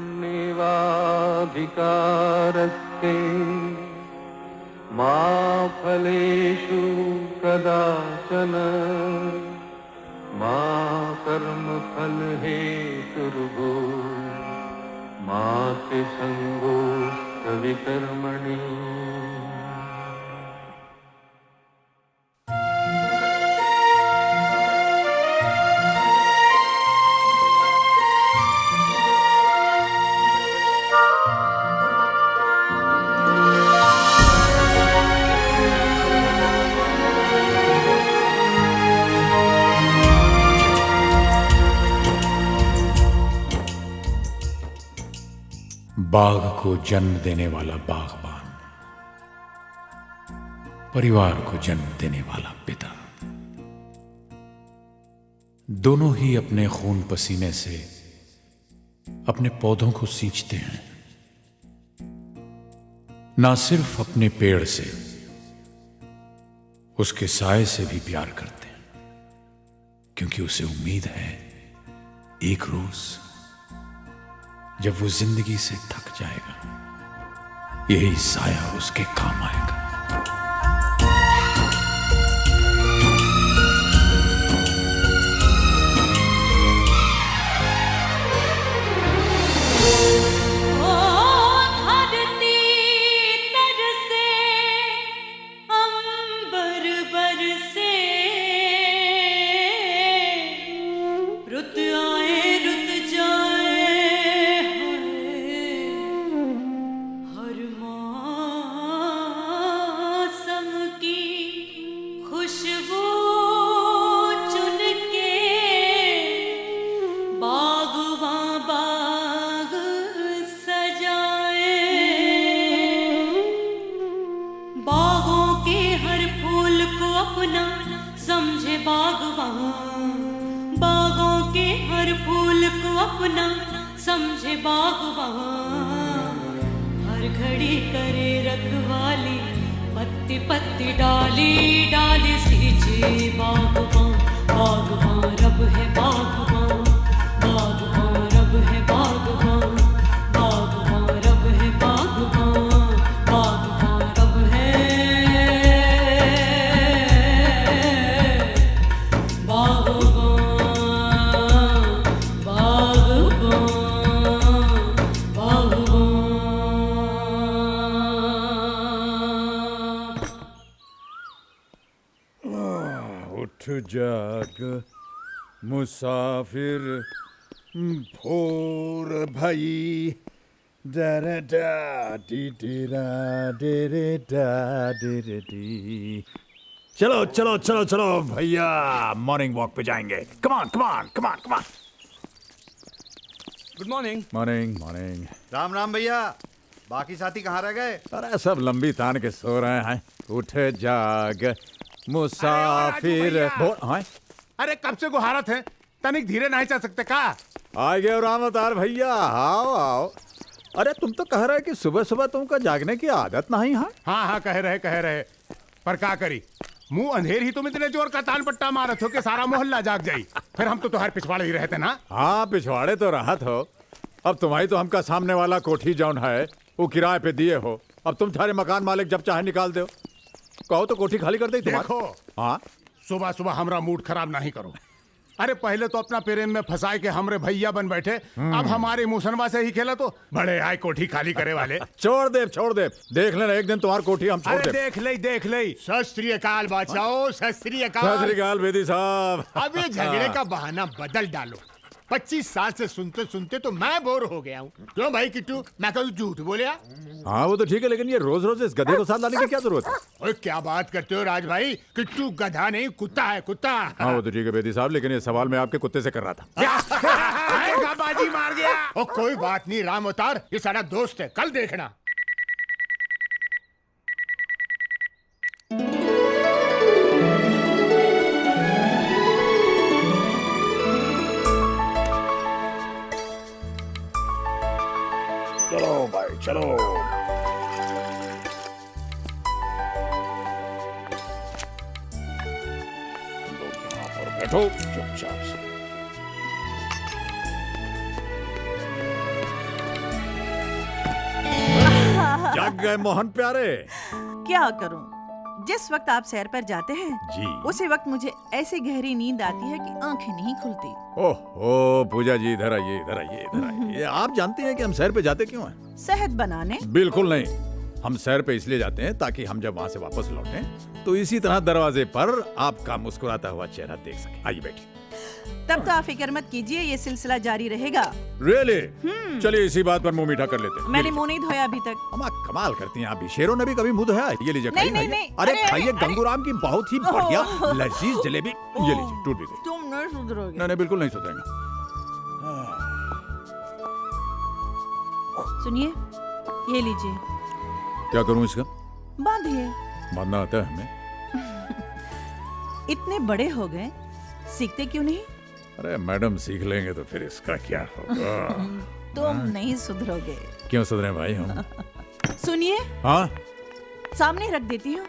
कर्मण्येवाधिकारस्ते मा फलेषु कदाचन मा कर्मफलहेतुर्भूः मा ते संगोऽस्त्वविकर्मणि। बाघ को जन्म देने वाला बागबान, परिवार को जन्म देने वाला पिता, दोनों ही अपने खून पसीने से अपने पौधों को सींचते हैं। ना सिर्फ अपने पेड़ से, उसके साए से भी प्यार करते हैं, क्योंकि उसे उम्मीद है एक रोज जब वो जिंदगी से थक जाएगा, यही साया उसके काम आएगा। समझे बागवान, बागों के हर फूल को अपना समझे बागवान। हर घड़ी करे रखवाली, पत्ती पत्ती डाली डाली सींचे बागवान। बागवान रब है बागवान, बागवान रब है बागवान, बागवान रब है बागवान, बागवान रब है जाग मुसाफिर भोर भई दरा डा डी डेरा डेरे डा डेरे डी। चलो चलो चलो चलो भैया, मॉर्निंग वॉक पे जाएंगे। Come on come on come on come on. Good morning. Morning morning. Ram Ram भैया, बाकी साथी कहाँ रह गए? अरे सब लंबी तान के सो रहे हैं। उठ जाग मुसाफिर हाँ? अरे कब से गुहारत है, तनिक धीरे नहीं चल सकते का? आ गए राम अवतार भैया, आओ आओ। अरे तुम तो कह रहे कि सुबह सुबह तुमको जागने की आदत नहीं है? हाँ हाँ कह रहे पर क्या करी, मुंह अंधेर ही तुम इतने जोर का ताल पट्टा मारत हो कि सारा मोहल्ला जाग जाई। फिर हम तो तुम्हारे पिछवाड़े ही रहते ना। हाँ पिछवाड़े तो राहत हो, अब तुम्हारी तो हमका सामने वाला कोठी जौन है वो किराए पे दिए हो। अब तुम थारे मकान मालिक जब चाहे निकाल दो, कहो तो कोठी खाली कर दे। देखो हाँ, सुबह सुबह हमरा मूड खराब नहीं करो। अरे पहले तो अपना प्रेम में फंसाए के हमरे भैया बन बैठे, अब हमारे मुसनवा से ही खेला तो बड़े आए कोठी खाली करे वाले। छोड़ दे देख लेना, एक दिन तुम्हारी कोठी हम छोड़ दे। देख ले। सत श्री अकाल बादशाह, सत श्री अकाल बेदी साहब। अब ये झगड़े का बहाना बदल डालो। 25 साल से सुनते सुनते तो मैं बोर हो गया हूँ। क्यों भाई किट्टू, मैं कभी झूठ बोलिया? हाँ वो तो ठीक है, लेकिन ये रोज रोज इस गधे को साथ लाने की क्या जरूरत है? ओए क्या बात करते हो राज भाई, किट्टू गधा नहीं कुत्ता है, कुत्ता। हाँ वो तो ठीक है बेदी साहब, लेकिन ये सवाल मैं आपके कुत्ते से कर रहा था। बाजी मार गया। ओ कोई बात नहीं राम अवतार, ये सारा दोस्त है, कल देखना। चलो भाई चलो। यहाँ पर बैठो चुपचाप से। जाग गए मोहन प्यारे। क्या करूं? जिस वक्त आप सैर पर जाते हैं जी। उसी वक्त मुझे ऐसी गहरी नींद आती है कि आंखें नहीं खुलती। ओहो पूजा जी, इधर आइए, इधर आइए, इधर आइए। आप जानती हैं कि हम सैर पे जाते क्यों हैं? सेहत बनाने? बिल्कुल नहीं, हम सैर पे इसलिए जाते हैं ताकि हम जब वहाँ से वापस लौटें तो इसी तरह दरवाजे पर आपका मुस्कुराता हुआ चेहरा देख सके। आइए बैठिए। तब तो आप फिक्र मत कीजिए, ये सिलसिला जारी रहेगा। रियली? चलिए इसी बात पर मुंह मीठा कर लेते हैं। मैंने मुंह नहीं धोया अभी तक। अम्मा कमाल करती हैं आप भी। शेरों ने भी कभी मुंह धोया? ये लीजिए नहीं, खाइए, नहीं, खाइए। नहीं। अरे अरे, खाइए, अरे, गंगूराम की बहुत ही बढ़िया लजीज जलेबी। ये लीजिए, टूट भी गई। तुम नहीं सुधरोगे। नहीं नहीं, बिल्कुल नहीं सुधरेंगे। सुनिए, ये लीजिए। क्या करूं इसका? बांधिए। बांधना आता है हमें? इतने बड़े हो गए, सीखते क्यों नहीं? अरे मैडम, सीख लेंगे तो फिर इसका क्या होगा? तुम नहीं सुधरोगे। क्यों सुधरे भाई हम? सुनिए, हाँ? सामने रख देती हूँ,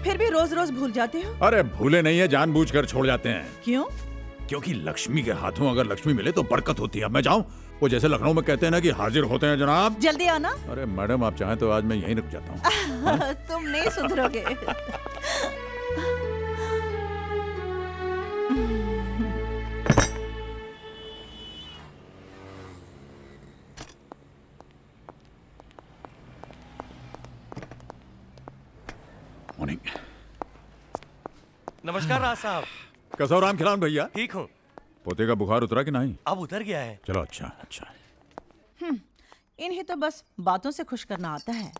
फिर भी रोज रोज भूल जाते हो। अरे भूले नहीं है, जानबूझकर छोड़ जाते हैं। क्यों? क्योंकि लक्ष्मी के हाथों अगर लक्ष्मी मिले तो बरकत होती है। अब मैं जाऊं? वो जैसे लखनऊ में कहते हैं ना कि हाजिर होते हैं जनाब। जल्दी आना। अरे मैडम, आप चाहें तो आज मैं यहीं रुक जाता हूँ। तुम नहीं सुधरोगे। मॉर्निंग। नमस्कार राज साहब। कैसा हो राम खिलावन भैया? ठीक हूँ। पोते का बुखार उतरा कि नहीं? अब उतर गया है। चलो अच्छा अच्छा। इन्हें तो बस बातों से खुश करना आता है।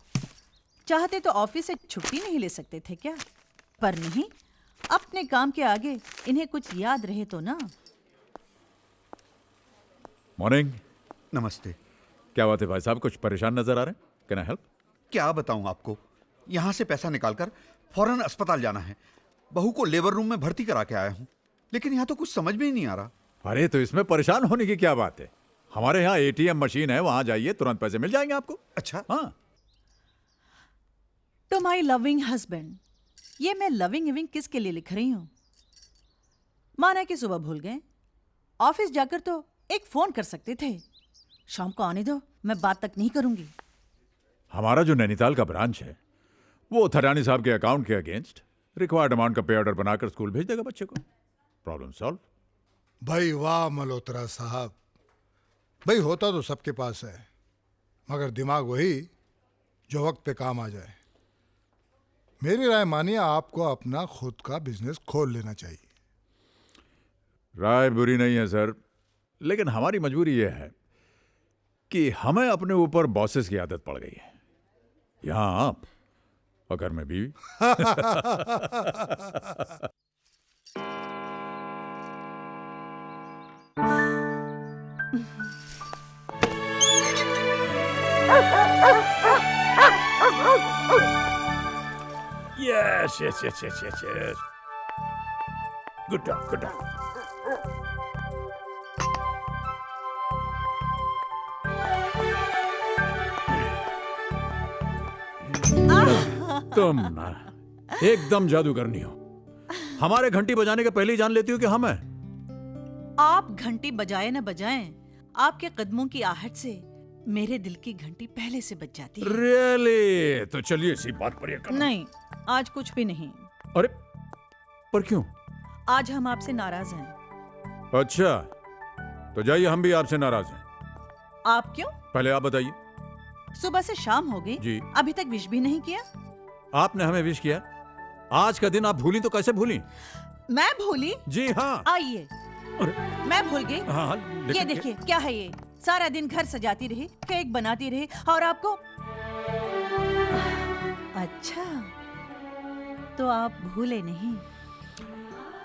चाहते तो ऑफिस से छुट्टी नहीं ले सकते थे क्या? पर नहीं, अपने काम के आगे इन्हें कुछ याद रहे तो ना। मॉर्निंग। नमस्ते। क्या बात है भाई साहब, कुछ परेशान नजर आ रहे हैं? Can I help? क्या बताऊं आपको, यहाँ से पैसा निकालकर फौरन अस्पताल जाना है। बहू को लेबर रूम में भर्ती करा के आया हूँ, लेकिन यहाँ तो कुछ समझ में ही नहीं आ रहा। अरे तो इसमें परेशान होने की क्या बात है? हमारे यहाँ एटीएम मशीन है, वहां जाइए, तुरंत पैसे मिल जाएंगे आपको। अच्छा। हाँ। टू माई लविंग हस्बैंड, ये मैं लविंग इविंग किसके लिए लिख रही हूँ? माना कि सुबह भूल गए, ऑफिस जाकर तो एक फोन कर सकते थे। शाम को आने दो, मैं बात तक नहीं करूंगी। हमारा जो नैनीताल का ब्रांच है वो थरानी साहब के अकाउंट के अगेंस्ट रिक्वायर्ड अमाउंट का पे ऑर्डर बनाकर स्कूल भेज देगा बच्चे को। Problem solve. भाई वाह मल्होत्रा साहब, भाई होता तो सबके पास है, मगर दिमाग वही जो वक्त पे काम आ जाए। मेरी राय मानिए, आपको अपना खुद का बिजनेस खोल लेना चाहिए। राय बुरी नहीं है सर, लेकिन हमारी मजबूरी यह है कि हमें अपने ऊपर बॉसेस की आदत पड़ गई है। यहां आप और घर में बीवी। Yes, yes, yes, yes, yes, yes. Good dog, good dog. तुम ना एकदम जादूगरनी हो। हमारे घंटी बजाने के पहले ही जान लेती हो कि हम हैं। आप घंटी बजाए न बजाएं, आपके कदमों की आहट से मेरे दिल की घंटी पहले से बज जाती है। रियली? तो चलिए इसी बात पर ये करो। नहीं, आज कुछ भी नहीं। अरे पर क्यों? आज हम आपसे नाराज हैं। अच्छा, तो जाइए, हम भी आपसे नाराज हैं। आप क्यों? पहले आप बताइए। सुबह से शाम हो गई, जी। अभी तक विश भी नहीं किया। आपने हमें विश किया? आज का दिन आप भूली तो कैसे भूली? मैं भूली? जी हाँ। आइए, मैं भूल गई। हाँ, हाँ, ये देखिए, क्या है ये? सारा दिन घर सजाती रही, केक बनाती रही, और आपको। अच्छा, तो आप भूले नहीं।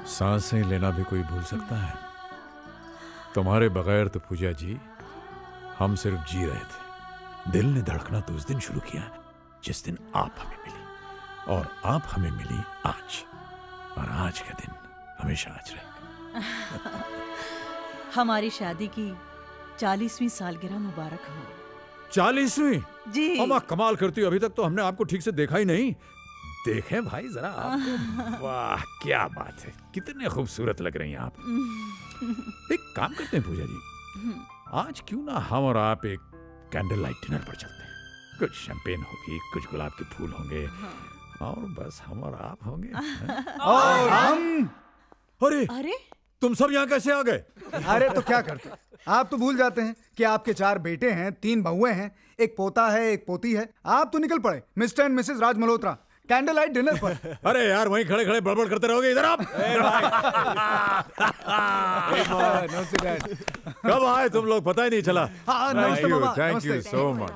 सांसें लेना भी कोई भूल सकता है? तुम्हारे बगैर तो पूजा जी हम सिर्फ जी रहे थे। दिल ने धड़कना तो उस दिन शुरू किया जिस दिन आप हमें मिली, और आप हमें मिली आज, और आज का दिन हमेशा आज रहेगा। हमारी शादी की 40वीं सालगिरह मुबारक हो। 40वीं? जी। अम्मा कमाल करती हो, अभी तक तो हमने आपको ठीक से देखा ही नहीं। देखें भाई जरा आपको। वाह क्या बात है, कितने खूबसूरत लग रही हैं आप। एक काम करते हैं पूजा जी, आज क्यों ना हम और आप एक कैंडल लाइट डिनर पर चलते हैं? कुछ शैंपेन होगी, कुछ गुलाब के फूल होंगे, और बस हम और आप होंगे। और हम? अरे अरे तुम सब यहाँ कैसे आ गए? अरे तो क्या करते, आप तो भूल जाते हैं कि आपके 4 बेटे हैं, 3 बहुएं हैं, एक पोता है, एक पोती है। आप तो निकल पड़े mister and Mrs Raj Malhotra candle light dinner पर। अरे यार वहीं खड़े खड़े बड़बड़ करते रहोगे, इधर आप। कब आए तुम लोग, पता ही नहीं चला। Thank you so much, thank you so much.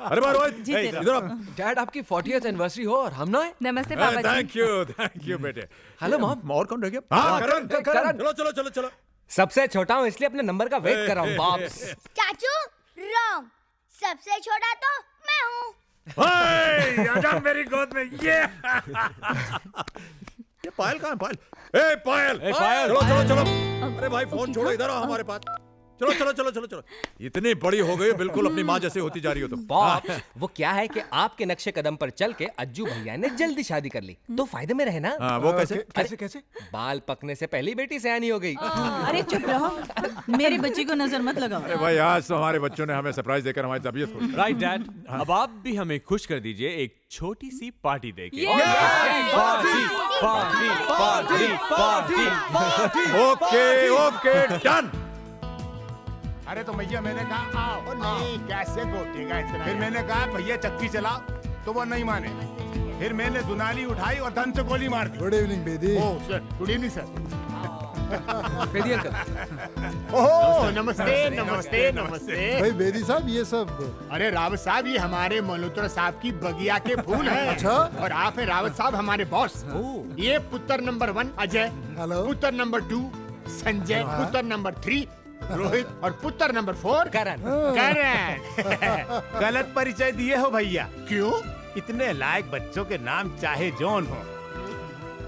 अरे बार रोहित, इधर आप। डैड आपकी 40th एनिवर्सरी हो और हम ना आए। नमस्ते पापा जी। थैंक यू बेटे। Hello mom. और कौन रह गया? हाँ करण, चलो चलो चलो चलो। सबसे छोटा हूँ इसलिए अपने नंबर का वेट कर रहा हूँ बाप्स। चाचू रॉन्ग, सबसे छोटा तो मैं हूँ। आजा मेरी गोद में। ये पायल कहाँ है? पायल, ए पायल, चलो चलो चलो। अरे भाई फोन छोड़ो, इधर आओ हमारे पास। चलो चलो चलो चलो चलो। इतनी बड़ी हो गई, बिल्कुल अपनी माँ जैसे होती जा रही हो तुम। बाप्स वो क्या है कि आपके नक्शे कदम पर चल के अज्जू भैया ने जल्दी शादी कर ली तो फायदे में रहे ना। हाँ, वो कैसे? कैसे कैसे? बाल पकने से पहले बेटी सयानी हो गई। अरे चुप रहो, मेरी बच्ची को नजर मत लगाओ। अरे भाई आज तो हमारे बच्चों ने हमें सरप्राइज देकर हमारी तबीयत खोल दी। राइट डैड, अब आप भी हमें खुश कर दीजिए एक छोटी सी पार्टी देके। Okay okay done. अरे तो भैया मैंने कहा आओ। नहीं कैसे गोटेगा इतना। फिर मैंने कहा भैया चक्की चलाओ, तो वो नहीं माने। फिर मैंने दुनाली उठाई और धन से गोली मार दी। Good evening Bedi. Oh sir, good evening sir. Bedi uncle. Oh नमस्ते नमस्ते नमस्ते। भाई बेदी साहब ये सब। अरे रावत साहब ये हमारे मल्होत्रा साहब की बगिया के फूल हैं। अच्छा। और आप हैं रावत साहब हमारे बॉस। ये पुत्र नंबर 1 अजय, हेलो। पुत्र नंबर 2 संजय, पुत्र नंबर 3 रोहित और पुत्र नंबर 4 करण। करण। गलत परिचय दिए हो भैया। क्यों? इतने लायक बच्चों के नाम चाहे जौन हो,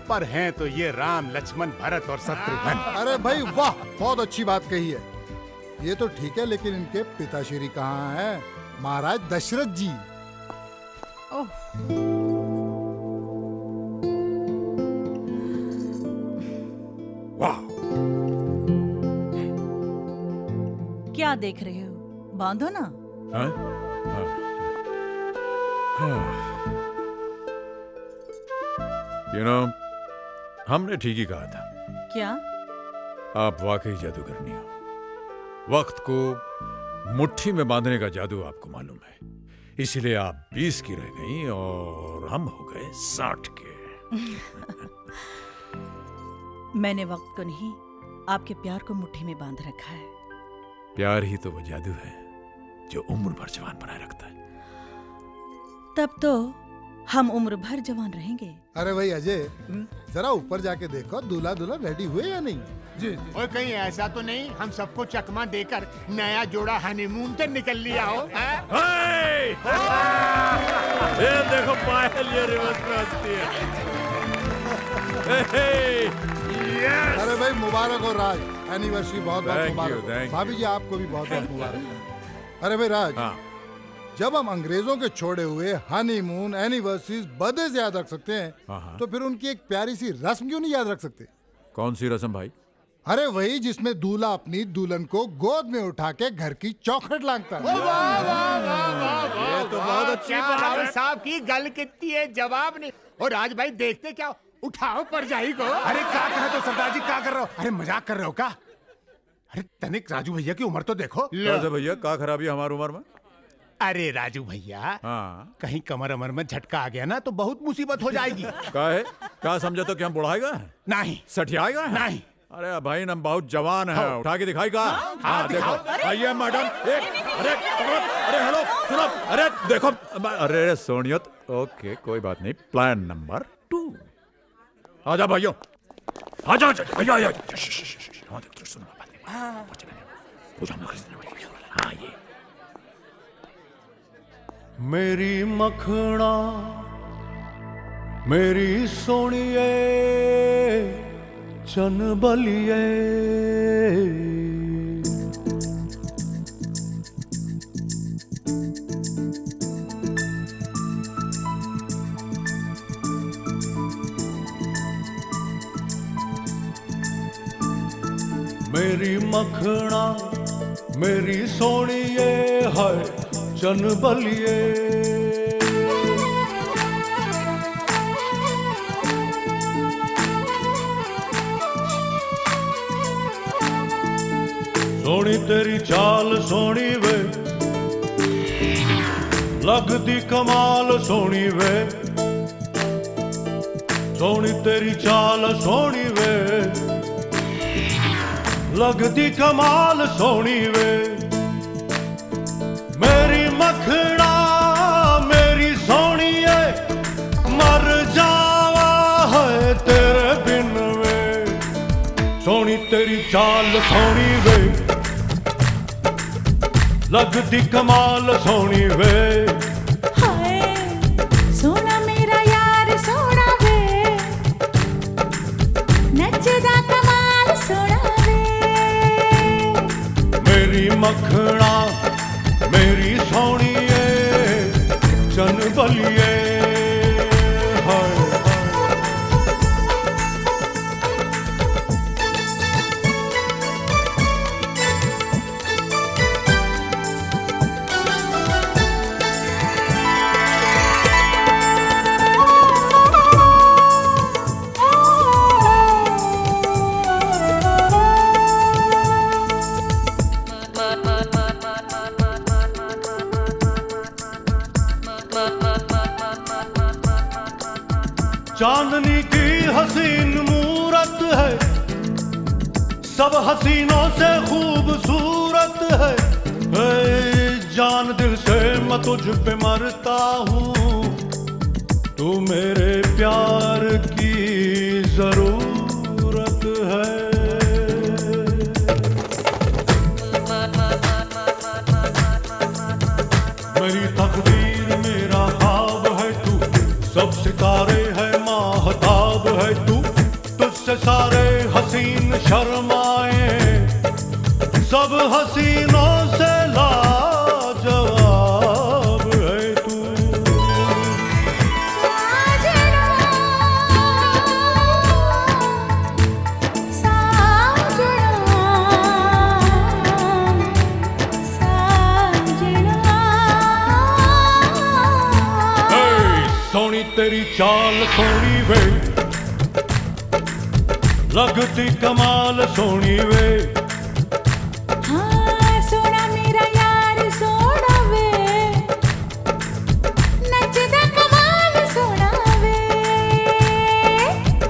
पर हैं तो ये राम लक्ष्मण भरत और शत्रुघ्न। अरे भाई वाह, बहुत अच्छी बात कही है। ये तो ठीक है, लेकिन इनके पिताश्री कहाँ हैं? महाराज दशरथ जी। वाह, क्या देख रहे हो, बांधो ना। यू नो हमने ठीक ही कहा था। क्या? आप वाकई जादूगरनी हो। वक्त को मुट्ठी में बांधने का जादू आपको मालूम है, इसीलिए आप 20 की रह गई और हम हो गए 60 के। मैंने वक्त को नहीं, आपके प्यार को मुट्ठी में बांध रखा है। प्यार ही तो वो जादू है जो उम्र भर जवान बनाए रखता है। तब तो हम उम्र भर जवान रहेंगे। अरे भाई अजय, जरा ऊपर जाके देखो दूल्हा दुल्हन रेडी हुए या नहीं। जी। और कहीं ऐसा तो नहीं हम सबको चकमा देकर नया जोड़ा हनीमून पे निकल लिया हो? ये देखो पायल ये रिवर्स में हंसती है। अरे भाई मुबारक हो राज, एनिवर्सरी बहुत बहुत मुबारक हो। thank भाभी जी आपको भी बहुत बहुत मुबारक। अरे भाई राज, जब हम अंग्रेजों के छोड़े हुए हनीमून, एनिवर्सरीज, बर्थडे से याद रख सकते हैं, तो फिर उनकी एक प्यारी सी रस्म क्यों नहीं याद रख सकते? कौन सी रस्म भाई? अरे वही जिसमें दूल्हा अपनी दुल्हन को गोद में उठा के घर की चौखट लांघता है। ये तो बहुत अच्छी बात साहब की गल कितनी है, जवाब नहीं। और राज भाई देखते क्या, उठाओ परजाई को। अरे क्या कर रहे हो सरदार जी, क्या कर रहे हो? अरे मजाक कर रहे हो क्या? अरे तनिक राजू भैया की उम्र तो देखो। भैया क्या खराबी है हमारी उम्र में? अरे राजू भैया, कहीं कमर अमर में झटका आ गया ना तो बहुत मुसीबत हो जाएगी। क्या है? क्या समझा तो कि हम बुढ़ाएगा? नहीं। सठियाएगा? नहीं। अरे भाई हम बहुत जवान है, उठा के दिखाएगा। हाँ देखो, आइए मैडम। अरे हेलो सुनो, अरे देखो, अरे सोनियत। ओके कोई बात नहीं, प्लान नंबर 2। आजा भाइयों, आजा भैया। हाँ ये मेरी मखना मेरी सोनिए चन बलिए, मेरी मखना मेरी सोनिए है चनबलिए सोनी तेरी चाल सोनी वे लगदी कमाल सोनी वे सोनी तेरी चाल सोनी वे लगदी कमाल सोनी वे मेरी मखना मेरी सोनिए मर जावा है तेरे बिन वे सोनी तेरी चाल सोनी वे लगदी कमाल सोनी वे हाय सोना मेरा यार सोना वे नचदा कमाल सोना वे मेरी मखना मेरी सोनिए चनबलिए हाय चांदनी की हसीन मूरत है सब हसीनों से खूबसूरत है जान दिल से मैं तुझ पे मरता हूँ तू मेरे प्यार की जरूरत है मेरी तकदीर मेरा ख्वाब है तू सब सितारे है महताब है तू तुझसे सारे हसीन शर्माए सब हसीनों से लाजवाब है तू सोनी तेरी चाल सोनी वे लगती कमाल सोनी वे हाँ सोना मेरा यार सोना वे नचदा कमाल सोना वे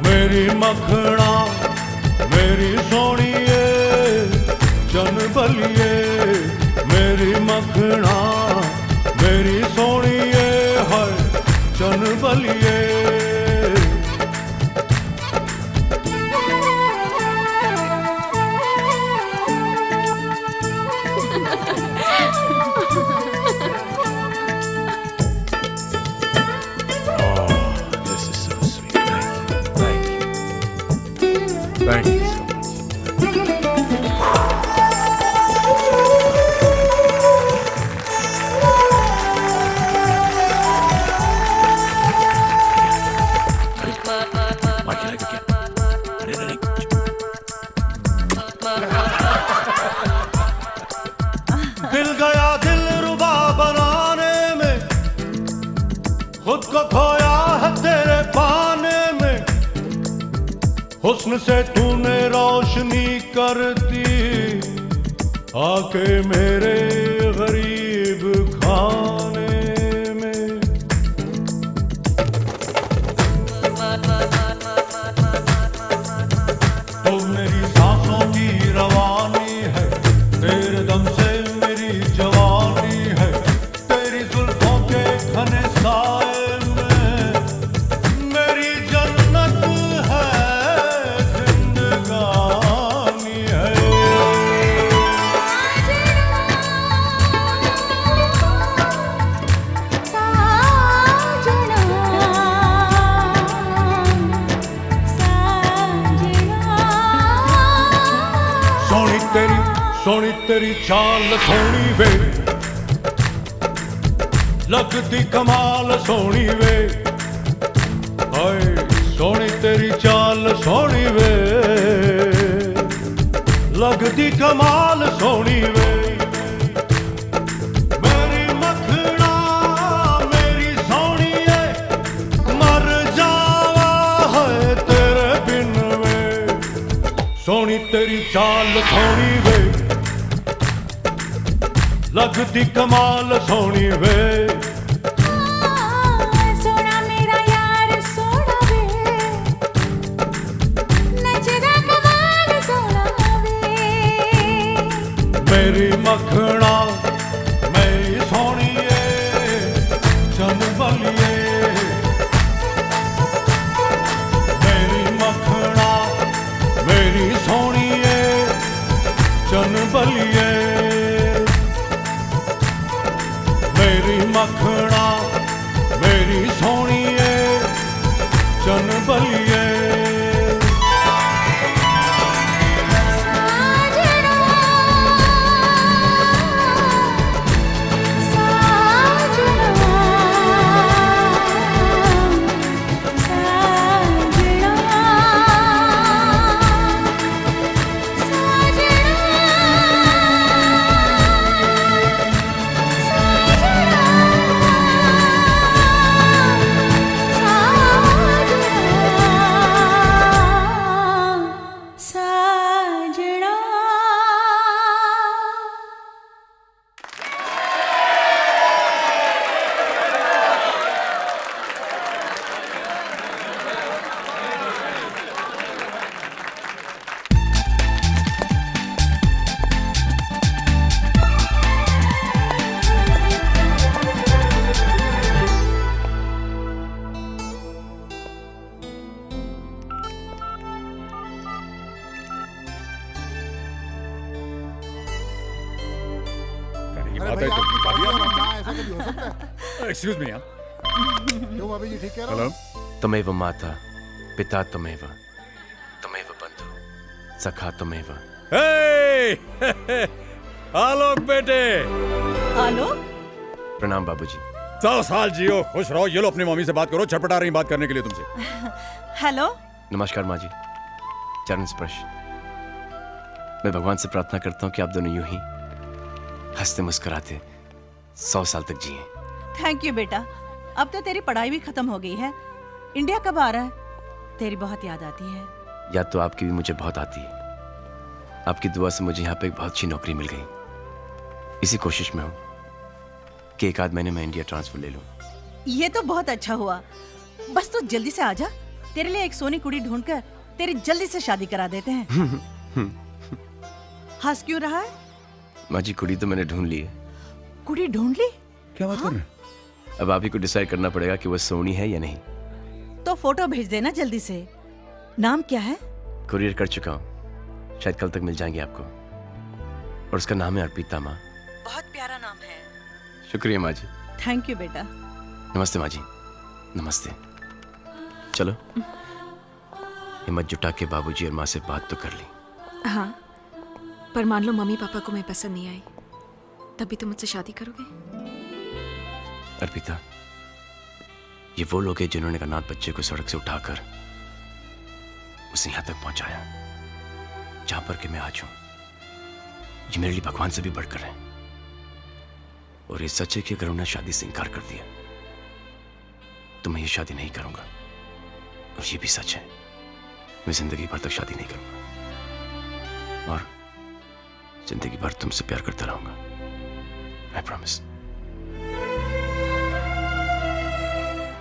मेरी मखना मेरी सोनिए चनबलिए मेरी मखना मेरी सोनिए है चनबलिए This is so sweet. Thank you. Thank you so much. दिल गया दिल रुबा बनाने में खुद को खोया है तेरे पाने में हुस्न से तूने रोशनी कर दी आके मेरे गरीब खाने में तो मेरी सांसों की रवानी है तेरे दम से मेरी जवानी है तेरी जुल्फों के घने साए में मेरी जन्नत है जिंदगानी है सोनी तेरी चाल सोनी वे लगती कमाल सोनी वे हाय सोनी तेरी चाल सोनी वे लगती कमाल सोनी वे चाल सोनी वे लगदी कमाल सोनी वे सोना मेरा यार सोना वे नचदा कमाल सोना वे मेरी मखना मेरी सोनिए चंबलिए मेरी मखना मेरी सोनिए चंबलिए मेरी मखना मेरी सोनिए चंबलिए एक्सक्यूज मी क्यों भाभी जी ठीक कह रहा हूँ? तमेव माता पिता तमेव तमेव बंधु सखा तमेव। आलोक बेटे, आलोक प्रणाम बाबूजी। 100 साल जियो, खुश रहो। ये लो अपनी मम्मी से बात करो, छटपटा रही बात करने के लिए तुमसे। हेलो। नमस्कार माँ जी, चरण स्पर्श। मैं भगवान से प्रार्थना करता हूँ कि आप दोनों यूं ही हंसते मुस्कुराते 100 साल तक जिए। थैंक यू बेटा। अब तो तेरी पढ़ाई भी खत्म हो गई है। इंडिया कब आ रहा है? तेरी बहुत याद आती है। याद तो आपकी भी मुझे बहुत आती है। आपकी दुआ से मुझे यहाँ पे एक बहुत अच्छी नौकरी मिल गई। इसी कोशिश में हूँ कि एक आध महीने में इंडिया ट्रांसफर ले लूँ। ये तो बहुत अच्छा हुआ। बस तू जल्दी से आजा। तेरे लिए एक सोनी कुड़ी ढूंढकर तेरी जल्दी से शादी करा देते हैं। हंस क्यों रहा है? माँ जी, कुड़ी तो मैंने ढूंढ ली है। कुड़ी ढूंढ ली? क्या बात कर रहे हैं? अब आप ही को डिसाइड करना पड़ेगा कि वो सोनी है या नहीं। तो फोटो भेज देना जल्दी से। नाम क्या है? कुरियर कर चुका हूँ, शायद कल तक मिल जाएंगे आपको। और उसका नाम है अर्पिता माँ। बहुत प्यारा नाम है। शुक्रिया माँ जी। थैंक यू बेटा। नमस्ते माँ जी। नमस्ते। चलो हिम्मत जुटा के बाबूजी और माँ से बात तो कर ली। हाँ, पर मान लो मम्मी पापा को मैं पसंद नहीं आई, तभी तुम मुझसे शादी करोगे? अर्पिता, ये वो लोग हैं जिन्होंने अनाथ बच्चे को सड़क से उठाकर उसे यहां तक पहुंचाया जहां पर कि मैं आज हूं। ये मेरे लिए भगवान से भी बढ़कर है। और ये सच है कि अगर उन्हें शादी से इनकार कर दिया तो मैं ये शादी नहीं करूंगा। और ये भी सच है, मैं जिंदगी भर तक शादी नहीं करूंगा और जिंदगी भर तुमसे प्यार करता रहूंगा। I promise.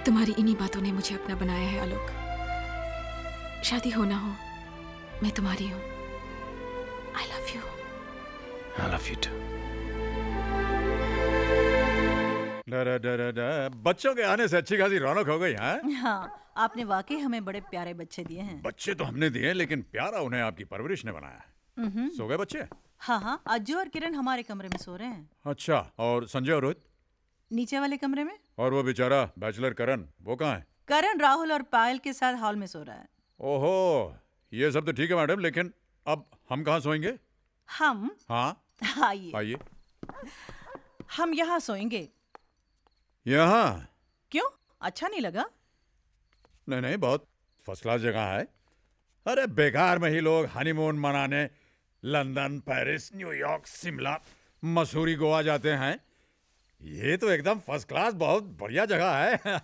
तुम्हारी इन्हीं बातों ने मुझे अपना बनाया है आलोक। शादी हो ना हो, मैं तुम्हारी हूँ। I love you. I love you too. बच्चों के आने से अच्छी खासी रौनक हो गई है। हाँ, आपने वाकई हमें बड़े प्यारे बच्चे दिए हैं। बच्चे तो हमने दिए, लेकिन प्यारा उन्हें आपकी परवरिश ने बनाया। सो गए बच्चे? हाँ हाँ, अज्जू और किरण हमारे कमरे में सो रहे हैं। अच्छा, और संजय और रोहित? नीचे वाले कमरे में। और वो बेचारा बैचलर करण, वो कहाँ है? करण राहुल और पायल के साथ हॉल में सो रहा है। ओहो, ये सब तो ठीक है मैडम, लेकिन अब हम कहाँ सोएंगे? हम? हाँ आइए। आइए। हम यहाँ सोएंगे। यहाँ? क्यों, अच्छा नहीं लगा? नहीं नहीं, बहुत फर्स्ट क्लास जगह है। अरे बेकार में ही लोग हनीमून मनाने London, Paris, New York, Shimla, Mussoorie, Goa जाते हैं। ये तो एकदम फर्स्ट क्लास, बहुत बढ़िया जगह है।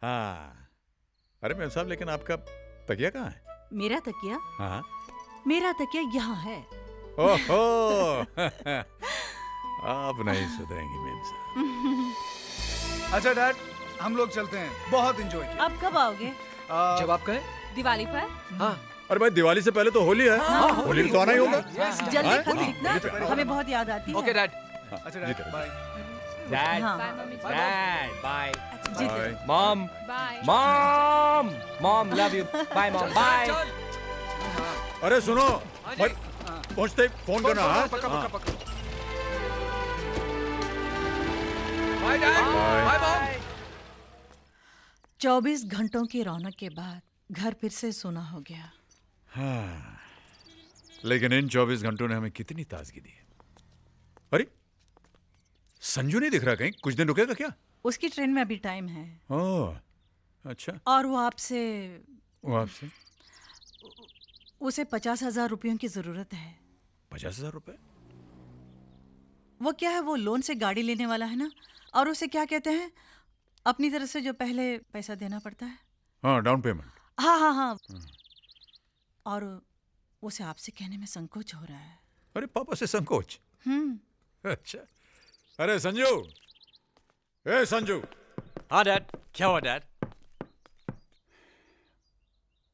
हाँ। अरे मेम साहब, लेकिन आपका तकिया कहाँ है? मेरा तकिया? हाँ। मेरा तकिया यहाँ है। ओहो आप नहीं सुधरेंगी मेम साहब। अच्छा डैड, हम लोग चलते हैं, बहुत एंजॉय किया। अब कब आओगे? जब आप कहें। दिवाली पर? हाँ। अरे भाई दिवाली से पहले तो होली है। होली में तो आना ही होगा। जल्दी खत्म ना, हमें बहुत याद आती है। Okay dad. अच्छा डैड, बाय। डैड हाँ। Dad bye. जी mom bye. Mom mom love you. Bye mom bye. अरे सुनो भाई, पहुंचते ही फोन करना। हाँ? पक्का हाँ। पक्का पक्का। Bye dad. Bye mom. 24 घंटों की रौनक के बाद घर फिर से सोना हो गया। हाँ, लेकिन इन 24 घंटों ने हमें कितनी ताजगी दी है। अरे संजू नहीं दिख रहा कहीं, कुछ दिन रुकेगा क्या? उसकी ट्रेन में अभी टाइम है। ओह अच्छा। और वो आपसे उसे 50,000 रुपयों की जरूरत है। 50,000 रुपए? वो क्या है, वो लोन से गाड़ी लेने वाला है ना, और उसे क्या कहते हैं, अपनी तरफ से जो पहले पैसा देना पड़ता है। हाँ, डाउन पेमेंट। हाँ हाँ हाँ। और उसे आपसे कहने में संकोच हो रहा है। अरे पापा से संकोच? अच्छा। अरे संजू, ए संजू। हाँ डैड। क्या हुआ डैड?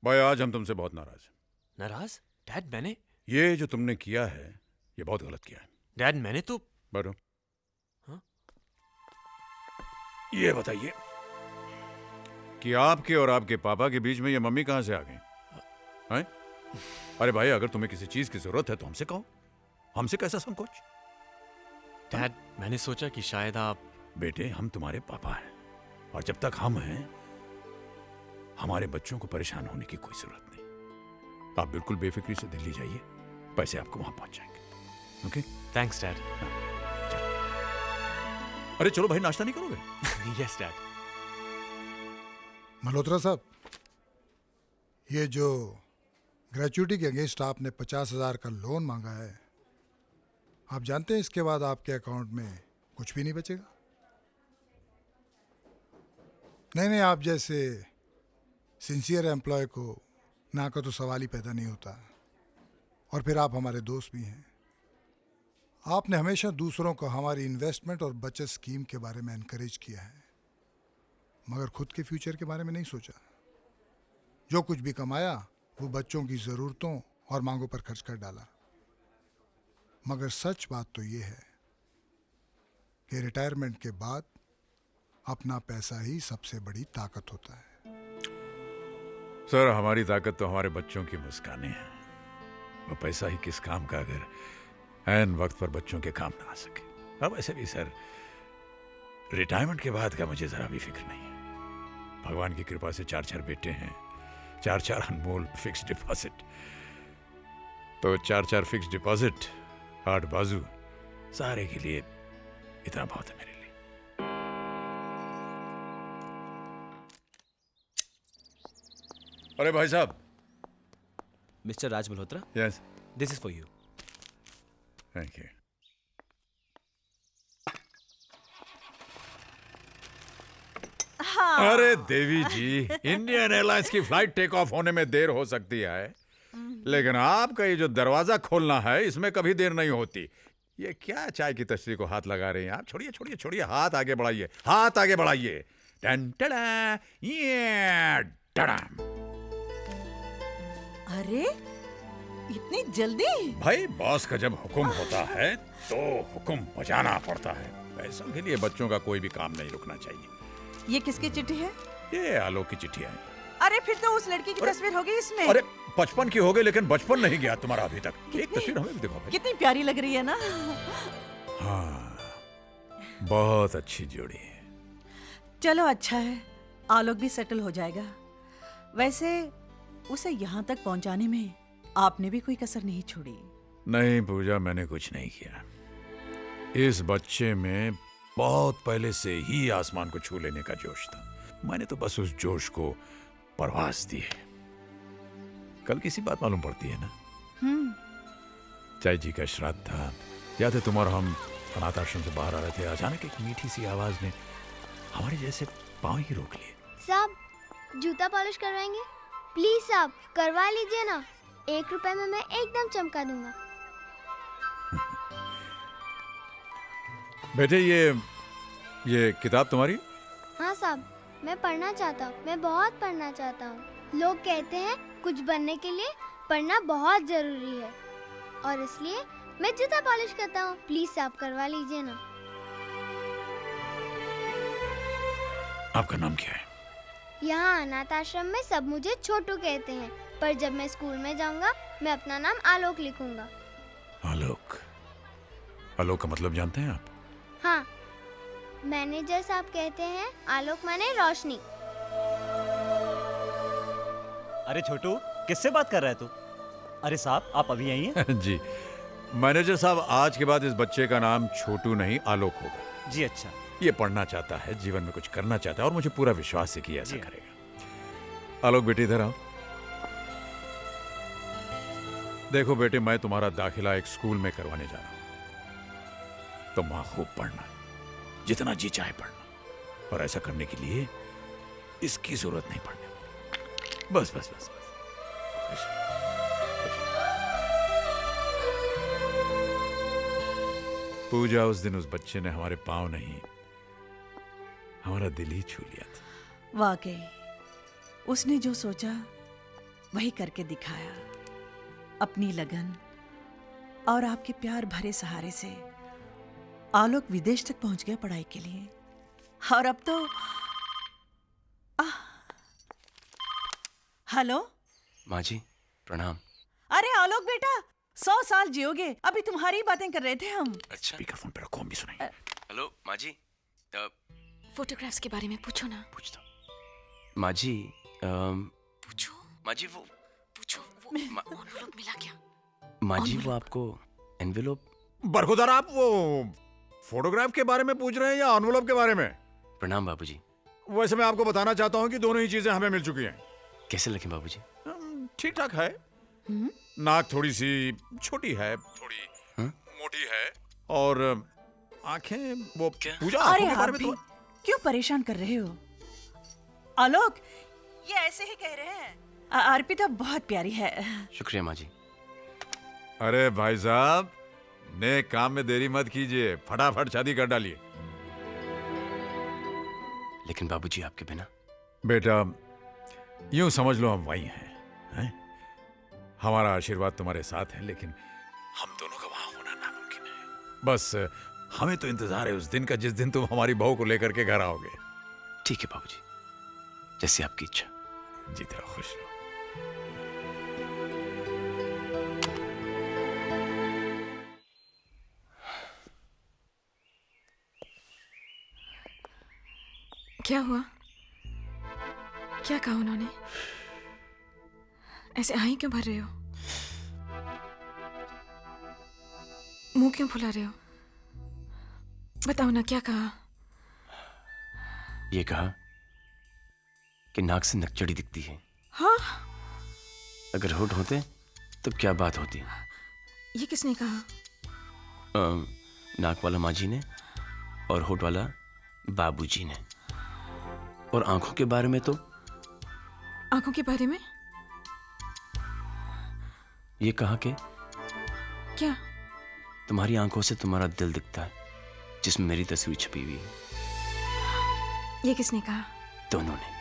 भाई आज हम तुमसे बहुत नाराज हैं। नाराज? डैड मैंने? ये जो तुमने किया है ये बहुत गलत किया है। डैड मैंने तो। बैठो। हाँ? ये बताइए कि आपके और आपके पापा के बीच में ये मम्मी कहां से आ गई? हैं? अरे भाई अगर तुम्हें किसी चीज की जरूरत है तो हमसे कहो, हमसे कैसा संकोच? डैड मैंने सोचा कि शायद आप। बेटे हम तुम्हारे पापा हैं और जब तक हम हैं हमारे बच्चों को परेशान होने की कोई जरूरत नहीं। आप बिल्कुल बेफिक्री से दिल्ली जाइए, पैसे आपको वहां पहुंच जाएंगे। ओके? Thanks dad. अरे चलो भाई, नाश्ता नहीं करोगे? Yes dad. मल्होत्रा साहब, ये जो ग्रेचुइटी के अगेंस्ट आपने 50,000 का लोन मांगा है, आप जानते हैं इसके बाद आपके अकाउंट में कुछ भी नहीं बचेगा। नहीं, आप जैसे सिंसियर एम्प्लॉय को ना का तो सवाल ही पैदा नहीं होता। और फिर आप हमारे दोस्त भी हैं। आपने हमेशा दूसरों को हमारी इन्वेस्टमेंट और बचत स्कीम के बारे में एनकरेज किया है, मगर खुद के फ्यूचर के बारे में नहीं सोचा। जो कुछ भी कमाया वो बच्चों की ज़रूरतों और मांगों पर खर्च कर डाला। मगर सच बात तो ये है कि रिटायरमेंट के बाद अपना पैसा ही सबसे बड़ी ताकत होता है। सर हमारी ताकत तो हमारे बच्चों की मुस्कानें हैं। वो पैसा ही किस काम का अगर ऐन वक्त पर बच्चों के काम ना आ सके। अब ऐसे भी सर रिटायरमेंट के बाद का मुझे जरा भी फिक्र नहीं है। भगवान की कृपा से 4 बेटे हैं, 4 अनमोल फिक्स डिपॉजिट। तो 4 फिक्स डिपॉजिट, 8 बाजू, सारे के लिए इतना बहुत है मेरे लिए। अरे भाई साहब। Mister Raj Malhotra. Yes, this is for you. Thank you. हाँ। अरे देवी जी, इंडियन एयरलाइंस की फ्लाइट टेक ऑफ होने में देर हो सकती है, लेकिन आपका ये जो दरवाजा खोलना है इसमें कभी देर नहीं होती। ये क्या चाय की तस्वीर को हाथ लगा रहे हैं आप? छोड़िए छोड़िए छोड़िए, हाथ आगे बढ़ाइए, हाथ आगे बढ़ाइए। टन टड़ा, ये टड़ाम। अरे इतनी जल्दी? भाई बॉस का जब हुक्म होता है तो हुक्म बजाना पड़ता है। पैसों के लिए बच्चों का कोई भी काम नहीं रुकना चाहिए। ये किसकी चिट्ठी है? ये आलोक की चिट्ठी है। अरे फिर तो उस लड़की की तस्वीर होगी इसमें। अरे 55 की हो गई, लेकिन बचपन नहीं गया तुम्हारा अभी तक। एक तस्वीर हमें भी दिखाओ भाई। कितनी प्यारी लग रही है ना। हाँ, बहुत अच्छी जोड़ी है। चलो अच्छा है, आलोक भी सेटल हो जाएगा। वैसे उसे यहाँ तक पहुँचाने में आपने भी कोई कसर नहीं छोड़ी। नहीं पूजा, मैंने कुछ नहीं किया। इस बच्चे में बहुत पहले से ही आसमान को छू लेने का जोश था। मैंने तो बस उस जोश को परवास दी है। कल किसी बात मालूम पड़ती है ना, चाय जी का श्राद्ध था, याद है तुम और हम अनाथ आश्रम से बाहर आ रहे थे, अचानक एक मीठी सी आवाज ने हमारे जैसे पांव ही रोक लिए। साहब जूता पॉलिश करवाएंगे? प्लीज साहब करवा लीजिए ना। 1 रुपए में मैं एकदम चमका दूंगा। बेटे ये किताब तुम्हारी? हाँ साहब, मैं पढ़ना चाहता हूँ, मैं बहुत पढ़ना चाहता हूँ। लोग कहते हैं कुछ बनने के लिए पढ़ना बहुत जरूरी है और इसलिए मैं जूता पॉलिश करता हूँ। प्लीज साहब करवा लीजिए ना। आपका नाम क्या है? यहाँ अनाथ आश्रम में सब मुझे छोटू कहते हैं, पर जब मैं स्कूल में जाऊंगा मैं अपना नाम आलोक लिखूंगा। आलोक? आलोक का मतलब जानते हैं आप? हाँ, मैनेजर साहब कहते हैं आलोक माने रोशनी। अरे छोटू, किससे बात कर रहा है तू? अरे साहब, आप अभी यहीं हैं? जी मैनेजर साहब, आज के बाद इस बच्चे का नाम छोटू नहीं आलोक होगा। जी अच्छा। ये पढ़ना चाहता है, जीवन में कुछ करना चाहता है और मुझे पूरा विश्वास है कि ऐसा करेगा। आलोक बेटे इधर आओ। देखो बेटे, मैं तुम्हारा दाखिला एक स्कूल में करवाने जा रहा हूं। तुम वहां खूब पढ़ना, जितना जी चाहे पढ़ना, और ऐसा करने के लिए इसकी जरूरत नहीं पड़ने वाली। बस बस बस बस। पूजा, उस दिन उस बच्चे ने हमारे पांव नहीं, हमारा दिल ही छू लिया था। वाकई उसने जो सोचा वही करके दिखाया। अपनी लगन और आपके प्यार भरे सहारे से आलोक विदेश तक पहुंच गया पढ़ाई के लिए, और अब तो हेलो माँ जी, प्रणाम। अरे आलोक बेटा, 100 साल जियोगे। अभी तुम्हारी बातें कर रहे थे हम। अच्छा, स्पीकरफोन पे रखो, हम भी सुनेंगे। हेलो माँ जी। फोटोग्राफ्स के बारे में पूछो ना। पूछता माँ जी। पूछो माँ जी, वो एनवेलप मिला क्या? माँ जी, वो आपको एनवेलप। बरखुदार, आप वो फोटोग्राफ के बारे में पूछ रहे हैं या एनवेलप के बारे में? प्रणाम बाबूजी। वैसे मैं आपको बताना चाहता हूँ कि दोनों ही चीजें हमें मिल चुकी हैं। कैसे लगे बाबूजी? ठीक ठाक है। नाक थोड़ी सी छोटी है, थोड़ी मोटी है, और आंखें वो पूजा अरे आंखों के बारे आप में भी क्यों परेशान कर रहे हो? आलोक ये ऐसे ही कह रहे हैं। अर्पिता बहुत प्यारी है। शुक्रिया माँ जी। अरे भाई साहब, नेक काम में देरी मत कीजिए, फटाफट शादी कर डालिए। लेकिन बाबूजी, आपके बिना। बेटा यूं समझ लो हम वही हैं। हमारा आशीर्वाद तुम्हारे साथ है, लेकिन हम दोनों का वहां होना नामुमकिन है। बस हमें तो इंतजार है उस दिन का जिस दिन तुम हमारी बहू को लेकर के घर आओगे। ठीक है बाबूजी, जैसे आपकी इच्छा। जीते रहो, खुश रहो। क्या हुआ? क्या कहा उन्होंने? ऐसे आही क्यों भर रहे हो? मुंह क्यों फुला रहे हो? बताओ ना, क्या कहा? ये कहा कि नाक से नकचड़ी दिखती है। हाँ? अगर होठ होते तो क्या बात होती? ये किसने कहा? नाक वाला माँ जी ने और होठ वाला बाबूजी ने। और आंखों के बारे में तो? आंखों के बारे में ये कहा कि क्या? तुम्हारी आंखों से तुम्हारा दिल दिखता है, जिसमें मेरी तस्वीर छपी हुई है। ये किसने कहा? दोनों ने।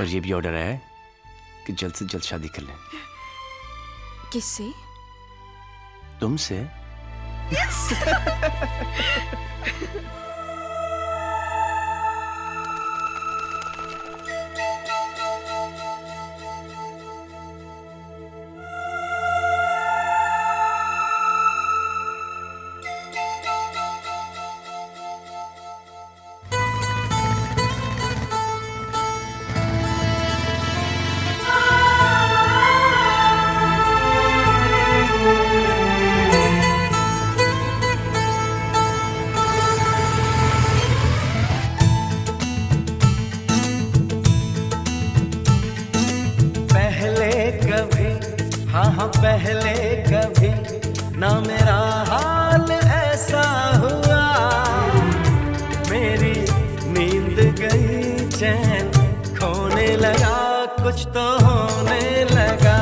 और ये भी ऑर्डर आया है कि जल्द से जल्द शादी कर लें। किससे? तुमसे। पहले कभी ना मेरा हाल ऐसा हुआ। मेरी नींद गई, चैन खोने लगा, कुछ तो होने लगा।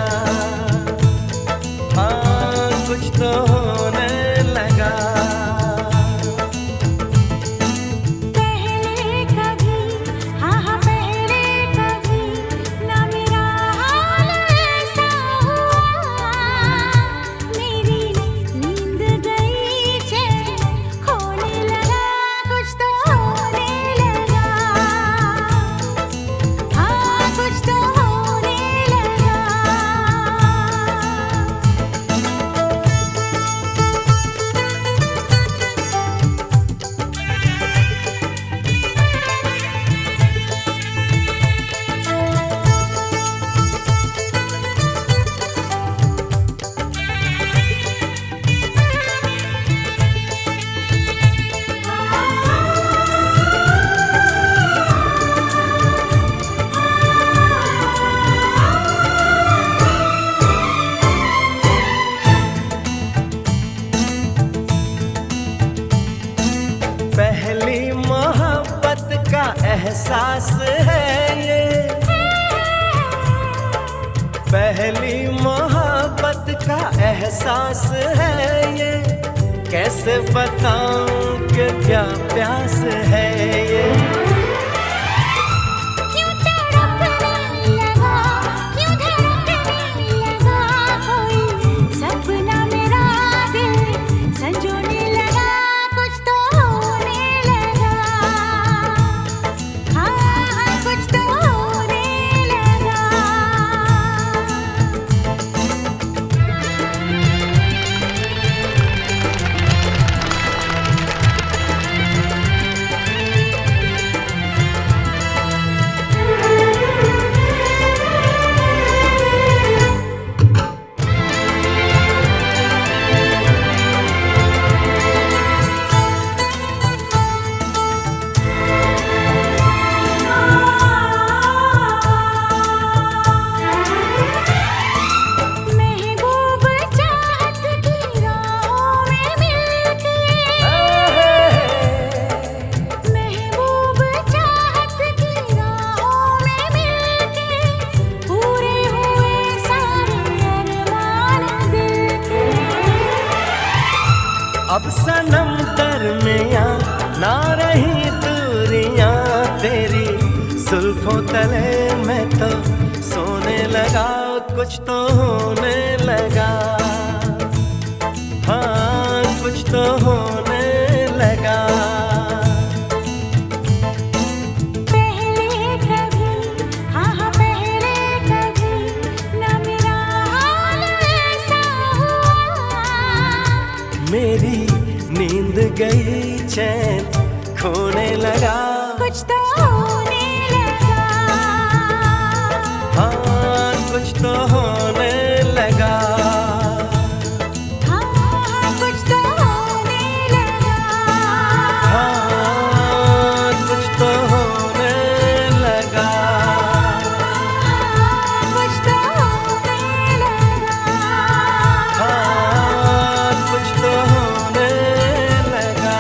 का एहसास है ये, पहली मोहब्बत का एहसास है ये, कैसे बताऊं कि क्या प्यास है ये। क्यों तड़पने लगा, क्यों धड़कने लगा, कोई सपना मेरा दिल संजोने लगा, कुछ तो होने लगा, हाँ कुछ तो होने लगा। महबूब चाहत की राहों में मिलके, महबूब चाहत की राहों में मिलके, पूरे हुए सारे अरमान दिल के। अब सनम दरमियां ना रही दूरियां तेरी, जुल्फों तले मैं तो सोने लगा, कुछ तो होने लगा, हाँ कुछ तो होने लगा। पहले कभी, हाँ हाँ पहले कभी ना मेरा हाल ऐसा हुआ, मेरी नींद गई चैन खोने लगा, कुछ तो होने लगा, हाँ कुछ तो होने लगा। हाँ कुछ तो होने लगा, हाँ कुछ तो होने लगा। कुछ तो होने लगा, हाँ कुछ तो होने लगा।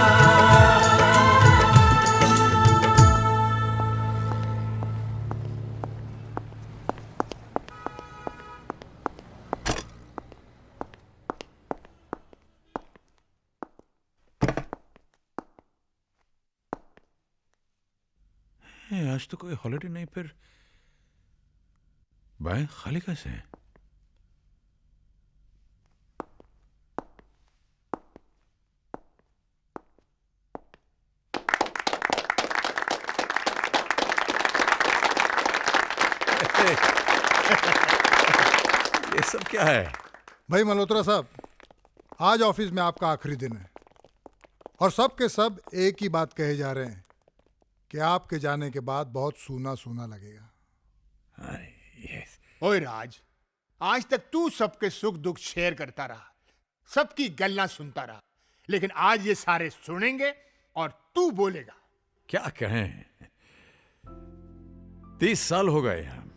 आज तो कोई हॉलिडे नहीं, फिर बैंक खाली कैसे है? ये सब क्या है? भाई मल्होत्रा साहब, आज ऑफिस में आपका आखिरी दिन है और सब के सब एक ही बात कहे जा रहे हैं कि आपके जाने के बाद बहुत सूना सूना लगेगा। ओए राज, आज तक तू सबके सुख दुख शेयर करता रहा, सबकी गल्ला सुनता रहा, लेकिन आज ये सारे सुनेंगे और तू बोलेगा। क्या कहें, 30 साल हो गए हम,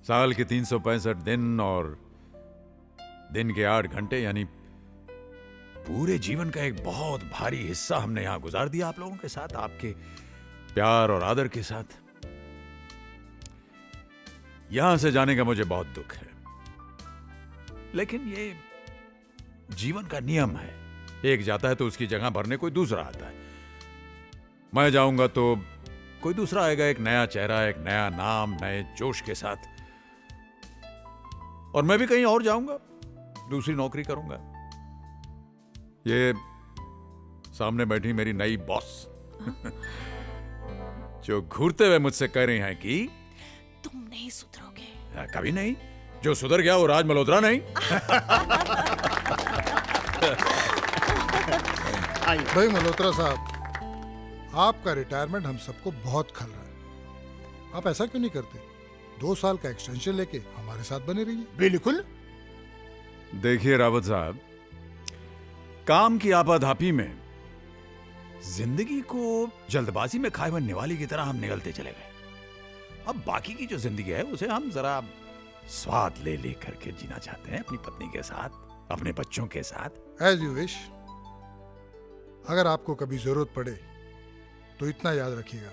साल के 365 दिन और दिन के 8 घंटे, यानी पूरे जीवन का एक बहुत भारी हिस्सा हमने यहां गुजार दिया आप लोगों के साथ, आपके प्यार और आदर के साथ। यहां से जाने का मुझे बहुत दुख है, लेकिन ये जीवन का नियम है, एक जाता है तो उसकी जगह भरने कोई दूसरा आता है। मैं जाऊंगा तो कोई दूसरा आएगा, एक नया चेहरा, एक नया नाम, नए जोश के साथ, और मैं भी कहीं और जाऊंगा, दूसरी नौकरी करूंगा। ये सामने बैठी मेरी नई बॉस जो घूरते हुए मुझसे कह रही हैं कि तुम नहीं सुधरोगे। कभी नहीं, जो सुधर गया वो राज मल्होत्रा नहीं। भाई मल्होत्रा साहब, आपका रिटायरमेंट हम सबको बहुत खल रहा है। आप ऐसा क्यों नहीं करते, 2 साल का एक्सटेंशन लेके हमारे साथ बने रहिए। बिल्कुल। देखिए रावत साहब, काम की आपाधापी में जिंदगी को जल्दबाजी में खाए हुए निवाले की तरह हम निगलते चले गए। अब बाकी की जो जिंदगी है उसे हम जरा स्वाद ले ले करके जीना चाहते हैं, अपनी पत्नी के साथ, अपने बच्चों के साथ। As you wish. अगर आपको कभी जरूरत पड़े तो इतना याद रखिएगा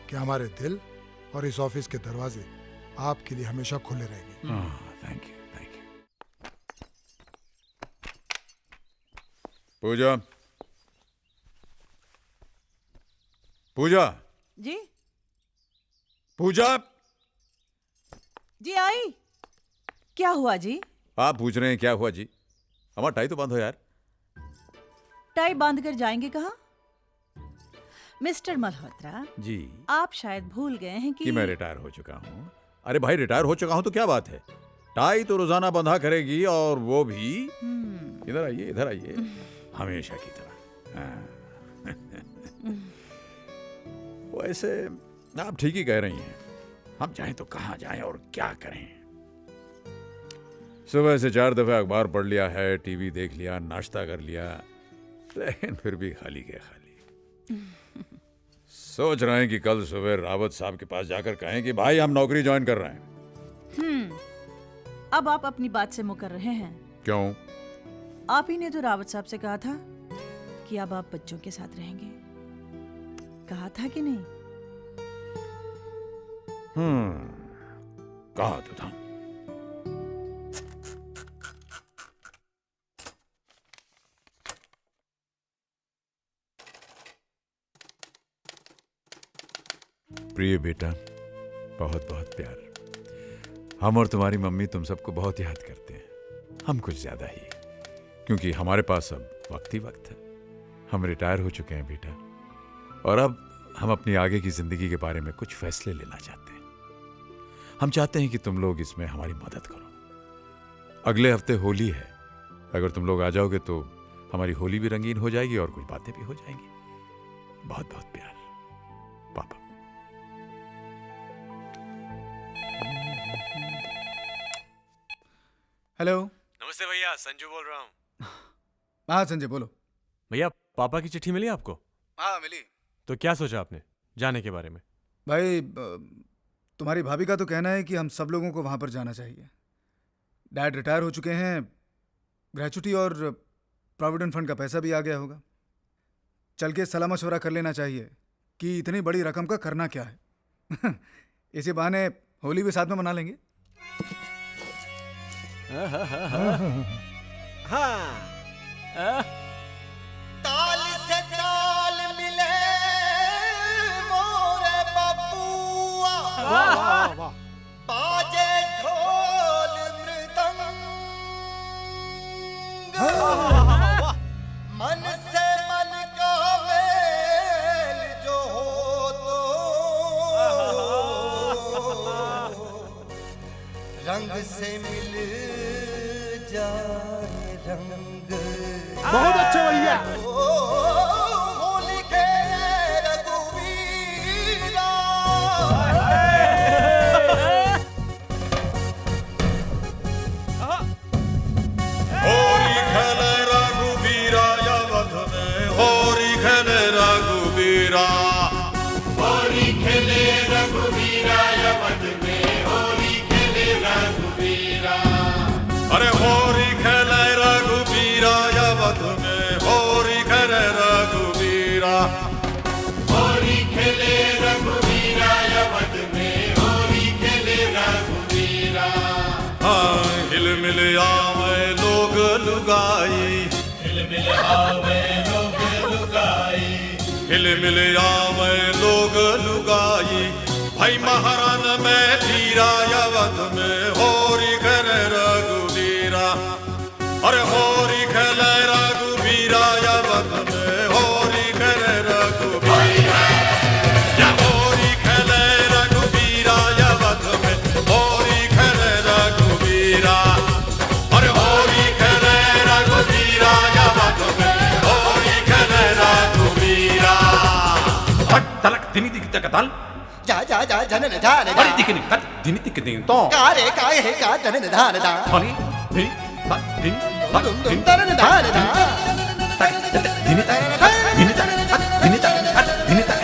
कि हमारे दिल और इस ऑफिस के दरवाजे आपके लिए हमेशा खुले रहेंगे। Thank you, thank you. Pooja, Pooja, जी पूजा, जी आई। क्या हुआ जी? आप पूछ रहे हैं क्या हुआ जी? हमारा टाई तो बंद हो यार। टाई बांध कर जाएंगे कहाँ? मिस्टर मल्होत्रा जी, आप शायद भूल गए हैं कि मैं रिटायर हो चुका हूँ। अरे भाई, रिटायर हो चुका हूँ तो क्या बात है, टाई तो रोजाना बंधा करेगी, और वो भी इधर आइए, इधर आइए, हमेशा की तरह। हाँ। वैसे आप ठीक ही कह रही हैं, हम जाएं तो कहाँ जाएं और क्या करें। सुबह से 4 दफे अखबार पढ़ लिया है, टीवी देख लिया, नाश्ता कर लिया, लेकिन फिर भी खाली के खाली। सोच रहे हैं कि कल सुबह रावत साहब के पास जाकर कहें कि भाई हम नौकरी ज्वाइन कर रहे हैं। अब आप अपनी बात से मुकर रहे हैं। क्यों? आप ही ने तो रावत साहब से कहा था कि अब आप बच्चों के साथ रहेंगे, कहा था कि नहीं? कहा तो था। प्रिय बेटा, बहुत बहुत प्यार। हम और तुम्हारी मम्मी तुम सबको बहुत याद करते हैं, हम कुछ ज्यादा ही, क्योंकि हमारे पास अब वक्त ही वक्त है। हम रिटायर हो चुके हैं बेटा, और अब हम अपनी आगे की जिंदगी के बारे में कुछ फैसले लेना चाहते हैं। हम चाहते हैं कि तुम लोग इसमें हमारी मदद करो। अगले हफ्ते होली है, अगर तुम लोग आ जाओगे तो हमारी होली भी रंगीन हो जाएगी और कुछ बातें भी हो जाएंगी। बहुत बहुत प्यार, पापा। हेलो। नमस्ते भैया, संजू बोल रहा हूँ। हाँ संजय बोलो। भैया, पापा की चिट्ठी मिली आपको? हाँ मिली। तो क्या सोचा आपने जाने के बारे में? भाई तुम्हारी भाभी का तो कहना है कि हम सब लोगों को वहां पर जाना चाहिए। डैड रिटायर हो चुके हैं, ग्रेचुटी और प्रोविडेंट फंड का पैसा भी आ गया होगा। चल के सलाह मशवरा कर लेना चाहिए कि इतनी बड़ी रकम का करना क्या है। इसी बहाने होली भी साथ में मना लेंगे। ताल से ताल मिले मोरे बबुआ, बाजे ढोल मृदंग, मन से मन का मेल जो हो तो रंग से मिल जाए रंग। बहुत अच्छे भैया। होली के रघुवीरा, होरी खेले रघुबीरा अवध में, होरी खेले रघुबीरा, होरी खेले रघुबीरा अवध में, होरी खेले रघुबीरा। अरे होरी खेले रघुबीरा अवध में, होरी खेले रघुबीरा, होरी खेले रघुबीरा अवध में, होरी खेले रघुबीरा। हाँ, हिल मिल आवे लोग लुगाई, हिल मिल आवे लोग लुगाई, हिल मिल आवे लोग लुगाई। भाई महारान में धीरा अवध में, होरी खेले रघुबीरा। अरे होरी खेले रघुबीरा अवध में, होरी खेले रघुबीरा, या होरी खेले रघुबीरा अवध में, होरी खेले रघुबीरा। अरे होरी खेले रघुबीरा अवध में, होरी खेले रघुबीरा। हट तलक दिनी दिख तक ताल जा जा जा जनन धान दा, अरे दिखनी तक दिनी दिख दिन तो कारे काय है का जनन धान दा, अरे दिनी तक दिन तक दिन तरन धान दा, दिनी तक दिनी तक दिनी तक दिनी तक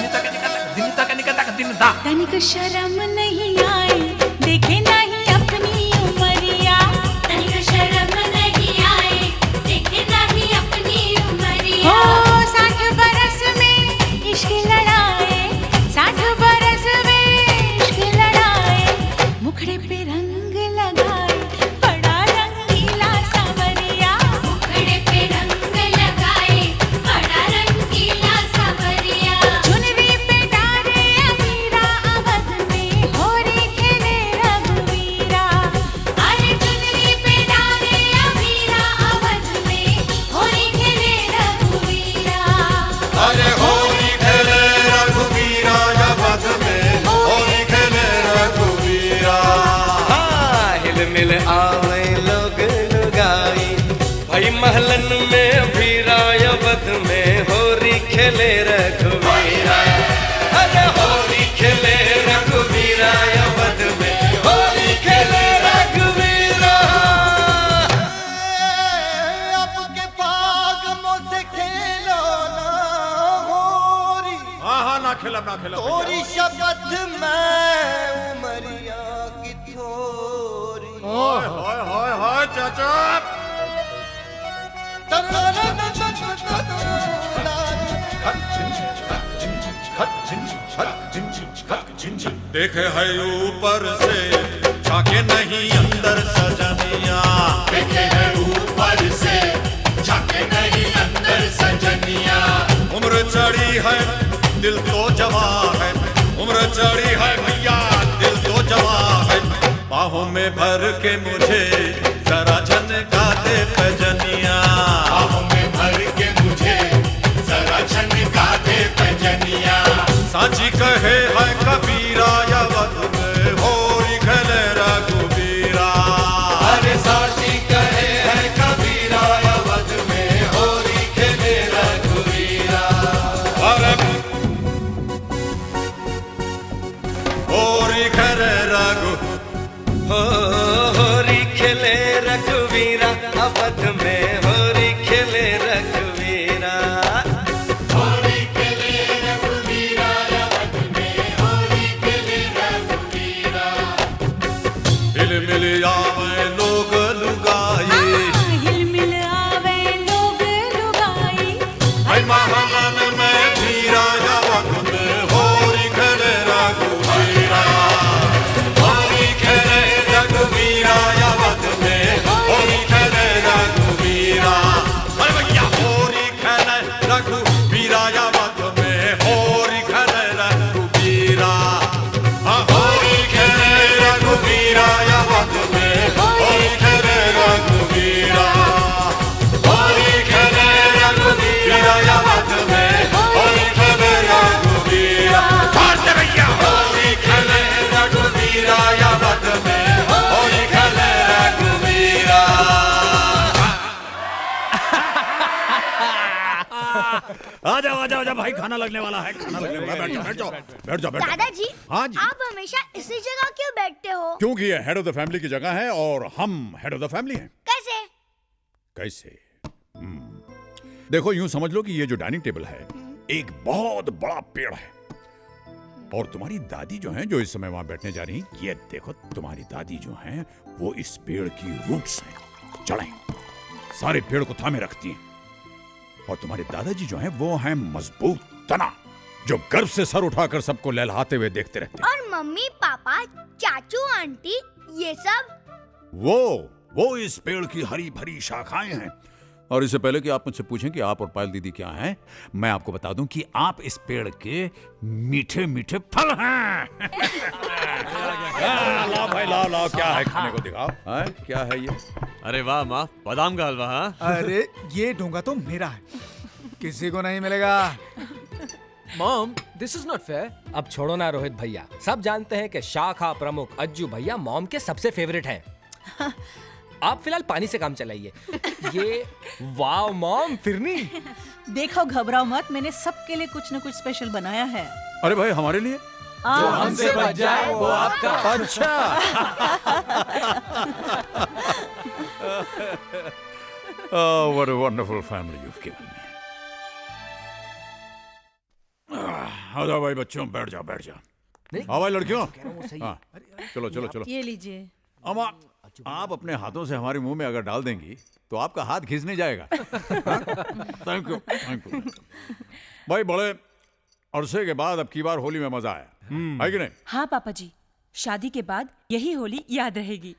दिनी तक दिनी तक निकल दिन दा। तनिक शर्म नहीं आए, देखे नहीं अपनी उमरिया, तनिक शर्म नहीं आए, देखे नहीं अपनी उमरिया। हो 60 बरस में खिलब ना खिलब तोरी शपथ में उमरिया की थोरी हाय हाय हाय हाय चाचा देखे है ऊपर से झाके नहीं अंदर सजनिया देखे है ऊपर से झाके नहीं अंदर सजनिया उम्र चढ़ी है दिल तो जवा है उम्र चढ़ी है भैया दिल तो जवा है बाहों में भर के मुझे जरा झनका दे पैजनिया बाहों में भर के मुझे जरा झनका दे पैजनिया साची कहे है कबीरा या वध में होरी खेले रघुबीरा अरे साची कहे है कबीरा या वध में होरी खेले रघुबीरा अरे होरी खेले रघु होरी खेले रघुवीरा अवध में होरी खेले रघुवीरा होरी खेले रघुबीरा अवध में होरी खेले रघुबीरा हिल मिल आवे लोग लुगाई हिल मिल आवे लोग लुगाई है महामन में धीरा अवध में होरी खेले रघुबीरा होरी खेले रघुबीरा अवध में होरी खेले रघुबीरा अरे भैया होरी खेले रघुबीरा अवध में होरी खेले रघुबीरा होरी खेले रघुबीरा अवध में होरी खेले रघुबीरा होरी खेले रघुबीरा अवध में होरी खेले रघुबीरा मार दे भैया होरी खेले रघुबीरा अवध में होरी खेले रघुबीरा आ जाओ आ जाओ भाई, खाना लगने वाला है, खाना लगने वाला है। बैठ जाओ बैठ जाओ बैठ जाओ बैठ जाओ। दादाजी, हाँ जी। आप हमेशा इसी जगह क्यों बैठते हो? क्योंकि ये हेड ऑफ द फैमिली की जगह है और हम हेड ऑफ द फैमिली हैं। कैसे? कैसे? देखो यूं समझ लो कि ये जो डाइनिंग टेबल है एक बहुत बड़ा पेड़ है और तुम्हारी दादी जो हैं जो इस समय वहां बैठने जा रही, ये देखो तुम्हारी दादी जो हैं वो इस पेड़ की रूट्स हैं, जड़ें सारे पेड़ को थामे रखती हैं। और तुम्हारे दादाजी जो हैं वो हैं मजबूत तना जो गर्व से सर उठाकर सबको लहलहाते हुए देखते रहते हैं। और मम्मी पापा चाचू आंटी ये सब? वो इस पेड़ की हरी भरी शाखाएं हैं। और इससे पहले कि आप मुझसे पूछें कि आप और पायल दीदी क्या हैं, मैं आपको बता दूं कि आप इस पेड़ के मीठे मीठे फल हैं। लाओ भाई लाओ लाओ, क्या है खाने को दिखाओ। क्या है ये? अरे वाह माँ, बादाम का हलवा। हाँ अरे ये ढोंगा तो मेरा है, किसी को नहीं मिलेगा। Mom, this is not fair. अब छोड़ो ना रोहित भैया, सब जानते हैं कि शाखा प्रमुख अज्जू भैया मॉम के सबसे फेवरेट हैं। आप फिलहाल पानी से काम चलाइए। ये वाव मॉम, फिरनी। देखो घबराओ मत, मैंने सबके लिए कुछ न कुछ स्पेशल बनाया है। अरे भाई हमारे लिए? जो हमसे बच जाए वो आपका। अच्छा। Oh, what a wonderful family you've given me. आ जाओ भाई बच्चों, बैठ जाओ बैठ जाओ। आओ भाई लड़कियों। हाँ, चलो चलो चलो। ये लीजिए। अम्मा, आप अपने हाथों से हमारे मुंह में अगर डाल देंगी तो आपका हाथ घिसने जाएगा। थैंक यू थैंक यू भाई, बड़े अरसे के बाद अब की बार होली में मजा आया है कि नहीं? हाँ पापा जी, शादी के बाद यही होली याद रहेगी।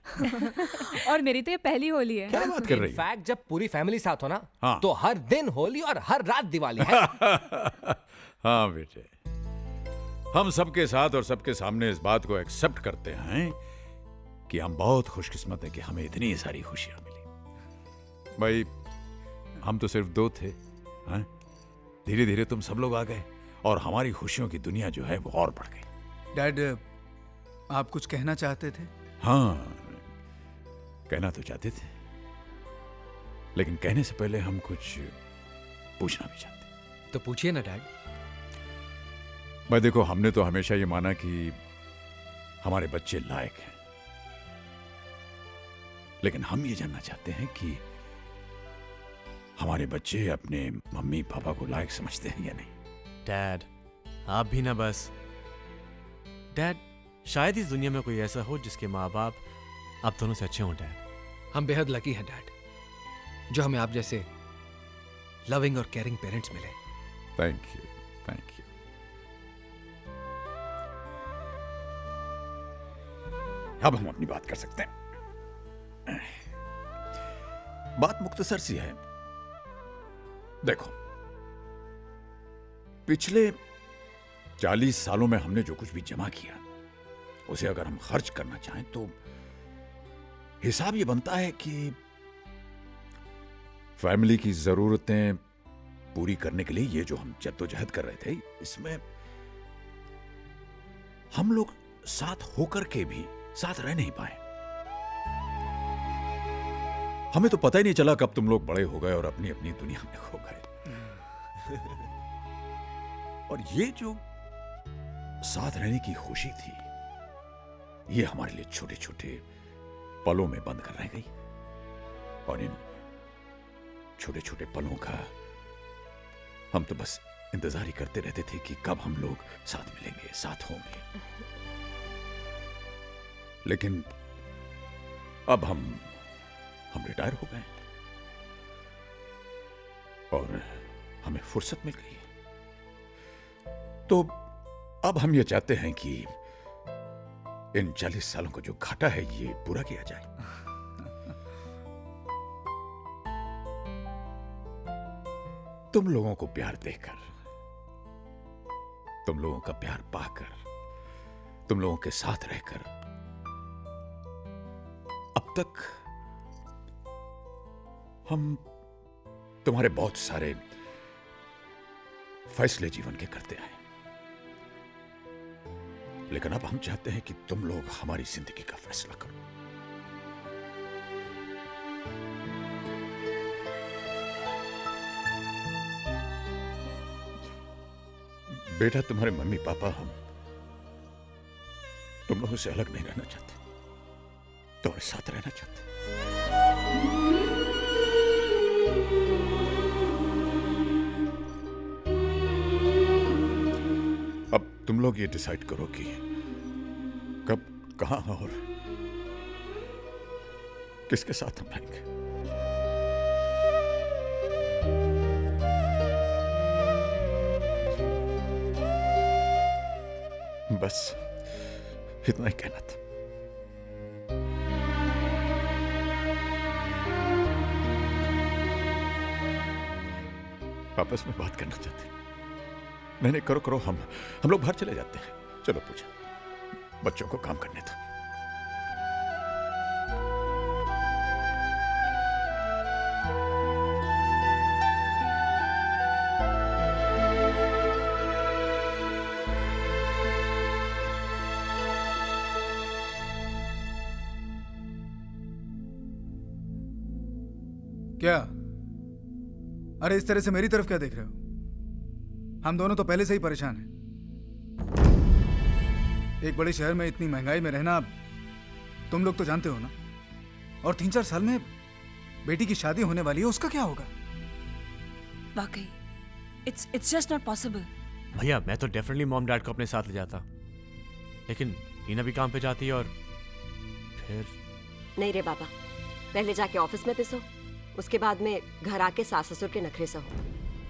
और मेरी तो ये पहली होली है। क्या बात कर रही है? इनफैक्ट जब पूरी फैमिली साथ हो ना, हाँ। तो हर दिन होली और हर रात दिवाली है। हाँ बेटे, हम सबके साथ और सबके सामने इस बात को एक्सेप्ट करते हैं कि हम बहुत खुशकिस्मत हैं कि हमें इतनी सारी खुशियां मिली। भाई हम तो सिर्फ दो थे, धीरे धीरे तुम सब लोग आ गए और हमारी खुशियों की दुनिया जो है वो और बढ़ गई। डैड, आप कुछ कहना चाहते थे? हाँ, कहना तो चाहते थे, लेकिन कहने से पहले हम कुछ पूछना भी चाहते। तो पूछिए ना डैड। भाई देखो, हमने तो हमेशा ये माना कि हमारे बच्चे लायक हैं, लेकिन हम ये जानना चाहते हैं कि हमारे बच्चे अपने मम्मी पापा को लायक समझते हैं या नहीं। डैड, आप भी ना बस। डैड, शायद इस दुनिया में कोई ऐसा हो जिसके माँ बाप आप दोनों से अच्छे हों डैड। हम बेहद लकी हैं डैड, जो हमें आप जैसे लविंग और केयरिंग पेरेंट्स मिले। Thank you, thank you. अब हम अपनी बात कर सकते हैं। बात मुख्तसर सी है। देखो, पिछले 40 सालों में हमने जो कुछ भी जमा किया, उसे अगर हम खर्च करना चाहें तो हिसाब ये बनता है कि फैमिली की जरूरतें पूरी करने के लिए ये जो हम जद्दोजहद कर रहे थे, इसमें हम लोग साथ होकर के भी साथ रह नहीं पाए। हमें तो पता ही नहीं चला कब तुम लोग बड़े हो गए और अपनी अपनी दुनिया में खो गए। और ये जो साथ रहने की खुशी थी, ये हमारे लिए छोटे छोटे पलों में बंद कर रह गई। और इन छोटे छोटे पलों का हम तो बस इंतजार ही करते रहते थे कि कब हम लोग साथ मिलेंगे, साथ होंगे। लेकिन अब हम रिटायर हो गए और हमें फुर्सत मिल गई है। तो अब हम ये चाहते हैं कि इन 40 सालों का जो घाटा है ये पूरा किया जाए। तुम लोगों को प्यार देकर, तुम लोगों का प्यार पाकर, तुम लोगों के साथ रहकर अब तक हम तुम्हारे बहुत सारे फैसले जीवन के करते आए, लेकिन अब हम चाहते हैं कि तुम लोग हमारी जिंदगी का फैसला करो। बेटा, तुम्हारे मम्मी पापा हम तुम लोगों से अलग नहीं रहना चाहते, तुम्हारे साथ रहना चाहते। अब तुम लोग ये डिसाइड करो कि कब, कहां और किसके साथ हम रहेंगे। बस इतना ही कहना था। आपस में बात करना चाहते? नहीं, करो करो, हम लोग बाहर चले जाते हैं। चलो पूजा, बच्चों को काम करने दो। क्या? अरे इस तरह से मेरी तरफ क्या देख रहे हो? हम दोनों तो पहले से ही परेशान हैं। एक बड़े शहर में इतनी महंगाई में रहना तुम लोग तो जानते हो ना। और 3-4 साल में बेटी की शादी होने वाली है, उसका क्या होगा? वाकई इट्स जस्ट नॉट पॉसिबल। भैया, मैं तो डेफिनेटली मॉम डैड को अपने साथ ले जाता, लेकिन हीना भी काम पे जाती है और फिर। नहीं रे बाबा, पहले जाके ऑफिस में पिसो, उसके बाद में घर आके सास ससुर के नखरे सहो।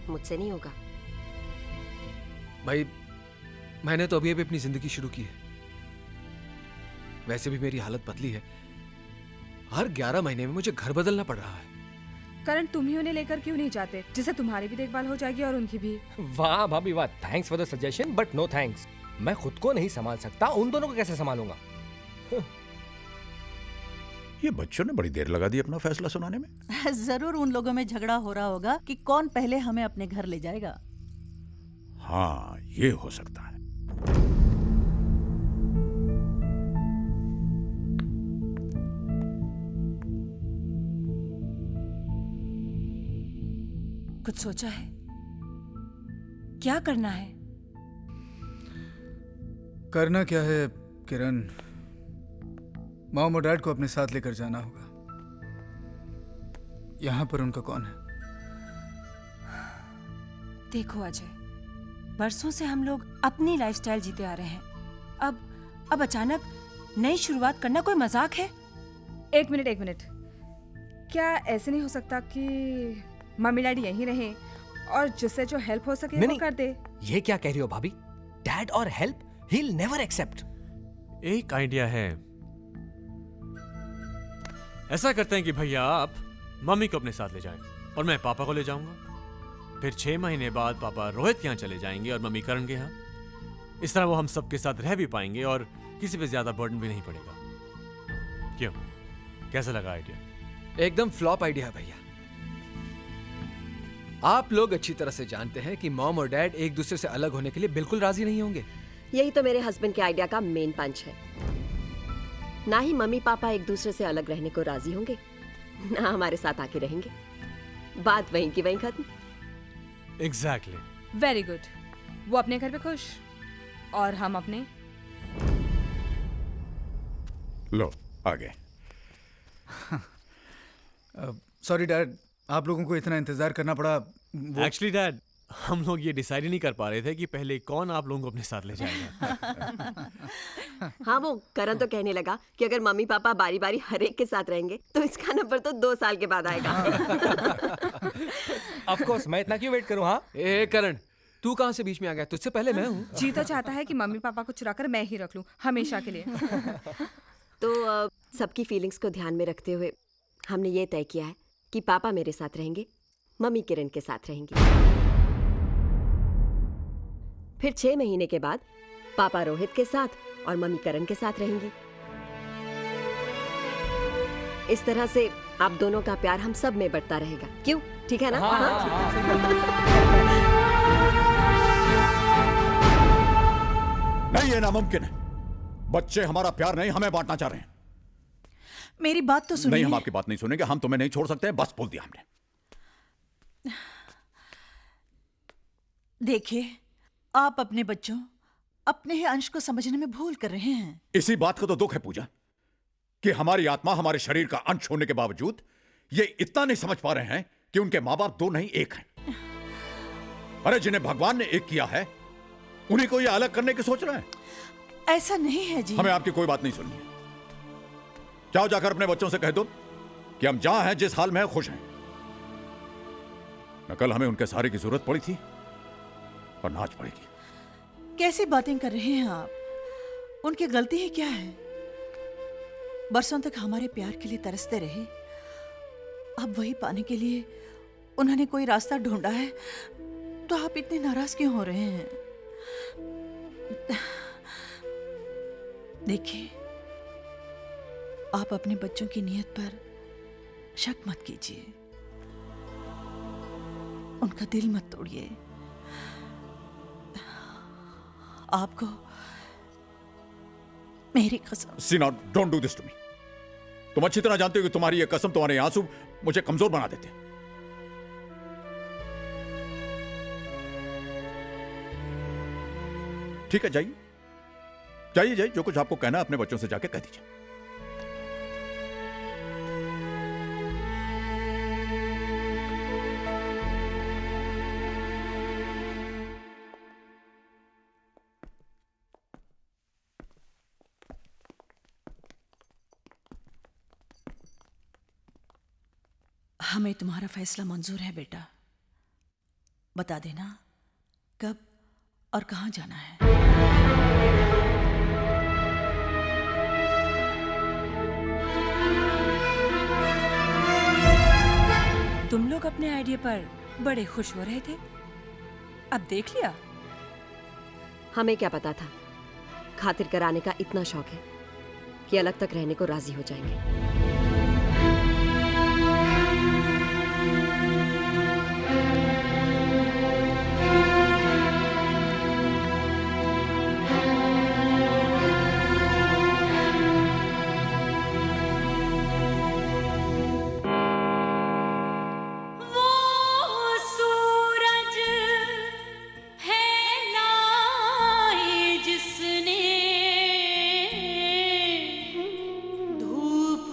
मुझसे नहीं होगा भाई। मैंने तो अभी अभी अपनी जिंदगी शुरू की है। वैसे भी मेरी हालत पतली है। हर 11 महीने में मुझे घर बदलना पड़ रहा है। करण, तुम ही उन्हें लेकर क्यों नहीं जाते, जिससे तुम्हारी भी देखभाल हो जाएगी और उनकी भी। वाह भाभी वाह, thanks for the suggestion but no thanks. मैं खुद को नहीं संभाल सकता, उन दोनों को कैसे संभालूंगा? ये बच्चों ने बड़ी देर लगा दी अपना फैसला सुनाने में। जरूर उन लोगों में झगड़ा हो रहा होगा कि कौन पहले हमें अपने घर ले जाएगा। हाँ, ये हो सकता है। कुछ सोचा है? क्या करना है? करना क्या है किरण, मॉम और डैड को अपने साथ लेकर जाना होगा। यहां पर उनका कौन है? देखो अजय, बरसों से हम लोग अपनी लाइफस्टाइल जीते आ रहे हैं। अब अचानक नई शुरुआत करना कोई मजाक है? एक मिनट, क्या ऐसे नहीं हो सकता कि मम्मी डैडी यहीं रहे और जिससे जो हेल्प हो सके वो कर दे? ये क्या कह रही हो भाभी? डैड और help he will never accept. एक आइडिया है, ऐसा करते हैं कि भैया आप मम्मी को अपने साथ ले जाएं और मैं पापा को ले जाऊंगा। फिर 6 महीने बाद पापा रोहित के यहाँ चले जाएंगे और मम्मी करण के यहाँ। इस तरह वो हम सबके साथ रह भी पाएंगे और किसी पे ज्यादा बर्डन भी नहीं पड़ेगा। क्यों, कैसा लगा आइडिया? एकदम फ्लॉप आइडिया है भैया। आप लोग अच्छी तरह से जानते हैं कि मॉम और डैड एक दूसरे से अलग होने के लिए बिल्कुल राजी नहीं होंगे। यही तो मेरे हस्बैंड के आइडिया का मेन पंच है। ना ही मम्मी पापा एक दूसरे से अलग रहने को राजी होंगे, ना हमारे साथ आके रहेंगे। बात वहीं की वहीं खत्म। एग्जैक्टली। Very good. वो अपने घर पे खुश और हम अपने। लो आ गए। सॉरी डैड, आप लोगों को इतना इंतजार करना पड़ा। एक्चुअली डैड, हम लोग ये डिसाइड ही नहीं कर पा रहे थे कि पहले कौन आप लोगों को अपने साथ ले जाएगा। हाँ, वो करण तो कहने लगा कि अगर मम्मी पापा बारी बारी हर एक के साथ रहेंगे तो इसका नंबर तो 2 साल के बाद आएगा। ऑफ कोर्स, मैं इतना क्यों वेट करूं? हाँ ए करण, तू कहाँ से बीच में आ गया? तुझसे पहले मैं हूँ। जी तो चाहता है कि मम्मी पापा को चुराकर मैं ही रख लूं हमेशा के लिए। तो सबकी फीलिंग्स को ध्यान में रखते हुए हमने ये तय किया है कि पापा मेरे साथ रहेंगे, मम्मी किरण के साथ रहेंगी। फिर 6 महीने के बाद पापा रोहित के साथ और मम्मी करण के साथ रहेंगी। इस तरह से आप दोनों का प्यार हम सब में बढ़ता रहेगा। क्यों, ठीक है ना? नहीं, ये नामुमकिन है। बच्चे हमारा प्यार नहीं, हमें बांटना चाह रहे हैं। मेरी बात तो सुनिए। नहीं, हम आपकी बात नहीं सुनेंगे। हम तुम्हें नहीं छोड़ सकते, बस बोल दिया हमने। देखिए, आप अपने बच्चों, अपने ही अंश को समझने में भूल कर रहे हैं। इसी बात का तो दुख है पूजा कि हमारी आत्मा हमारे शरीर का अंश होने के बावजूद ये इतना नहीं समझ पा रहे हैं कि उनके माँ बाप 2 नहीं 1 हैं। अरे जिन्हें भगवान ने एक किया है, उन्हीं को ये अलग करने की सोच रहे हैं। ऐसा नहीं है जी। हमें आपकी कोई बात नहीं सुननी है। जाओ, जाकर अपने बच्चों से कह दो कि हम जहां हैं, जिस हाल में हैं, खुश हैं। न कल हमें उनके सहारे की जरूरत पड़ी थी और ना आज पड़ेगी। कैसी बातें कर रहे हैं आप? उनकी गलती ही क्या है? बरसों तक हमारे प्यार के लिए तरसते रहे। अब वही पाने के लिए उन्होंने कोई रास्ता ढूंढा है, तो आप इतने नाराज क्यों हो रहे हैं? देखिए, आप अपने बच्चों की नीयत पर शक मत कीजिए, उनका दिल मत तोड़िए। आपको मेरी कसम। Seena, don't do this to me. तुम अच्छी तरह जानते हो कि तुम्हारी ये कसम, तुम्हारे आंसू मुझे कमजोर बना देते हैं। ठीक है, जाइए जाइए जाइए, जो कुछ आपको कहना है अपने बच्चों से जाके कह दीजिए। हमें तुम्हारा फैसला मंजूर है बेटा। बता देना कब और कहां जाना है। तुम लोग अपने आइडिया पर बड़े खुश हो रहे थे, अब देख लिया। हमें क्या पता था खातिर कराने का इतना शौक है कि अलग तक रहने को राजी हो जाएंगे। धूप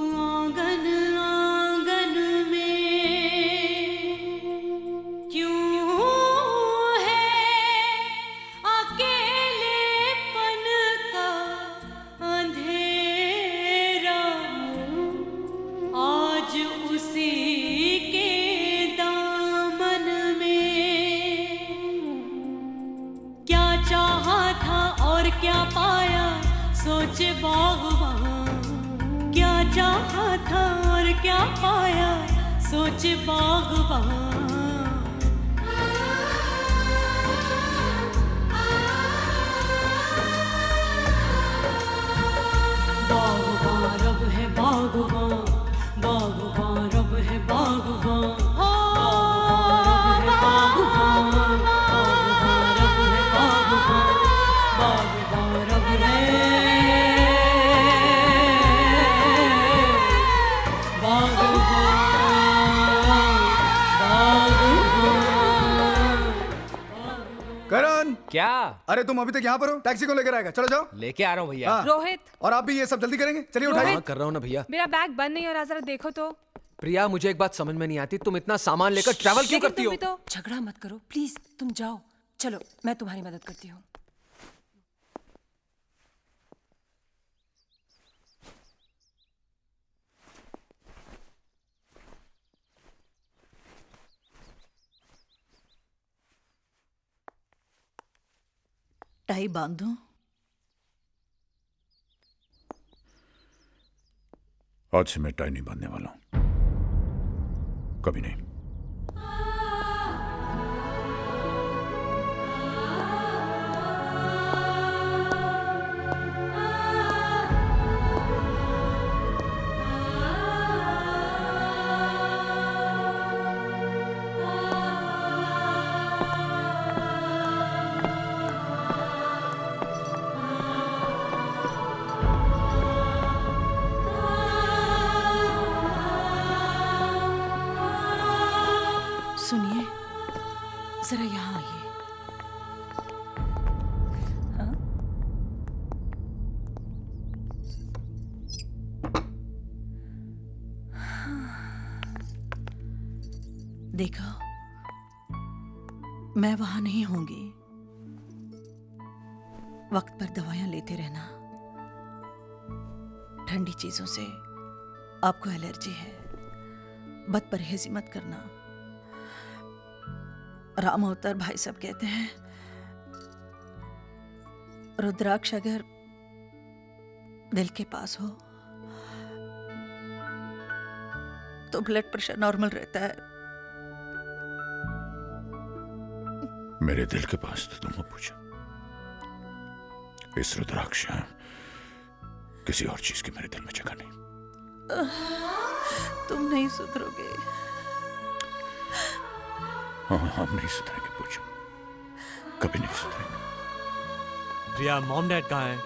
क्या पाया सोचे बागबान, क्या चाहा था और क्या पाया सोचे बागबान। बागबान रब है बागबान, बागबान रब है बागबान, बागबान रब है बागबान, बागबान रब है करण, क्या? अरे तुम अभी तक यहाँ पर हो? टैक्सी को लेकर आएगा, चलो जाओ। लेके आ रहा हूँ भैया। हाँ। रोहित, और आप भी ये सब जल्दी करेंगे? चलिए उठाइए। हाँ, कर रहा हूँ ना भैया। मेरा बैग बंद नहीं हो रहा, जरा देखो तो। प्रिया, मुझे एक बात समझ में नहीं आती, तुम इतना सामान लेकर ट्रैवल क्यों करती हो? तो झगड़ा मत करो प्लीज, तुम जाओ। चलो मैं तुम्हारी मदद करती हूँ। टाई बांध दूं? आज से मैं टाई नहीं बांधने वाला हूं, कभी नहीं। सुनिए, जरा यहाँ आइए। हाँ? देखो, मैं वहां नहीं होंगी। वक्त पर दवाइयां लेते रहना। ठंडी चीजों से आपको एलर्जी है, बदपरहेजी मत करना। राम अवतार भाई सब कहते हैं, रुद्राक्ष अगर दिल के पास हो तो ब्लड प्रेशर नॉर्मल रहता है। मेरे दिल के पास तो तुम पूछो, इस रुद्राक्ष किसी और चीज की मेरे दिल में जगह नहीं। तुम नहीं सुधरोगे। हाँ, हम नहीं सुधरेंगे, पूछो, कभी नहीं सुधरेंगे। प्रिया, मॉम डैड कहाँ हैं?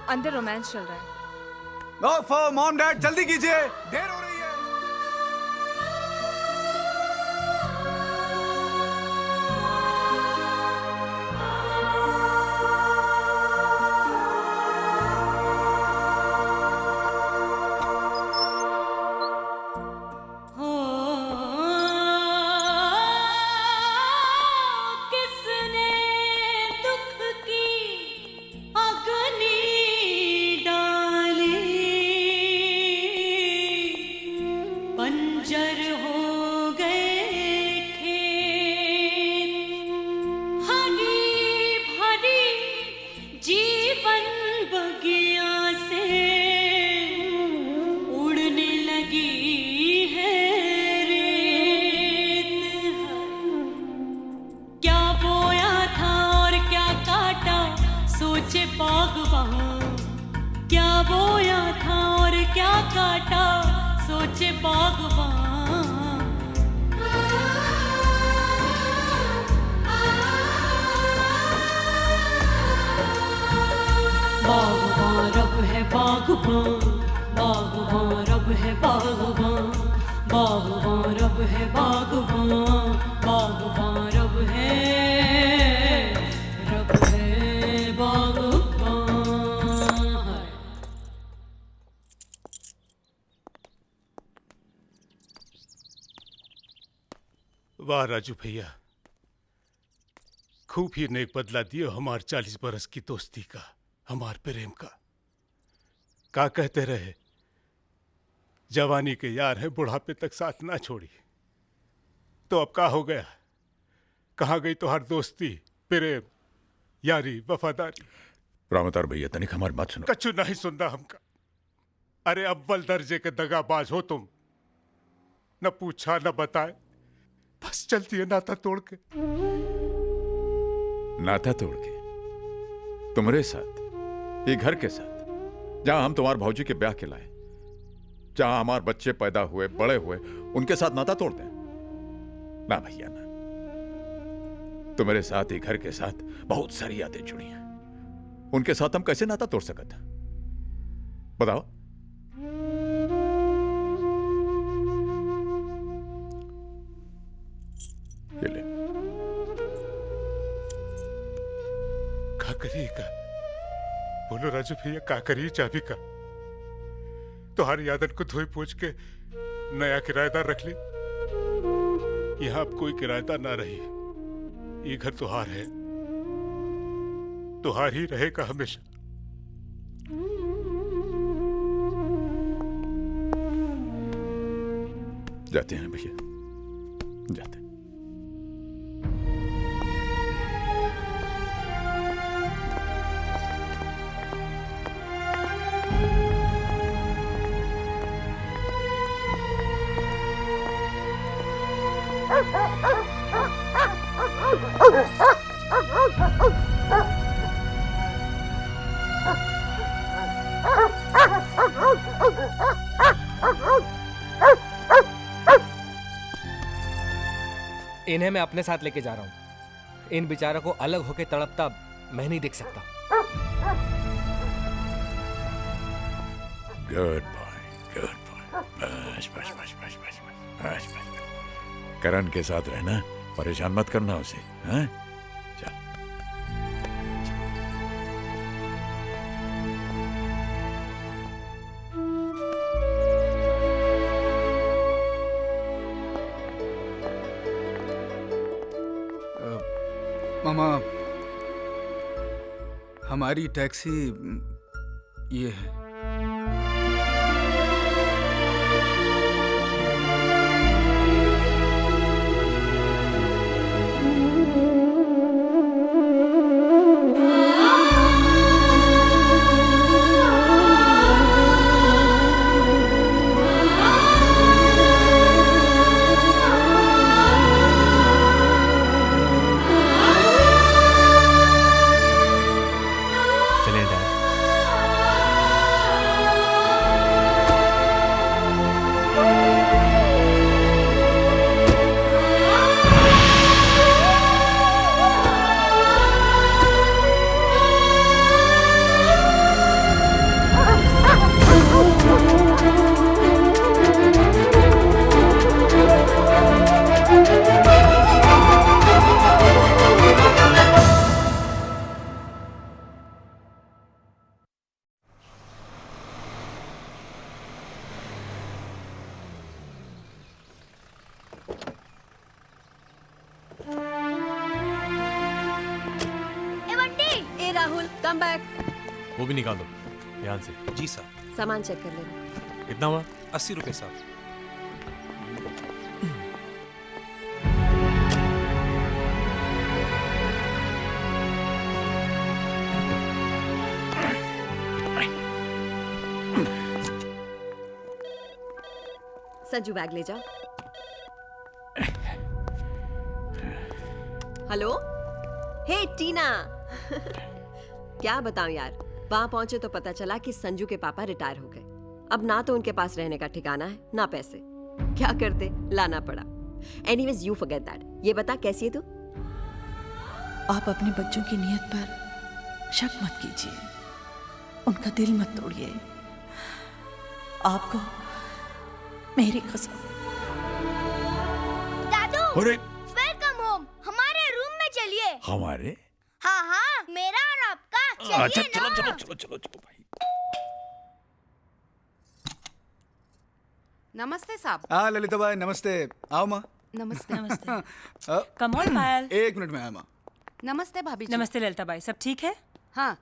अंदर रोमांस चल रहा है। नो फॉर मॉम डैड, जल्दी कीजिए, देर हो रही है। किसने दुख की अग्नि डाली, बंजर हो गए खेत, हरी भरी जीवन बगिया से उड़ने लगी है रेत। क्या बोया था और क्या काटा सोचे बागबान, क्या बोया था और क्या काटा सोचे बागबान। बागबान रब है बागबान, बागबान रब है बागबान, बागबान रब है बागबान, बागबान रब है बागबान। वाह राजू भैया, खूब ही नेक बदला दियो हमार 40 बरस की दोस्ती का, हमार प्रेम का। का कहते रहे, जवानी के यार है बुढ़ापे तक साथ ना छोड़ी। तो अब का हो गया, कहाँ गई तो हर दोस्ती, प्रेम, यारी, वफादारी? रामतार भैया तनिक हमारी बात सुनो। कछु नहीं सुनना हमका। अरे अव्वल दर्जे के दगाबाज हो तुम, न पूछा न बताए, बस चलती है नाता तोड़ के। नाता तोड़ के? तुम्हारे साथ, ये घर के साथ, जहां हम तुम्हारे भाऊजी के ब्याह के लाए, जहां हमारे बच्चे पैदा हुए, बड़े हुए, उनके साथ नाता तोड़ दें? ना भैया ना। तुम्हारे साथ, ये घर के साथ बहुत सारी यादें जुड़ी हैं, उनके साथ हम कैसे नाता तोड़ सकते? बताओ। ये ले। का करिएगा? बोलो राजू भैया, का करिए चाबी का? तुम्हारी आदत को धोई पूछ के नया किराएदार रख ले। यहां अब कोई किराएदार ना रही, ये घर तुहार है, तुहार ही रहेगा हमेशा। जाते हैं भैया, जाते हैं। इन्हें मैं अपने साथ लेके जा रहा हूं। इन बेचारों को अलग होके तड़पता मैं नहीं देख सकता। Good boy, good boy. बस बस बस बस बस बस बस। करण के साथ रहना, परेशान मत करना उसे, हाँ? चल। मामा, हमारी टैक्सी ये है। Come back. वो भी निकाल दो ध्यान से। जी सर। सामान चेक कर लेना। कितना हुआ? 80 रुपए साहब। संजू बैग ले जाओ। हेलो, हे टीना। क्या बताऊं यार, वहां पहुंचे तो पता चला कि संजू के पापा रिटायर हो गए। अब ना तो उनके पास रहने का ठिकाना है ना पैसे। क्या करते, लाना पड़ा। Anyways you forget that. ये बता कैसी है तू? आप अपने बच्चों की नीयत पर शक मत कीजिए, उनका दिल मत तोड़िए। आपको मेरी कसम। दादू, अरे वेलकम होम। हमारे रूम में चलिए। हमारे? हाँ हाँ, मेरा और आपका। चलिए अच्छा ना। चलो चलो चलो चलो चलो भाई। नमस्ते साहब। हाँ ललिता भाई, नमस्ते। आओ माँ। नमस्ते। नमस्ते। कम ऑन पायल। एक मिनट में आया माँ। नमस्ते भाभी जी। नमस्ते ललिता बाई, सब ठीक है? हाँ।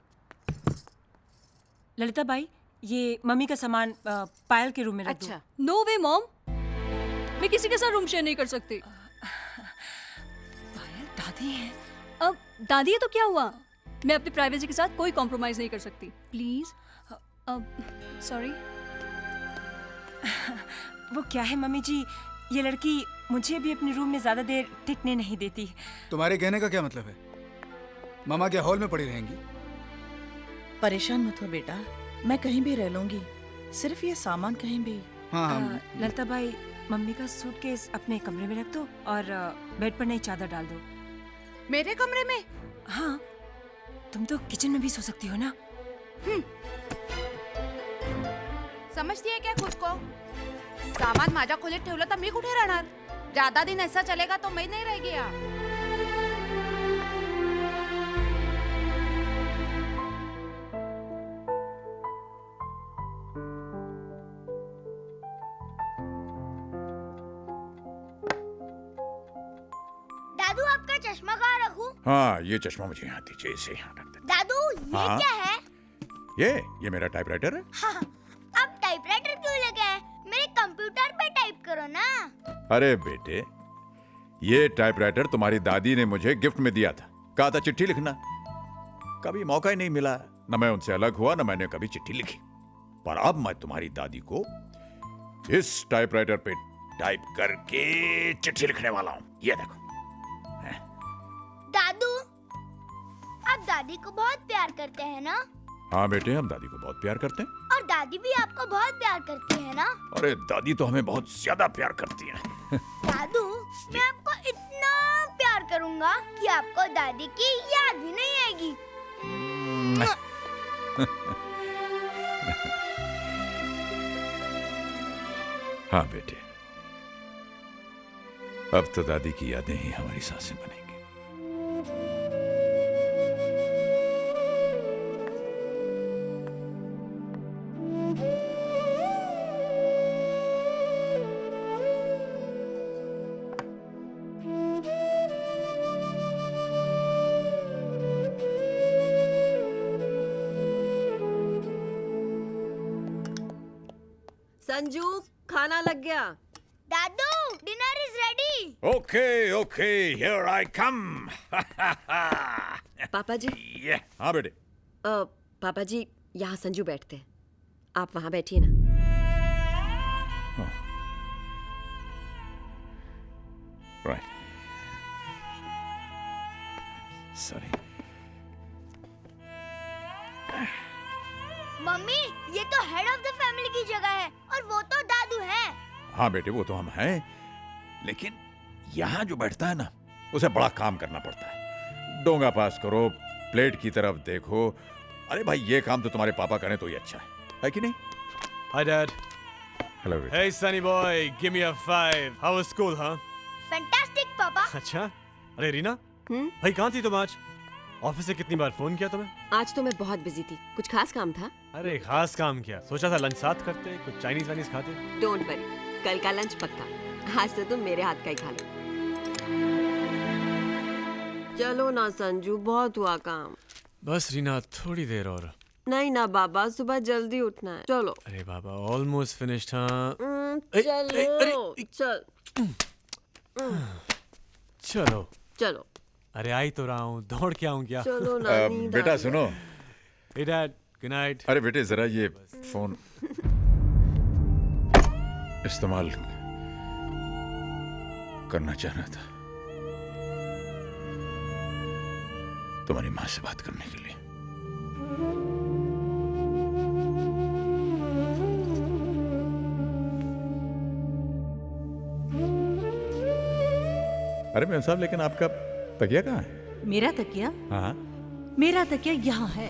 ललिता बाई, ये मम्मी का सामान पायल के रूम में रख दो। अच्छा। नो वे मॉम, मैं किसी के साथ रूम शेयर नहीं कर सकती। दादी है। अब दादी है तो क्या हुआ? मैं अपनी प्राइवेसी के साथ कोई कॉम्प्रोमाइज नहीं कर सकती। प्लीज। सॉरी। वो क्या है मम्मी जी, ये लड़की मुझे भी अपने रूम में ज्यादा देर टिकने नहीं देती। तुम्हारे कहने का क्या मतलब है? मामा क्या हॉल में पड़ी रहेंगी? परेशान मत हो बेटा, मैं कहीं भी रह लूंगी, सिर्फ ये सामान कहीं भी। हाँ। ललिता बाई, मम्मी का सूटकेस अपने कमरे में रख दो और बेड पर नई चादर डाल दो। मेरे कमरे में? हाँ, तुम तो किचन में भी सो सकती हो ना। समजती है क्या खुद को? सामान माझ्या खोलीत ठेवलं तर मी कुठे राहणार? ज्यादा दिन ऐसा चलेगा तो मैं नहीं रह गया। दादू आपका चश्मा कहाँ रखूं? हाँ, ये चश्मा मुझे यहाँ दीजिए, इसे यहाँ रख दे। दादू ये हाँ? क्या है? ये मेरा टाइपराइटर है। हाँ, अब टाइपराइटर क्यों लगा है? मेरे कंप्यूटर पे टाइप करो ना। अरे बेटे, ये टाइपराइटर तुम्हारी दादी ने मुझे गिफ्ट में दिया था। कहा था चिट्ठी लिखना। कभी मौका ही नहीं मिला, न मैं उनसे अलग हुआ न मैंने कभी चिट्ठी लिखी। पर अब मैं तुम्हारी दादी को इस टाइपराइटर पे टाइप करके चिट्ठी लिखने वाला हूँ। ये देखो। दादू, आप दादी को बहुत प्यार करते हैं ना? हाँ बेटे, हम दादी को बहुत प्यार करते हैं। और दादी भी आपको बहुत प्यार करती है ना? अरे दादी तो हमें बहुत ज्यादा प्यार करती है। दादू, मैं आपको इतना प्यार करूंगा कि आपको दादी की याद भी नहीं आएगी। हाँ बेटे, अब तो दादी की यादें ही हमारी सांसें बनेंगी। संजू, खाना लग गया। दादू, dinner is ready. Okay okay, here I come. पापा जी। हाँ बेटे। पापा जी, यहाँ संजू बैठते हैं, आप वहाँ बैठिए ना। राइट। सॉरी। मम्मी, ये तो हेड ऑफ द फैमिली की जगह है और वो तो दादू है। हाँ बेटे, वो तो हम हैं, लेकिन यहाँ जो बैठता है ना, उसे बड़ा काम करना पड़ता है। डोंगा पास करो, प्लेट की तरफ देखो। अरे भाई, ये काम तो तुम्हारे पापा करें तो ही अच्छा है कि नहीं? Hi Dad. Hello. Hey Sunny boy, give me a 5. How was school, huh? Fantastic पापा। अच्छा। अरे रीना, भाई कहाँ थी तुम आज? ऑफिस से कितनी बार फोन किया तुम्हें? आज तो मैं बहुत बिजी थी, कुछ खास काम था? अरे खास काम क्या, सोचा था लंच साथ करते, कुछ चाइनीज वाइनीज खाते। डोंट वरी, कल का लंच पक्का। आज तो तुम मेरे हाथ का ही खा लो। चलो ना संजू, बहुत हुआ काम। बस रीना, थोड़ी देर और। नहीं ना बाबा, सुबह जल्दी उठना है। चलो। अरे बाबा, ऑलमोस्ट फिनिश्ड। हाँ चलो चल। चलो चलो। अरे आई तो रहा हूँ, दौड़ के आऊँ क्या? चलो ना, बेटा सुनो। Hey Dad, good night. अरे बेटे, जरा ये फोन इस्तेमाल करना चाह रहा था तुम्हारी माँ से बात करने के लिए। अरे मेम साहब, लेकिन आपका तकिया कहाँ है? मेरा तकिया? हाँ। मेरा तकिया यहाँ है।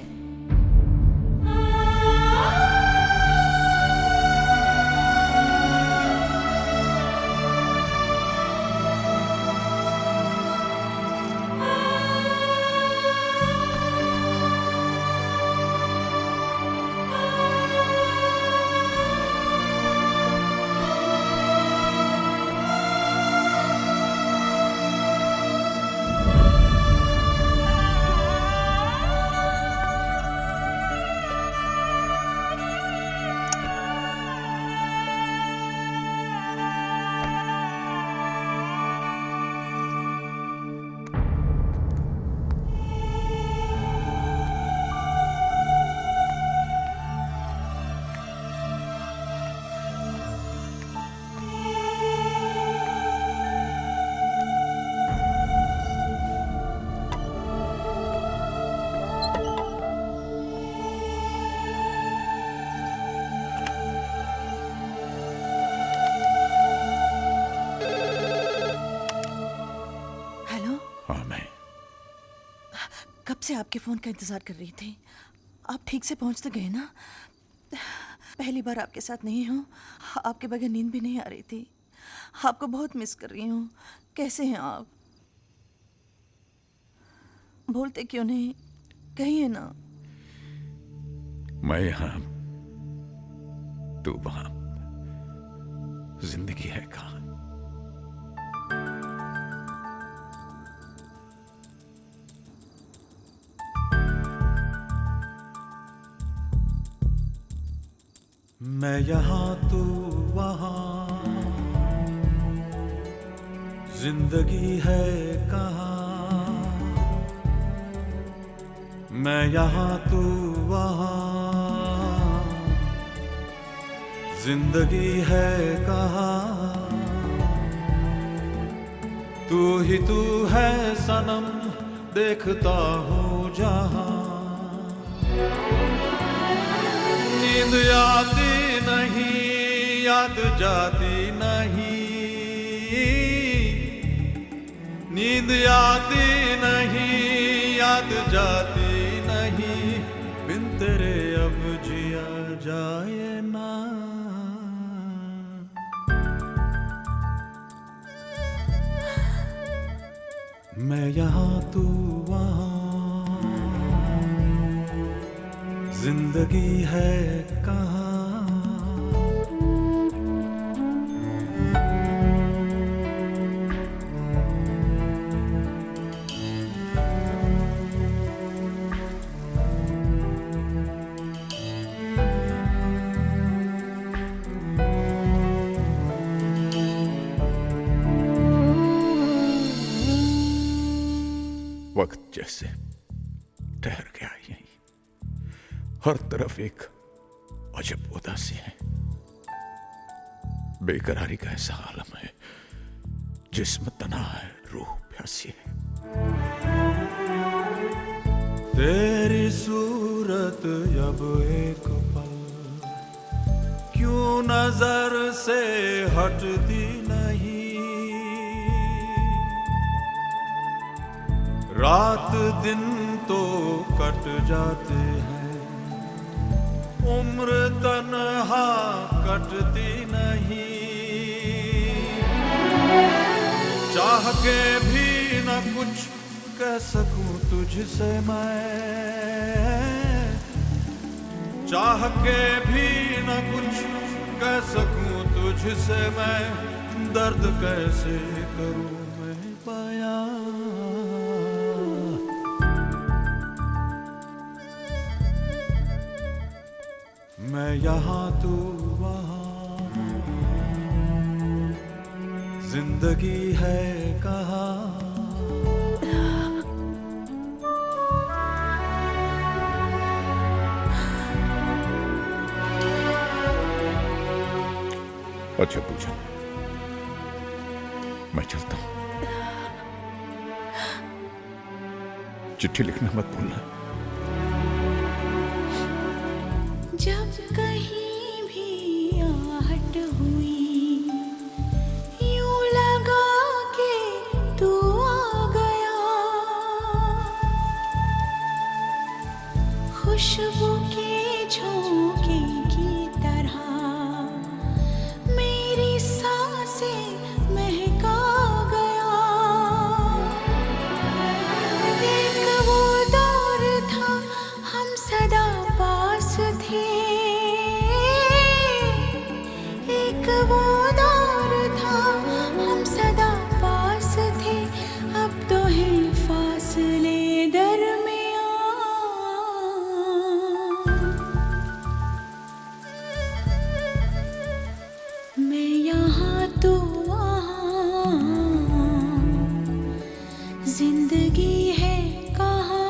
से आपके फ़ोन का इंतज़ार कर रही थी। आप ठीक से पहुंच तो गए ना? पहली बार आपके साथ नहीं हूँ, आपके बगैर नींद भी नहीं आ रही थी। आपको बहुत मिस कर रही हूँ। कैसे हैं आप? बोलते क्यों नहीं? कहिए ना। मैं यहाँ, तू वहाँ, जिंदगी है कहाँ? मैं यहाँ तू वहाँ, जिंदगी है कहाँ? मैं यहाँ तू वहाँ, जिंदगी है कहाँ? तू ही तू है सनम, देखता हूँ जहाँ। नींद आती नहीं, याद जाती नहीं, नींद आती नहीं, याद जाती नहीं, बिन तेरे अब जिया जाए ना। मैं यहाँ तू वहाँ, जिंदगी है कहाँ? वक्त जैसे ठहर गया यहीं, हर तरफ एक अजब उदासी है, बेकरारी का ऐसा आलम है, जिस्म तना है, रूह प्यासी है। तेरी सूरत अब एक पल क्यों नजर से हटती नहीं, रात दिन तो कट जाते हैं, उम्र तन्हा कटती नहीं। चाह के भी न कुछ कह सकूं तुझसे मैं, चाह के भी न कुछ कह सकूं तुझसे मैं, दर्द कैसे करूं मैं बयां। मैं यहाँ तू वहाँ, जिंदगी है कहाँ? अच्छा पूछा, मैं चलता हूँ। चिट्ठी लिखना मत भूलना। जब कहीं भी आहट हुई, यूं लगा के तू आ गया, खुशबू के झोंके की तरह मेरी सांसें महका गया। एक वो दौर था हम सदा पास थे, एक वो दौर था हम सदा पास थे, अब तो है फासले दरमियां। मैं यहाँ तो वहाँ, जिंदगी है कहाँ?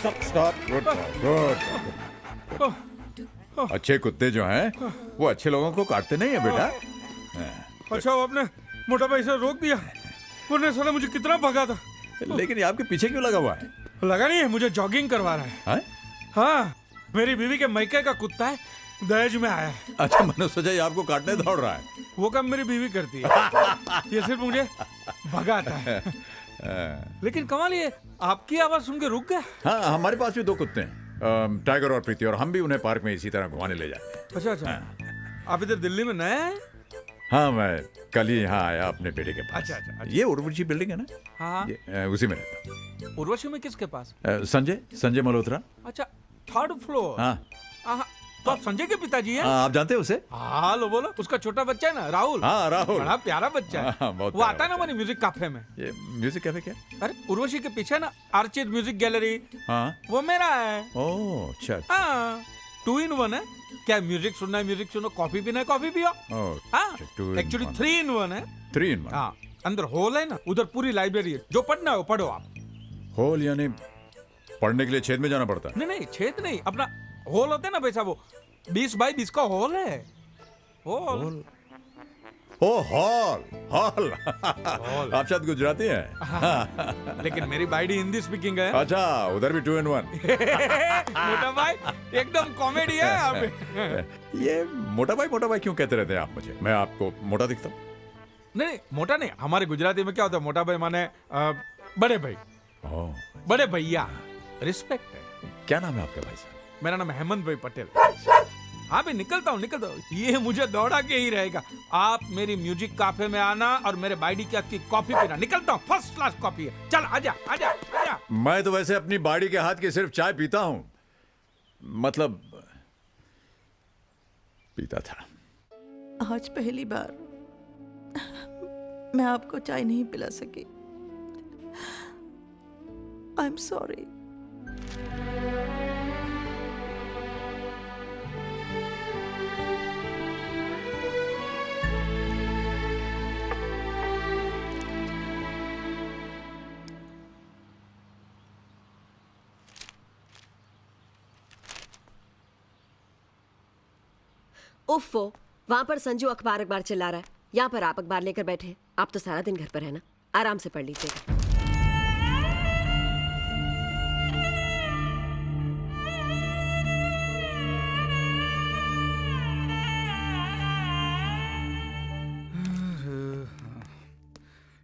Stop good. अच्छे कुत्ते जो हैं वो अच्छे लोगों को काटते नहीं है बेटा। अच्छा वो आपने मोटा भाई से रोक दिया, वरना साला मुझे कितना भगा था। लेकिन ये आपके पीछे क्यों लगा हुआ है? लगा नहीं है, मुझे जॉगिंग करवा रहा है। हाँ, मेरी बीवी के मैके का कुत्ता है, दहेज में आया है। अच्छा, मैंने सोचा ये आपको काटने दौड़ रहा है। वो काम मेरी बीवी करती है, ये सिर्फ मुझे भगाता है। लेकिन कमाल ये आपकी आवाज सुन के रुक गया। हाँ, हमारे पास भी 2 कुत्ते हैं, टाइगर और प्रीति, और हम भी उन्हें पार्क में इसी तरह घुमाने ले जाते हैं। अच्छा अच्छा, आप इधर दिल्ली में नए हैं? हाँ, मैं कल ही यहाँ आया अपने बेटे के पास। अच्छा अच्छा, ये उर्वशी बिल्डिंग है ना? हाँ, उसी में रहता हूँ। उर्वशी में किसके पास? संजय मल्होत्रा। अच्छा, 3rd फ्लोर। हाँ, तो आप संजय के पिताजी हैं? आप जानते हैं उसे? हाँ, लो बोलो। उसका छोटा बच्चा है ना, राहुल। हाँ, राहुल बड़ा प्यारा बच्चा है। बहुत वो आता है ना हमारे म्यूजिक कैफे में। ये म्यूजिक कैफे क्या? अरे उर्वशी के पीछे ना आर्चिड म्यूजिक गैलरी। हाँ, वो मेरा है। ओह अच्छा। हाँ, 2 in 1 है। क्या म्यूजिक सुनना है म्यूजिक सुनो, कॉफी पीना है कॉफी पियो। हाँ, एक्चुअली 3 in 1 है। 3 in 1। हाँ, अंदर हॉल है ना, उधर पूरी लाइब्रेरी है, जो पढ़ना है वो पढ़ो आप। हॉल यानी पढ़ने के लिए छेद में जाना पड़ता है? नहीं, छेद नहीं, अपना हॉल होता है ना वैसा, वो 20 by 20 का हॉल है। हॉल। ओ हॉल। आप शायद गुजराती हैं। लेकिन मेरी बाइडी हिंदी स्पीकिंग है। अच्छा, उधर भी 2 in 1। मोटा भाई एकदम कॉमेडी है आप। ये मोटा भाई क्यों कहते रहते हैं आप मुझे? मैं आपको मोटा दिखता हूँ? नहीं, मोटा नहीं, हमारे गुजराती में क्या होता है, मोटा भाई माने बड़े भाई, बड़े भैया, रिस्पेक्ट है। क्या नाम है आपके भाई साहब? मेरा नाम हेमंत भाई पटेल। हाँ भाई, निकलता हूँ। ये मुझे दौड़ा के ही रहेगा। आप मेरी म्यूजिक कैफे में आना और मेरे बाइडी की कॉफी पीना। निकलता हूँ, फर्स्ट क्लास कॉफी है। चल आजा आजा आजा। मैं तो वैसे अपनी बाड़ी के हाथ की सिर्फ चाय पीता हूँ, मतलब पीता था। आज पहली बार मैं आपको चाय नहीं पिला सकी। I am sorry. उफ़ो, वहां पर संजू अखबार चिल्ला रहा है, यहाँ पर आप अखबार लेकर बैठे हैं। आप तो सारा दिन घर पर है ना, आराम से पढ़ लीजिएगा।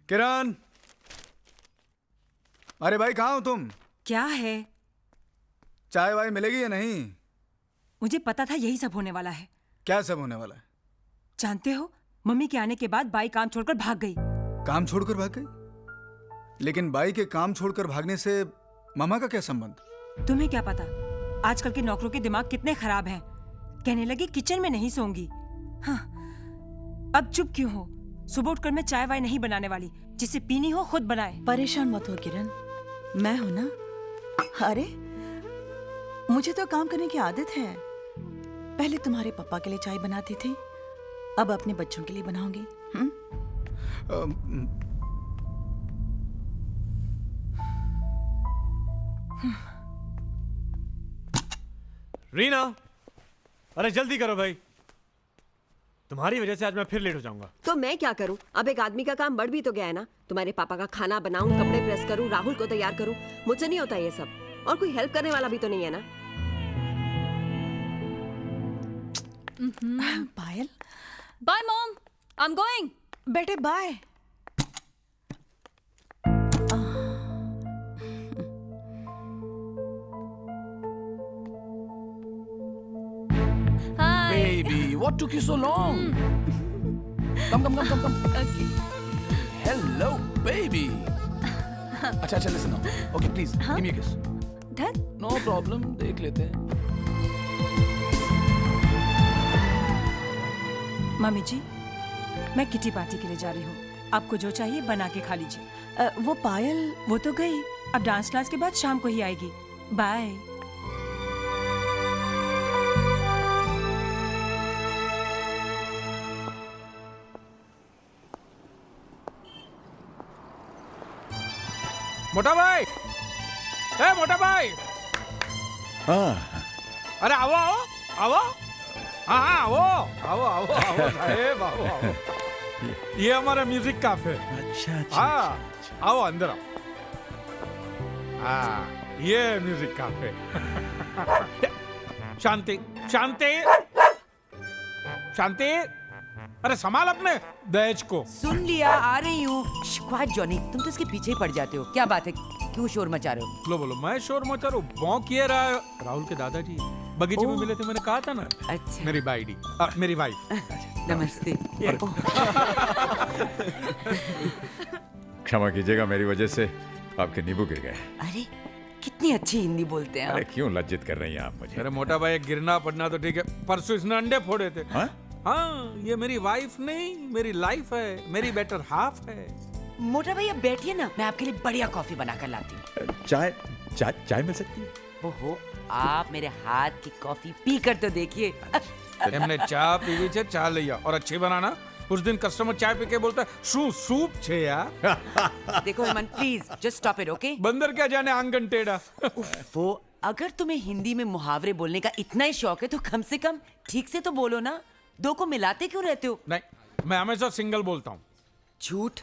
किरण, अरे भाई कहाँ हो तुम? क्या है? चाय वाय मिलेगी या नहीं? मुझे पता था यही सब होने वाला है। क्या सब होने वाला है? जानते हो, मम्मी के आने के बाद बाई काम छोड़कर भाग गई। काम छोड़कर भाग गई? लेकिन बाई के काम छोड़कर भागने से मामा का क्या संबंध? तुम्हें क्या पता आजकल के नौकरों के दिमाग कितने खराब हैं। कहने लगी किचन में नहीं सोऊंगी। हाँ, अब चुप क्यों हो? सुबह उठकर मैं चाय वाय नहीं बनाने वाली, जिसे पीनी हो खुद बनाए। परेशान मत हो किरण, मैं हूं ना। अरे मुझे तो काम करने की आदत है। पहले तुम्हारे पापा के लिए चाय बनाती थी, अब अपने बच्चों के लिए बनाऊंगी। रीना, अरे जल्दी करो भाई, तुम्हारी वजह से आज मैं फिर लेट हो जाऊंगा। तो मैं क्या करूं? अब एक आदमी का काम बढ़ भी तो गया है ना। तुम्हारे पापा का खाना बनाऊं, कपड़े प्रेस करूं, राहुल को तैयार करूं, मुझसे नहीं होता ये सब। और कोई हेल्प करने वाला भी तो नहीं है ना। Payal, bye mom, I am going. बेटे bye. Baby, what took you so long? Come. Okay. Hello, baby. अच्छा, listen now. Okay, please, give me a kiss. Done? No problem, देख लेते हैं। मम्मी जी, मैं किटी पार्टी के लिए जा रही हूँ। आपको जो चाहिए बना के खा लीजिए। वो पायल, वो तो गई, अब डांस क्लास के बाद शाम को ही आएगी। बाय। मोटा भाई, ए मोटा भाई, हाँ अरे आओ आओ आओ, हाँ हाँ आओ आओ आओ आओ साहेब आओ आओ, ये हमारा म्यूजिक कैफे। अच्छा हाँ आओ अंदर आओ। हाँ ये म्यूजिक कैफे। शांति शांति शांति, अरे संभाल अपने दहेज को। सुन लिया, आ रही हूँ। क्वाइट जॉनी, तुम तो इसके पीछे ही पड़ जाते हो। क्या बात है, क्यों शोर मचा रहे हो? लो बोलो, मैं शोर मचा रहा हूँ? भौंक ये रहा है। राहुल के दादाजी बगीचे में मिले थे, मैंने कहा था ना। अच्छा। मेरी बाइडी, मेरी वाइफ। नमस्ते। क्षमा कीजिएगा, मेरी वजह से आपके नींबू गिर गए। अरे कितनी अच्छी हिंदी बोलते हैं अरे आप। क्यों लज्जित कर रही हैं आप मुझे? अरे मोटा भाई, गिरना पड़ना तो ठीक है, परसों इसने अंडे फोड़े थे। हाँ? हाँ, ये मेरी वाइफ नहीं, मेरी लाइफ है, मेरी बेटर हाफ है। मोटा भैया बैठिए ना, मैं आपके लिए बढ़िया कॉफी बनाकर लाती हूँ। चाय चाय चाय मिल सकती है? ओहो, आप मेरे हाथ की कॉफी पी कर तो देखिए। हमने चाय पीवी छे, चाय लिया और अच्छी बनाना। उस दिन कस्टमर चाय पी के बोलता है सूप छे यार। देखो Hemant, please just stop it, okay? बंदर क्या जाने आंगन टेढ़ा। वो अगर तुम्हें हिंदी में मुहावरे बोलने का इतना ही शौक है तो कम से कम ठीक से तो बोलो ना। दो को मिलाते क्यों रहते हो? नहीं, मैं हमेशा सिंगल बोलता हूँ। झूठ।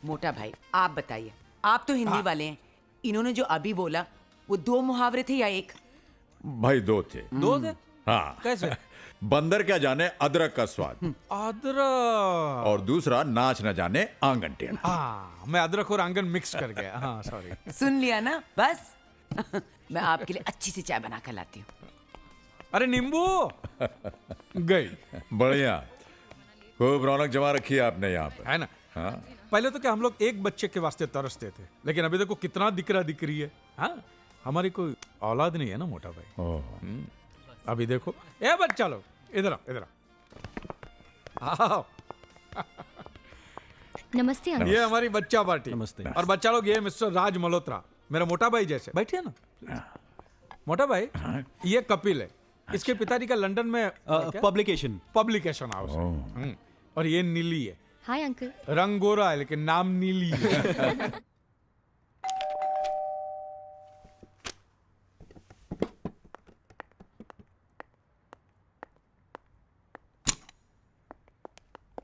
मोटा भाई आप बताइए, आप तो हिंदी वाले हैं, इन्होंने जो अभी बोला वो दो मुहावरे थे या एक? भाई दो थे। दो थे? हाँ। कैसे? बंदर क्या जाने अदरक का स्वाद, अदरक। और दूसरा नाच न जाने आंगन टेढ़ा। हाँ, मैं अदरक और आंगन मिक्स कर गया। हाँ सॉरी। सुन लिया ना, बस। मैं आपके लिए अच्छी सी चाय बना कर लाती हूँ। अरे नींबू गई। बढ़िया, खूब रौनक जमा रखी है आपने यहाँ पर, है ना? हाँ। पहले तो क्या हम लोग एक बच्चे के वास्ते तरसते थे, लेकिन अभी देखो कितना दिकरा दिकरी है। हाँ, हमारी कोई औलाद नहीं है ना मोटा भाई। अभी देखो, ए बच्चा लोग इधर आओ, इधर आओ। नमस्ते अंकल। ये हमारी बच्चा पार्टी। नमस्ते। और बच्चा लोग, ये मिस्टर राज मल्होत्रा, मेरा मोटा भाई जैसे। बैठिए ना मोटा भाई। ये कपिल है, इसके पिताजी का लंदन में पब्लिकेशन हाउस है। और ये नीली है। Hi uncle. रंग गोरा है लेकिन नाम नीली है।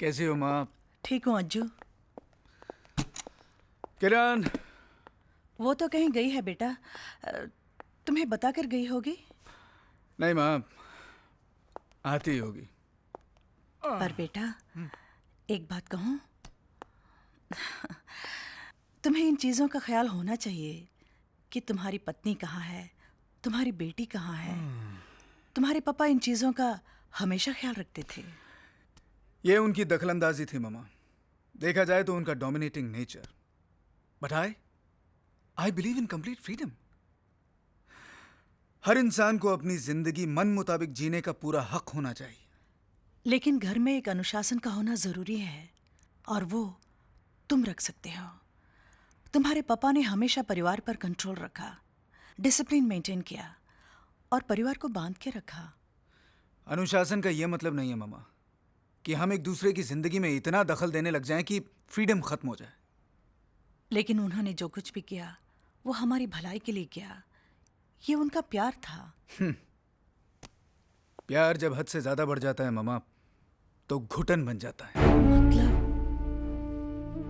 कैसी हो माँ? ठीक हूँ अज्जू। किरण। वो तो कहीं गई है बेटा, तुम्हें बताकर गई होगी। नहीं माँ, आती होगी। पर बेटा एक बात कहूँ, तुम्हें इन चीज़ों का ख्याल होना चाहिए कि तुम्हारी पत्नी कहाँ है, तुम्हारी बेटी कहाँ है। तुम्हारे पापा इन चीज़ों का हमेशा ख्याल रखते थे। ये उनकी दखलंदाजी थी मामा, देखा जाए तो उनका dominating nature. But I believe in complete freedom. हर इंसान को अपनी जिंदगी मन मुताबिक जीने का पूरा हक होना चाहिए। लेकिन घर में एक अनुशासन का होना जरूरी है, और वो तुम रख सकते हो। तुम्हारे पापा ने हमेशा परिवार पर कंट्रोल रखा, डिसिप्लिन मेंटेन किया और परिवार को बांध के रखा। अनुशासन का यह मतलब नहीं है मामा कि हम एक दूसरे की जिंदगी में इतना दखल देने लग जाएं कि फ्रीडम खत्म हो जाए। लेकिन उन्होंने जो कुछ भी किया वो हमारी भलाई के लिए किया। ये उनका प्यार था। प्यार जब हद से ज्यादा बढ़ जाता है मामा तो घुटन बन जाता है।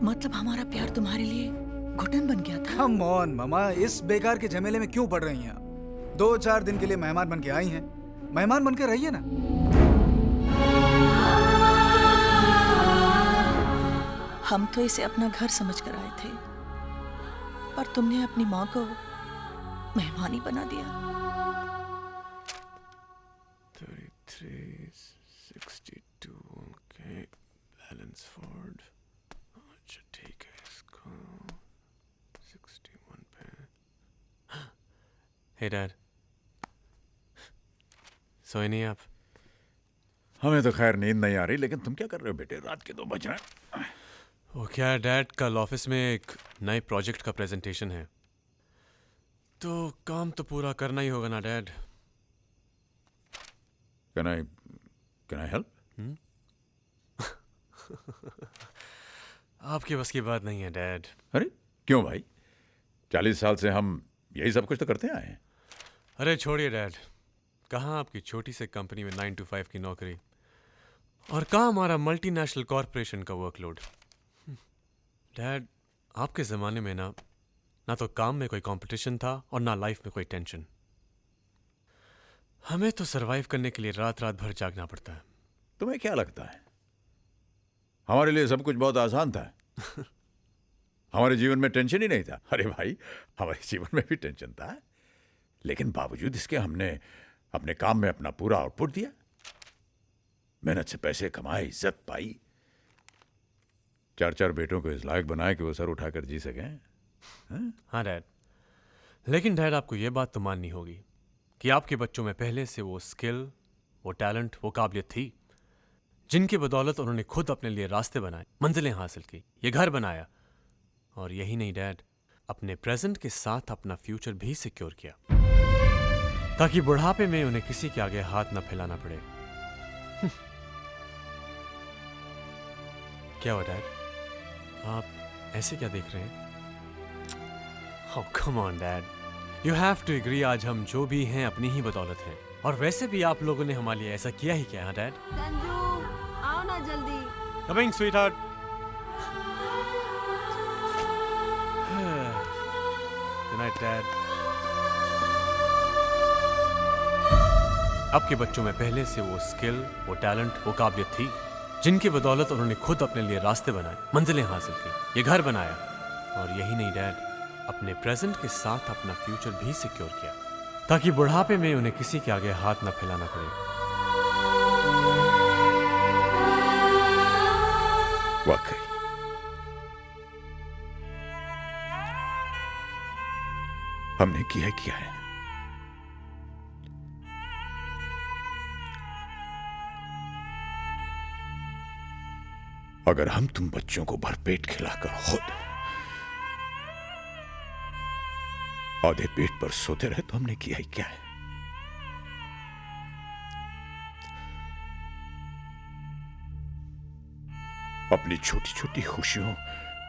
मतलब हमारा प्यार तुम्हारे लिए घुटन बन गया था? कम ऑन मामा, इस बेकार के झमेले में क्यों पड़ रही हैं आप? 2-4 दिन के लिए मेहमान बन के आई हैं, मेहमान बन के रहिए ना। हम तो इसे अपना घर समझ कर आए थे, पर तुमने अपनी माँ को मेहमान ही बना दिया। 33, 62, okay, बैलेंस फोर्ड। अच्छा ठीक है, इसको 61 पे। हे डैड, सोए नहीं आप? हमें तो खैर नींद नहीं आ रही, लेकिन तुम क्या कर रहे हो बेटे? रात के 2 बज रहे हैं। वो क्या है डैड, कल ऑफिस में एक नए प्रोजेक्ट का प्रेजेंटेशन है, तो काम तो पूरा करना ही होगा ना डैड। Can I help? आपके बस की बात नहीं है डैड। अरे क्यों भाई? 40 साल से हम यही सब कुछ तो करते आए हैं। अरे छोड़िए डैड, कहाँ आपकी छोटी सी कंपनी में 9 to 5 की नौकरी और कहाँ हमारा मल्टीनेशनल कॉरपोरेशन का वर्कलोड। डैड, आपके ज़माने में ना तो काम में कोई कंपटीशन था और ना लाइफ में कोई टेंशन। हमें तो सरवाइव करने के लिए रात रात भर जागना पड़ता है। तुम्हें क्या लगता है हमारे लिए सब कुछ बहुत आसान था? हमारे जीवन में टेंशन ही नहीं था। अरे भाई, हमारे जीवन में भी टेंशन था, लेकिन बावजूद इसके हमने अपने काम में अपना पूरा आउटपुट दिया, मेहनत से पैसे कमाए, इज्जत पाई, 4 बेटों को इस लायक बनाए कि वो सर उठाकर जी सकें। हाँ डैड, लेकिन डैड आपको ये बात तो माननी होगी कि आपके बच्चों में पहले से वो स्किल, वो टैलेंट, वो काबिलियत थी जिनकी बदौलत उन्होंने खुद अपने लिए रास्ते बनाए, मंजिलें हासिल की, ये घर बनाया, और यही नहीं डैड, अपने प्रेजेंट के साथ अपना फ्यूचर भी सिक्योर किया ताकि बुढ़ापे में उन्हें किसी के आगे हाथ न फैलाना पड़े। क्या हुआ डैड, आप ऐसे क्या देख रहे हैं? Oh, come on, Dad. You have to agree, आज हम जो भी हैं अपनी ही बदौलत हैं, और वैसे भी आप लोगों ने हमारे लिए ऐसा किया ही क्या है, डैड? संजू, आओ ना जल्दी। Coming, sweetheart. Good night, Dad. आपके बच्चों में पहले से वो स्किल, वो टैलेंट, वो काबिलियत थी जिनकी बदौलत उन्होंने खुद अपने लिए रास्ते बनाए, मंजिलें हासिल की, ये घर बनाया, और यही नहीं डैड, अपने प्रेजेंट के साथ अपना फ्यूचर भी सिक्योर किया ताकि बुढ़ापे में उन्हें किसी के आगे हाथ न फैलाना पड़े। वाकई हमने किया है। अगर हम तुम बच्चों को भरपेट खिलाकर खुद आधे पेट पर सोते रहे तो हमने किया ही क्या है? अपनी छोटी छोटी खुशियों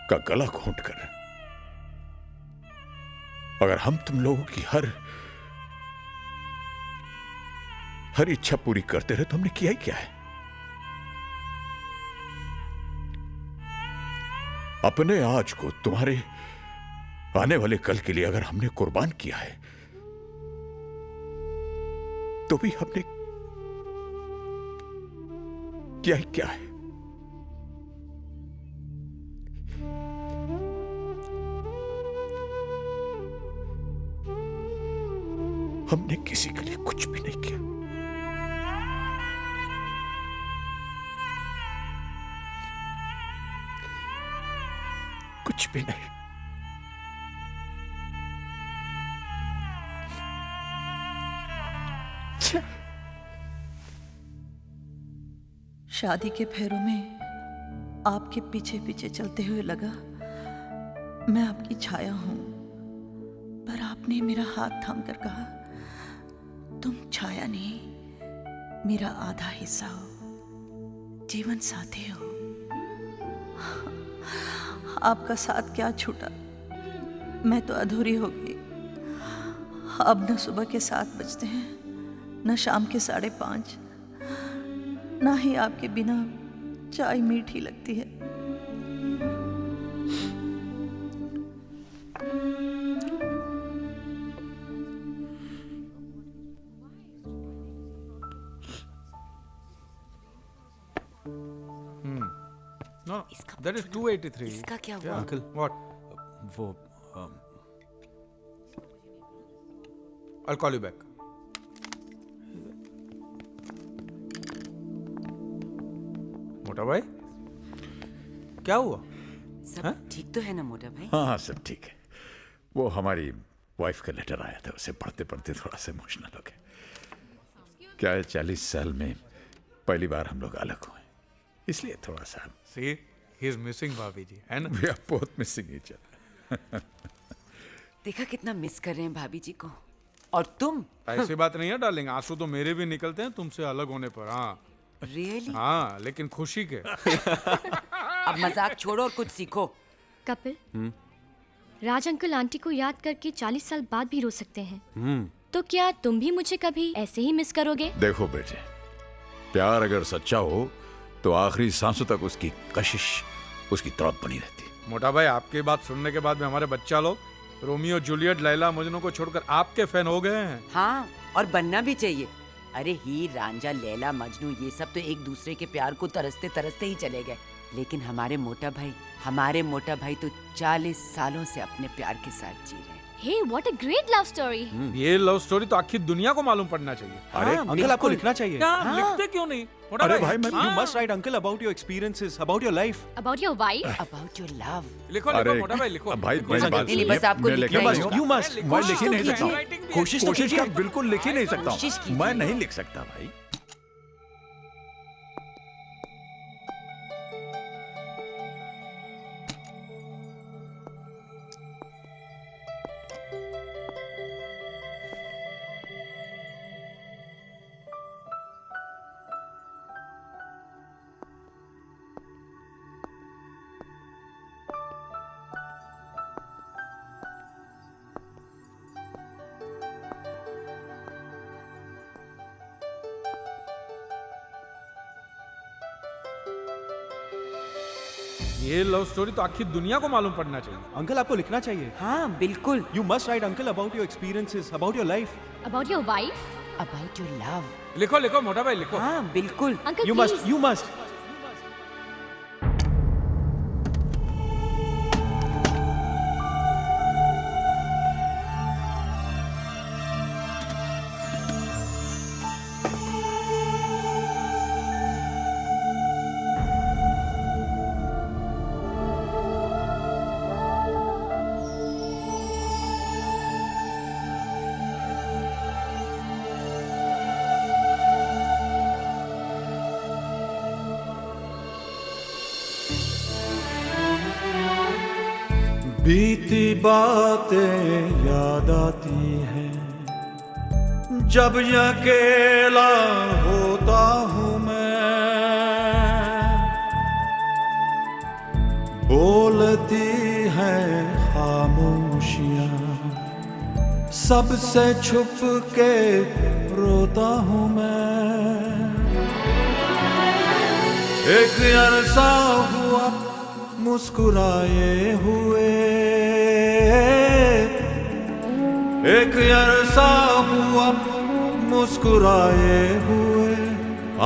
का गला घोंट कर अगर हम तुम लोगों की हर इच्छा पूरी करते रहे तो हमने किया ही क्या है? अपने आज को तुम्हारे आने वाले कल के लिए अगर हमने कुर्बान किया है तो भी हमने किया ही क्या है? हमने किसी के लिए कुछ भी नहीं किया। कुछ भी नहीं। शादी के फेरों में आपके पीछे पीछे चलते हुए लगा मैं आपकी छाया हूं, पर आपने मेरा हाथ थामकर कहा तुम छाया नहीं, मेरा आधा हिस्सा हो, जीवन साथी हो। आपका साथ क्या छूटा, मैं तो अधूरी हो गई। अब न सुबह के 7 बजते हैं, न शाम के 5:30, ना ही आपके बिना चाय मीठी लगती है। No, that is 283. इसका क्या हुआ? Uncle, what? वो I'll call you back. मोटा भाई, क्या हुआ? सब ठीक तो है ना मोटा भाई? हाँ, सब ठीक है। वो हमारी वाइफ का लेटर आया था, उसे पढ़ते पढ़ते थोड़ा सा इमोशनल हो गए। क्या है, 40 साल में पहली बार हम लोग अलग हुए, इसलिए थोड़ा सा। See, he is missing भाभी जी, है ना? We are both missing each other. देखा कितना मिस कर रहे हैं भाभी जी को। और तुम? ऐसी बात नहीं है डार्लिंग, आंसू तो मेरे भी निकलते हैं तुमसे अलग होने पर। हाँ Really? हाँ, लेकिन खुशी के। अब मजाक छोड़ो और कुछ सीखो। कपिल, राज अंकल आंटी को याद करके 40 साल बाद भी रो सकते हैं। तो क्या तुम भी मुझे कभी ऐसे ही मिस करोगे? देखो बेटे, प्यार अगर सच्चा हो तो आखिरी सांसों तक उसकी कशिश, उसकी तड़प बनी रहती। मोटा भाई, आपकी बात सुनने के बाद में हमारे बच्चा लोग रोमियो जूलियट लैला मजनू को छोड़कर आपके फैन हो गए हैं। हाँ, और बनना भी चाहिए। अरे हीर रांझा लैला मजनू ये सब तो एक दूसरे के प्यार को तरसते तरसते ही चले गए, लेकिन हमारे मोटा भाई तो 40 सालों से अपने प्यार के साथ जी रहे हैं। Hey, what a great love story! ये लव स्टोरी तो आखिर दुनिया को मालूम पड़ना चाहिए। अरे अंकल, आपको लिखना चाहिए। हाँ, लिखते क्यों नहीं? अरे भाई, you must write uncle about your experiences, about your life, About your wife? About your love. लिखो लिखो मोटा भाई, लिखो। भाई नहीं, बस आपको लिखना ही होगा। you must। मैं लिख ही नहीं तो सकता। कीजिए। कोशिश क्या, बिल्कुल लिख ही नहीं सकता। कोशिश कीजिए। मैं नहीं लिख सकता भाई। ये लव स्टोरी तो आखिर दुनिया को मालूम पड़ना चाहिए। अंकल, आपको लिखना चाहिए। हाँ, बिल्कुल। You must write uncle about your experiences, about your life, About your wife? About your love. लिखो लिखो मोटा भाई, लिखो। हाँ, बिल्कुल। Uncle, you please. must, you must। बीती बातें याद आती हैं जब अकेला होता हूँ मैं, बोलती हैं खामोशियाँ, सबसे छुप के रोता हूँ मैं। एक अरसा हुआ मुस्कुराए हुए, एक अरसा हुआ मुस्कुराए हुए,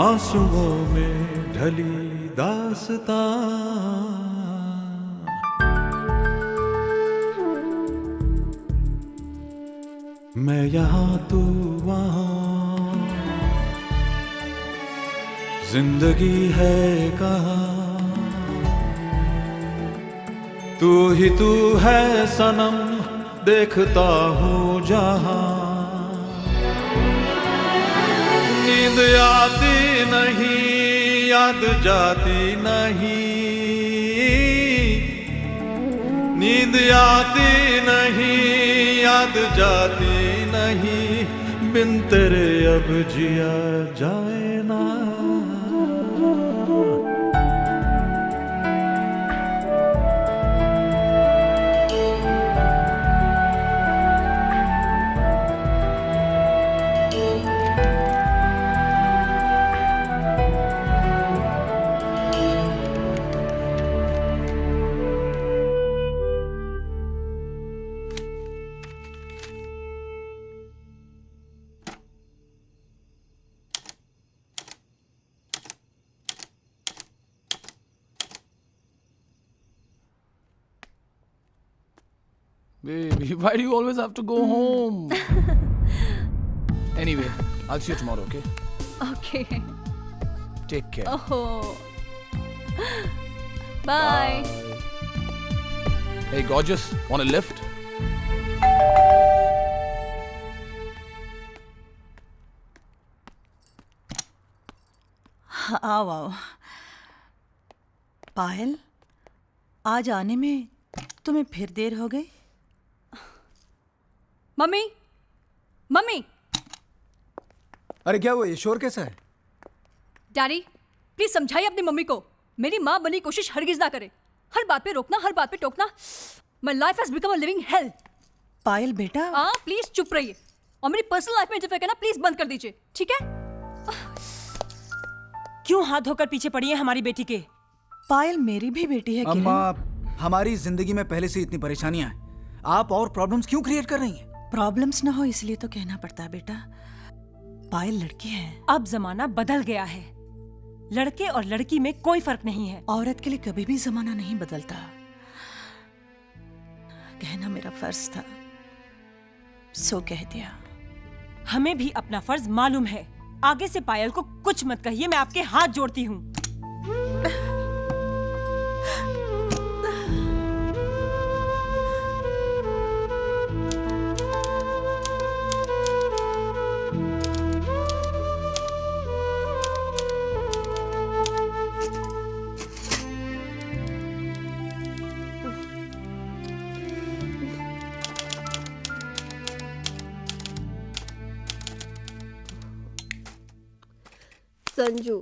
आंसुओं में ढली दास्तां। मैं यहाँ तू वहाँ, जिंदगी है कहाँ, तू ही तू है सनम, देखता हूँ जहाँ। नींद आती नहीं, याद जाती नहीं, नींद आती नहीं, याद जाती नहीं, बिन तेरे अब जिया जाए ना। Baby, why do you always have to go home? Anyway, I'll see you tomorrow, okay? Okay. Take care. Oh. Bye. Hey, gorgeous, want a lift? आओ आओ। पायल, आज आने में तुम्हें फिर देर हो गई? Mummy, mummy. अरे क्या हुआ, ये शोर कैसा है? डैडी, प्लीज समझाइए अपनी मम्मी को, मेरी माँ बनी कोशिश हरगिज ना करे। हर बात पे रोकना, हर बात पे टोकना। My life has become a living hell. Payal बेटा। हाँ, प्लीज चुप रहिए। और मेरी पर्सनल लाइफ में इंटरफेयर करना प्लीज बंद कर दीजिए, ठीक है? क्यों हाथ धोकर पीछे पड़ी है हमारी बेटी के? पायल मेरी भी बेटी है अम्मा, हमारी जिंदगी में पहले से इतनी परेशानियां हैं, आप और प्रॉब्लम्स क्यों क्रिएट कर रही हैं? प्रॉब्लम्स ना हो इसलिए तो कहना पड़ता है बेटा। पायल लड़की है। अब जमाना बदल गया है, लड़के और लड़की में कोई फर्क नहीं है। औरत के लिए कभी भी जमाना नहीं बदलता। कहना मेरा फर्ज था, सो कह दिया। हमें भी अपना फर्ज मालूम है। आगे से पायल को कुछ मत कहिए, मैं आपके हाथ जोड़ती हूँ। संजू,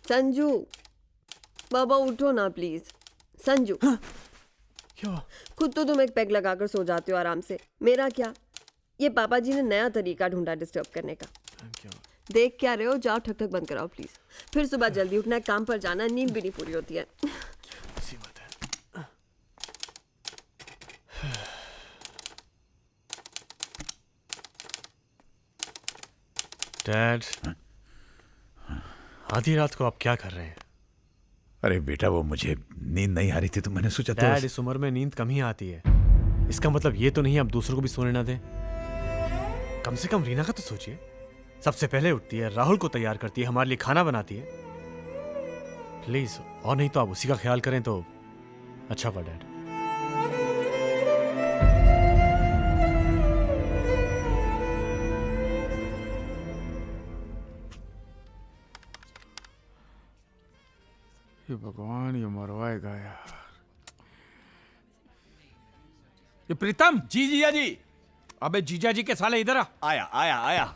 संजू, बाबा उठो ना प्लीज। संजू, क्या? खुद तो तुम एक पैग लगाकर सो जाते हो आराम से, मेरा क्या? ये पापा जी ने नया तरीका ढूंढा डिस्टर्ब करने का। देख क्या रहे हो? जाओ ठक ठक बंद कराओ प्लीज। फिर सुबह जल्दी उठना है, काम पर जाना है, नींद भी नहीं पूरी होती है। डैड, आधी रात को आप क्या कर रहे हैं? अरे बेटा, वो मुझे नींद नहीं आ रही थी तो मैंने सोचा डैड, इस उम्र में नींद कम ही आती है। इसका मतलब ये तो नहीं आप दूसरों को भी सोने ना दें। कम से कम रीना का तो सोचिए। सबसे पहले उठती है, राहुल को तैयार करती है, हमारे लिए खाना बनाती है। प्लीज, और नहीं तो आप उसी का ख्याल करें तो अच्छा होगा डैड। ये भगवान, ये मरवाएगा यार। ये प्रीतम। जी जीजा जी। अबे जीजा जी के साले इधर आ। आया आया आया।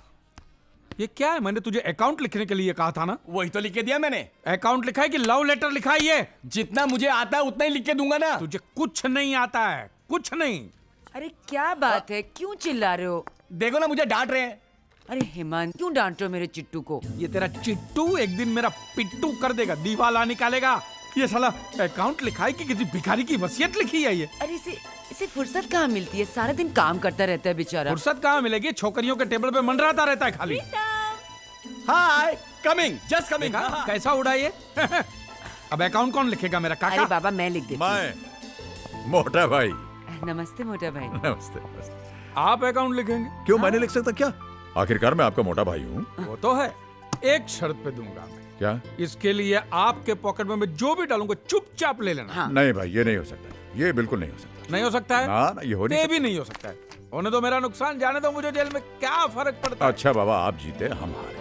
ये क्या है? मैंने तुझे अकाउंट लिखने के लिए कहा था ना। वही तो लिख के दिया मैंने। अकाउंट लिखा है कि लव लेटर लिखा है? ये जितना मुझे आता है उतना ही लिख के दूंगा ना। तुझे कुछ नहीं आता है, कुछ नहीं। अरे क्या बात है, क्यों चिल्ला रहे हो? देखो ना, मुझे डांट रहे हैं। अरे हेमंत, क्यों डांट रहे हो मेरे चिट्टू को? ये तेरा चिट्टू एक दिन मेरा पिट्टू कर देगा, दीवाला निकालेगा। ये साला अकाउंट लिखा है कि किसी भिखारी की वसीयत लिखी है ये। अरे इसे फुर्सत कहाँ मिलती है? सारा दिन काम करता रहता है बेचारा। फुर्सत कहाँ मिलेगी? छोकरियों के टेबल पे मंडराता रहता है खाली। हाय, कमिंग, जस्ट कमिंग। कैसा उड़ा ये? अब अकाउंट कौन लिखेगा? मेरा काका? अरे बाबा, मैं लिख देती हूँ। मैं, मोटा भाई। नमस्ते मोटा भाई। नमस्ते नमस्ते। आप अकाउंट लिखेंगे? क्यों, मैं नहीं लिख सकता क्या? आखिरकार मैं आपका मोटा भाई हूँ। वो तो है, एक शर्त पे दूंगा मैं। क्या? इसके लिए आपके पॉकेट में मैं जो भी डालूंगा चुपचाप ले लेना। हाँ। नहीं भाई, ये नहीं हो सकता, ये बिल्कुल नहीं हो सकता। नहीं हो सकता है? ना, ये हो नहीं सकता। भी नहीं हो सकता है। होने दो मेरा नुकसान, जाने दो मुझे, जेल में क्या फर्क पड़ता है? अच्छा बाबा, आप जीते हम हारे।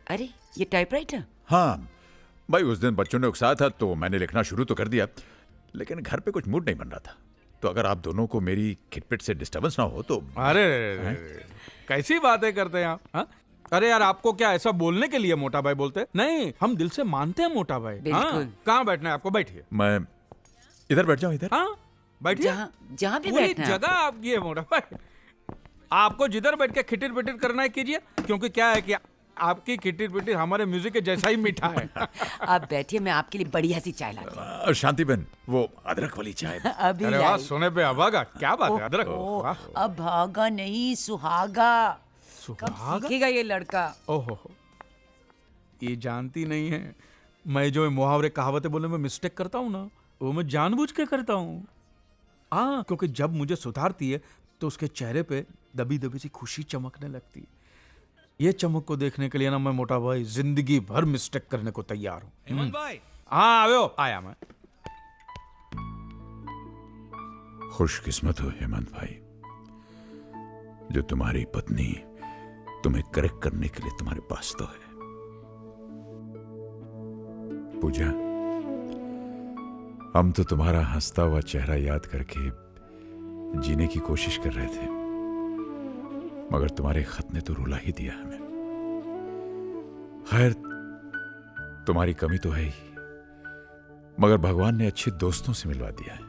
अरे ये टाइपराइटर? हाँ भाई, उस दिन बच्चों ने उकसाया था तो मैंने लिखना शुरू तो कर दिया, लेकिन घर पे कुछ मूड नहीं बन रहा था। तो अगर आप दोनों को मेरी खिटपिट से डिस्टर्बेंस ना हो तो। अरे कैसी बातें करते हैं आप? हा? अरे यार, आपको क्या ऐसा बोलने के लिए मोटा भाई बोलते? नहीं, हम दिल से मानते हैं मोटा भाई। बिल्कुल। कहाँ बैठना है आपको? बैठिए। मैं इधर बैठ जाऊं? इधर? हाँ बैठिए, जहाँ भी पूरी बैठना है जगह आपकी है मोटा भाई। आपको जिधर बैठ के खिटिर पिटिर करना है कीजिए, क्योंकि क्या है कि आपकी खिटिर पिटिर हमारे म्यूजिक के जैसा ही मीठा है। आप बैठिए, मैं आपके लिए बढ़िया सी चाय लाती हूँ। शांति बहन, वो अदरक वाली चाय। अभी अरे वाह, सोने पे अभागा, क्या बात है? अदरक? अभागा नहीं, सुहागा। कब सीखेगा ये लड़का? ओहो, ये जानती नहीं है, मैं जो मुहावरे कहावतें बोलने में मिस्टेक करता हूँ ना, वो मैं जानबूझ के करता हूँ। हाँ, क्योंकि जब मुझे सुधारती है तो उसके चेहरे पे दबी दबी सी खुशी चमकने लगती है। ये चमक को देखने के लिए ना मैं मोटा भाई जिंदगी भर मिस्टेक करने को तैयार हूँ। हेमंत भाई। हाँ आओ, आया मैं। खुशकिस्मत हो हेमंत भाई, जो तुम्हारी पत्नी तुम्हें करेक्ट करने के लिए तुम्हारे पास तो है। पूजा, हम तो तुम्हारा हंसता हुआ चेहरा याद करके जीने की कोशिश कर रहे थे, मगर तुम्हारे खत ने तो रुला ही दिया हमें। खैर, तुम्हारी कमी तो है ही, मगर भगवान ने अच्छे दोस्तों से मिलवा दिया है।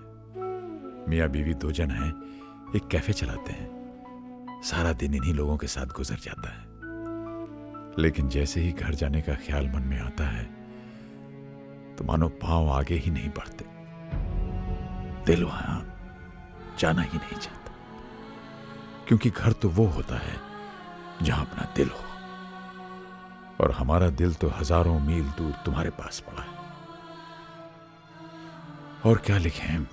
मियाँ बीवी दो जन हैं, एक कैफे चलाते हैं। सारा दिन इन्हीं लोगों के साथ गुजर जाता है। लेकिन जैसे ही घर जाने का ख्याल मन में आता है तो मानो पांव आगे ही नहीं बढ़ते। दिल वहां जाना ही नहीं चाहता, क्योंकि घर तो वो होता है जहां अपना दिल हो, और हमारा दिल तो हजारों मील दूर तुम्हारे पास पड़ा है। और क्या लिखें,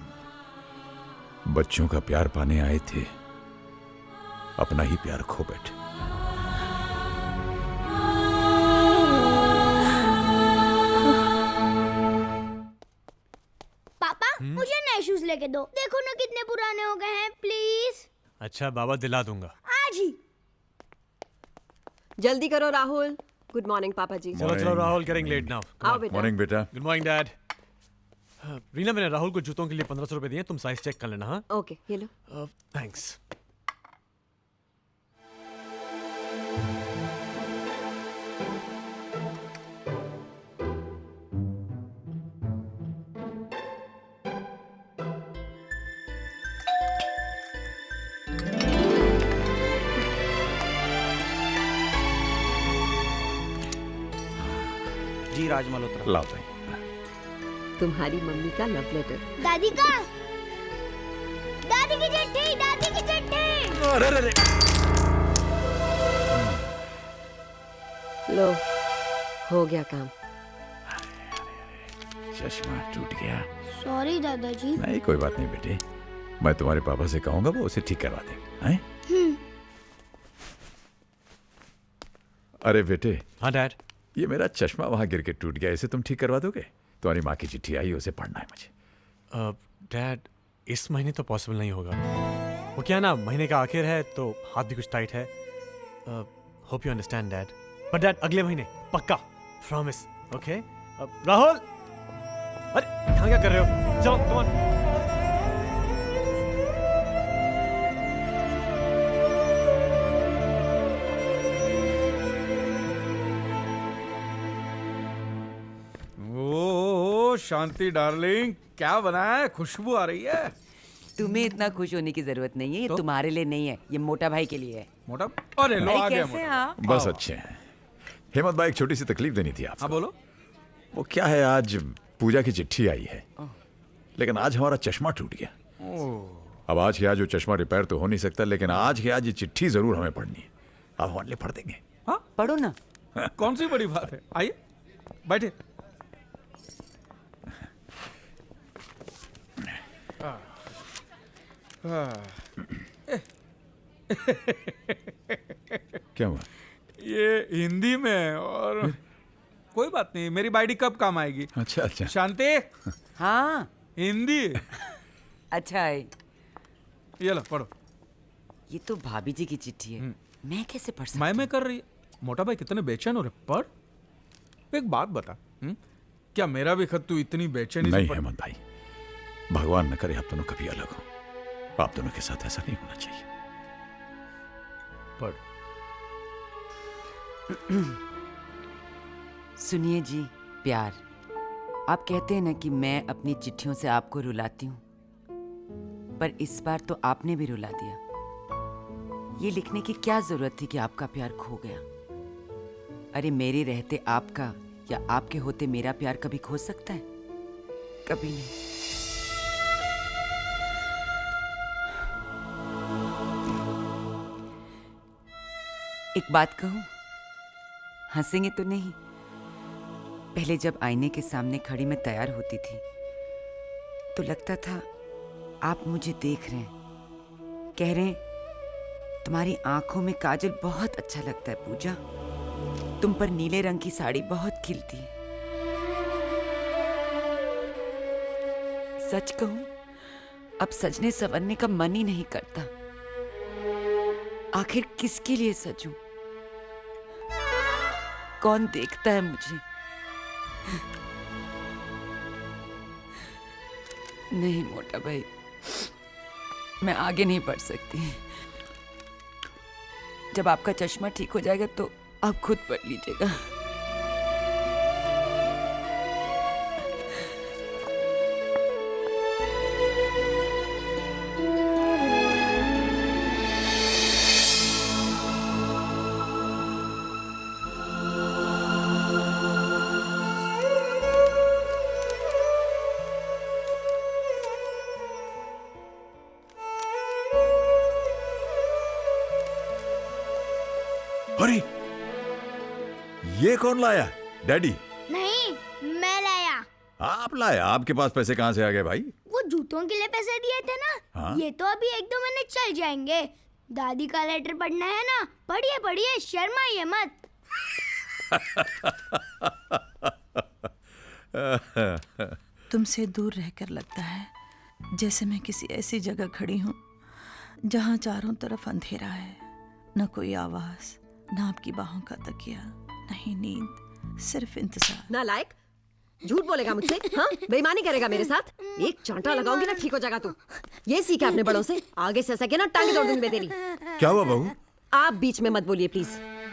बच्चों का प्यार पाने आए थे, अपना ही प्यार खो बैठे। पापा मुझे नए शूज लेके दो, देखो ना कितने पुराने हो गए हैं, प्लीज। अच्छा बाबा, दिला दूंगा। आज ही। जल्दी करो राहुल। गुड मॉर्निंग पापा जी। चलो चलो राहुल, गेटिंग लेट नाउ। आओ बेटा। मॉर्निंग बेटा। Good morning dad. रीना, मैंने राहुल को जूतों के लिए 1500 रुपए दिए, तुम साइज चेक कर लेना। हाँ ओके, ये लो। थैंक्स। जी राज मल्होत्रा। लाओ भाई। तुम्हारी मम्मी का लव लेटर। दादी का, दादी की चिट्ठी, दादी की चिट्ठी। अरे अरे लो, हो गया काम। चश्मा टूट गया। सॉरी दादाजी। नहीं कोई बात नहीं बेटे, मैं तुम्हारे पापा से कहूंगा, वो उसे ठीक करवा देंगे। हैं? अरे बेटे। हाँ डैड। ये मेरा चश्मा वहां गिर के टूट गया, इसे तुम ठीक करवा दोगे? तुम्हारी माँ की चिट्ठी आई, उसे पढ़ना है मुझे। डैड, इस महीने तो पॉसिबल नहीं होगा। वो क्या ना, महीने का आखिर है तो हाथ भी कुछ टाइट है। Hope you understand dad. पर डैड अगले महीने पक्का, प्रॉमिस। ओके राहुल। अरे यहाँ क्या कर रहे हो? चलो कम ऑन। शांति डार्लिंग, क्या बनाया है? खुशबू आ रही है। तुम्हें इतना खुश होने की जरूरत नहीं है, ये तुम्हारे लिए नहीं है, ये मोटा भाई के लिए है। मोटा? अरे लो, आ गया मोटा। बस अच्छे हैं। हेमंत भाई, एक छोटी सी तकलीफ देनी थी आपको। हाँ बोलो। वो क्या है, आज पूजा की चिट्ठी आई है, लेकिन आज हमारा चश्मा टूट गया। अब आज के आज वो चश्मा रिपेयर तो हो नहीं सकता, लेकिन आज के आज ये चिट्ठी जरूर हमें पढ़नी है। आप हमारे लिए पढ़ देंगे? हाँ पढ़ो ना। कौन सी बड़ी बात है, आइए बैठे। क्या हुआ? ये हिंदी में, और कोई बात नहीं, मेरी बाइडी कब काम आएगी। अच्छा अच्छा। शांति। हाँ हिंदी। अच्छा है। ये लो पढ़ो। ये तो भाभी जी की चिट्ठी है, मैं कैसे पढ़ सकता? मैं कर रही है। मोटा भाई कितने बेचैन हो रहे। पढ़। एक बात बता, क्या मेरा भी खत तू इतनी बेचैनी से नहीं हेमंत भाई, भगवान न करे आप दोनों कभी अलग हो। आप दोनों के साथ ऐसा नहीं होना चाहिए। पढ़। सुनिए जी, प्यार। आप कहते हैं ना कि मैं अपनी चिट्ठियों से आपको रुलाती हूँ, पर इस बार तो आपने भी रुला दिया। ये लिखने की क्या जरूरत थी कि आपका प्यार खो गया? अरे मेरे रहते आपका या आपके होते मेरा प्यार कभी खो सकता है? कभी नहीं। एक बात कहूं, हंसेंगे तो नहीं? पहले जब आईने के सामने खड़ी मैं तैयार होती थी तो लगता था आप मुझे देख रहे हैं, कह रहे हैं तुम्हारी आंखों में काजल बहुत अच्छा लगता है पूजा, तुम पर नीले रंग की साड़ी बहुत खिलती है। सच कहूं, अब सजने संवरने का मन ही नहीं करता। आखिर किसके लिए सजूं? कौन देखता है मुझे? नहीं मोटा भाई, मैं आगे नहीं बढ़ सकती। जब आपका चश्मा ठीक हो जाएगा तो आप खुद पढ़ लीजिएगा। ये कौन लाया? डैडी? नहीं, मैं लाया। आप लाया? आपके पास पैसे कहाँ से आ गए भाई? वो जूतों के लिए पैसे दिए थे ना। हाँ? ये तो अभी 1-2 महीने चल जाएंगे। दादी का लेटर पढ़ना है ना, पढ़िए पढ़िए, शर्माइए मत। तुमसे दूर रहकर लगता है जैसे मैं किसी ऐसी जगह खड़ी हूँ जहाँ चारों तरफ अंधेरा है, न कोई आवाज, न आपकी बाहों का तकिया, नहीं नींद, सिर्फ इंतजार। नालायक, झूठ बोलेगा मुझसे? हाँ, बेईमानी करेगा मेरे साथ? एक चांटा लगाऊंगी ना, ठीक हो जाएगा तू। ये सीखा अपने बड़ों से, आगे से सके ना टांगे तोड़ दूंगी तेरी। क्या हुआ बहू? आप बीच में मत बोलिए प्लीज।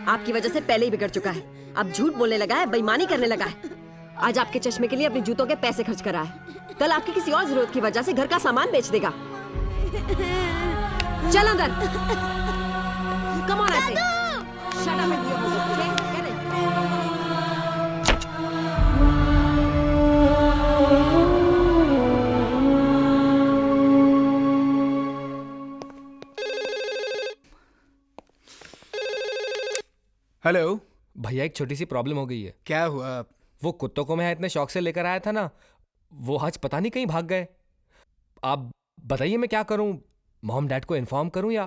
आपकी वजह से पहले ही बिगड़ चुका है, अब झूठ बोलने लगा है, बेईमानी करने लगा है। आज आपके चश्मे के लिए अपने जूतों के पैसे खर्च करा है, कल आपकी किसी और जरूरत की वजह से घर का सामान बेच देगा। चल अंदर। कम ऑन ऐसे। Shut up and go. Hello भैया, एक छोटी सी प्रॉब्लम हो गई है। क्या हुआ? वो कुत्तों को मैं इतने शौक से लेकर आया था ना, वो आज पता नहीं कहीं भाग गए। आप बताइए मैं क्या करूं? मॉम डैड को इन्फॉर्म करूं या?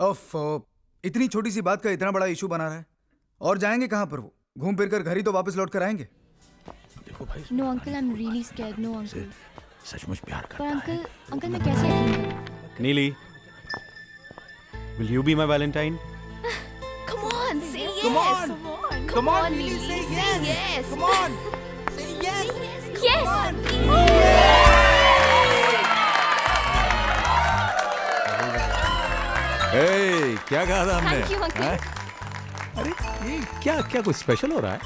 इतनी छोटी सी बात का इतना बड़ा इशू बना रहा है। और जाएंगे कहां पर? वो घूम फिर कर घर ही तो वापस लौट कर आएंगे। देखो भाई। No uncle, I am really scared. No uncle. सचमुच प्यार पर अंकल मैं कैसे यकीन करूं? नीली, will you be my Valentine? Come on, say yes. Come on. Come on, Neely, say say yes. yes. Come on. Say yes. Yes. ए, क्या कहा था हमने? Thank you, uncle. हाँ? अरे ये क्या क्या कुछ स्पेशल हो रहा है?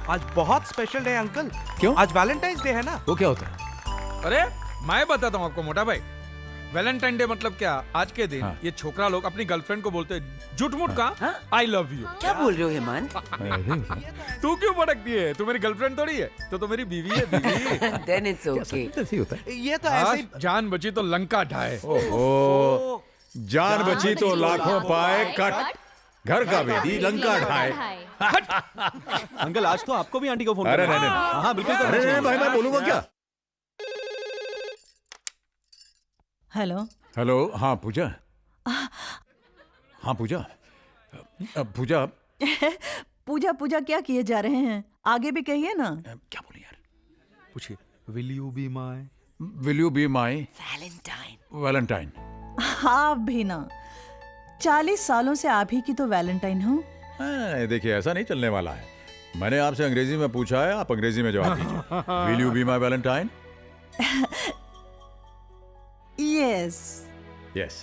आज बहुत स्पेशल डे है अंकल। क्यों? आज वैलेंटाइंस डे है ना। वो क्या होता है? अरे मैं बताता हूँ आपको मोटा भाई। वैलेंटाइन डे मतलब क्या? आज के दिन ये छोकरा लोग अपनी गर्लफ्रेंड को बोलते हैं झूठ-मूठ का आई लव यू। क्या बोल रहे हो हेमंत? तू क्यों भड़कती है? तू मेरी गर्लफ्रेंड थोड़ी है, तो मेरी बीवी है, बीवी। Then it's okay. ऐसे होता है? ये तो ऐसे ही जान बची तो लंका ढाए। ओहो, जान बची तो लाखों पाए कट, घर का बेदी लंका ढाए। अंकल, आज तो आपको भी आंटी को फोन अरे करना नहीं, है। नहीं। हाँ बिल्कुल करना अरे चाहिए। नहीं भाई, मैं बोलूंगा क्या? हेलो हेलो, हाँ पूजा। हाँ पूजा। पूजा पूजा पूजा क्या किए जा रहे हैं? आगे भी कहिए ना। क्या बोले यार? पूछिए। Will you be my? Will you be my Valentine? Valentine? आप भी ना, 40 सालों से आप ही की तो वैलेंटाइन हूँ। देखिए, ऐसा नहीं चलने वाला है। मैंने आपसे अंग्रेजी में पूछा है, आप अंग्रेजी में जवाब दीजिए। Will you be my Valentine? Yes. Yes.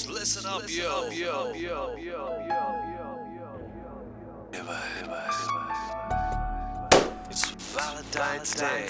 Listen up, yo. It's Valentine's Day.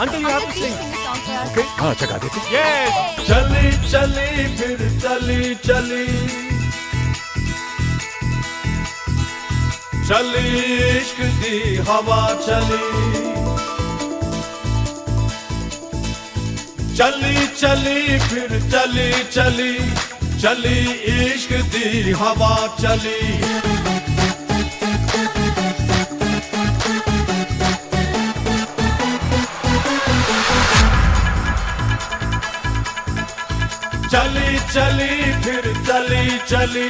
Uncle, you have to sing. Okay. हाँ, अच्छा गा देते। Yes. चली चली फिर चली चली, चली इश्क दी हवा चली, चली चली फिर चली चली, चली इश्क दी हवा चली। चली चली फिर चली चली,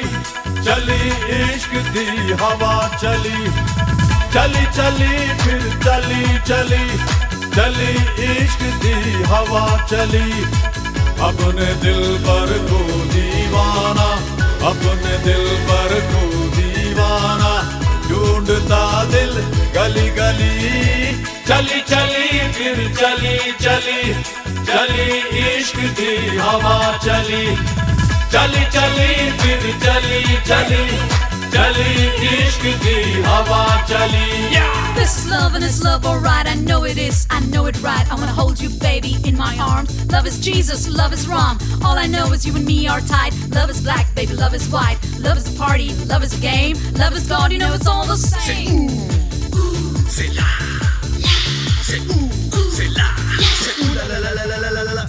चली इश्क दी हवा चली, चली चली फिर चली चली, चली इश्क दी हवा चली। अपने दिल पर को दीवाना, अपने दिल पर को दीवाना, ढूंढता दिल गली गली। चली चली फिर चली चली, चली इश्क दी हवा चली, चली चली फिर चली चली, चली इश्क की हवा चली। This is love and it's love, alright. I know it is, I know it right. I wanna hold you, baby, in my arms. Love is Jesus, love is wrong. All I know is you and me are tight. Love is black, baby, love is white. Love is a party, love is a game. Love is God, you know it's all the same. C'est la, c'est c'est la, c'est la la la la la la la la.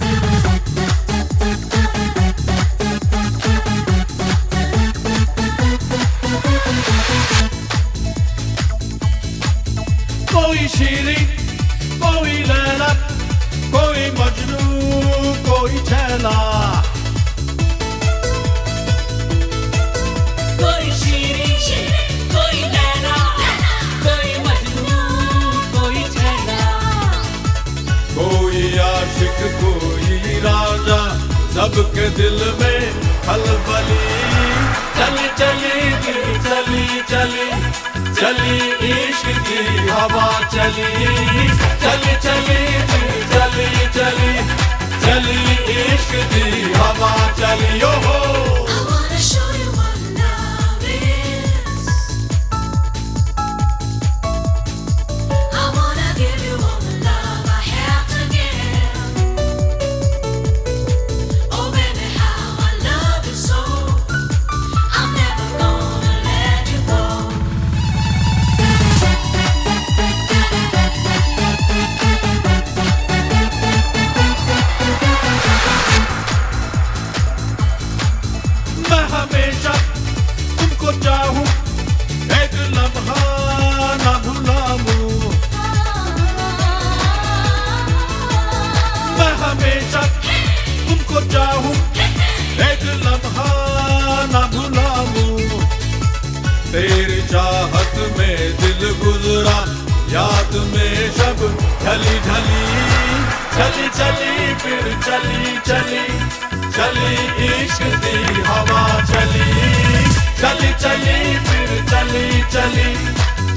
कोई शीरी, कोई लैला, कोई मजनू, कोई छैला। कोई शीरी, कोई लैला, कोई मजनू, कोई छैला। कोई आशिक, कोई राजा, सबके दिल में खलबली। चली चली दिल चली चली, चली इश्क की हवा चली। चली चली दिल चली चली, चली इश्क की हवा चली। ओ हो चाहूं एक लम्हा ना भुलाऊं। मैं हमेशा तुमको चाहूं एक लम्हा ना भुलाऊं। तेरी चाहत में दिल गुजरा, याद में शब ढली ढली। चली चली फिर चली चली, चली इश्क की हवा चली। चली चली फिर चली चली,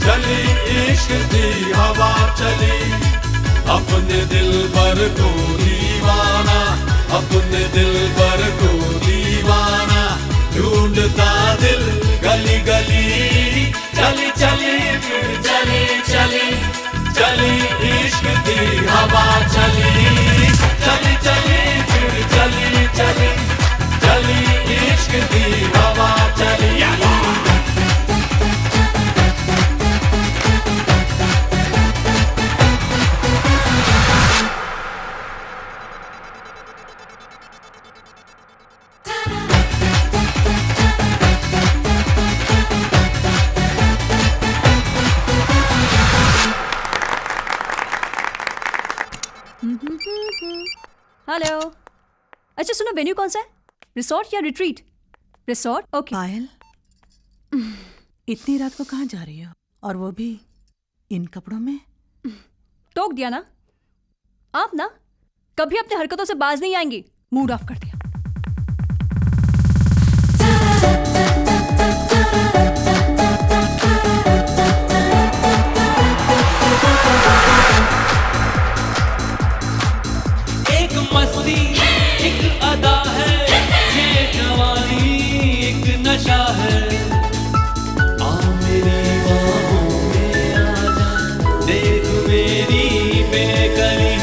चली इश्क की हवा चली। अपने दिल पर को दीवाना, अपने दिल पर को दीवाना, ढूंढता दिल गली गली। चली चली फिर चली चली, चली इश्क की हवा चली। चली चली फिर चली चली, चली इश्क की हवा चली। हेलो। अच्छा सुनो, वेन्यू कौन सा है? रिसोर्ट या रिट्रीट? Resort, okay. पायल, इतनी रात को कहाँ जा रही हो, और वो भी इन कपड़ों में? टोक दिया ना आप, ना कभी अपने हरकतों से बाज नहीं आएंगी। मूड ऑफ कर दिया। एक मस्ती, एक अदा है, ये जवानी एक नशा है। आ मेरी बाहों में आजा, देख मेरी बेकली।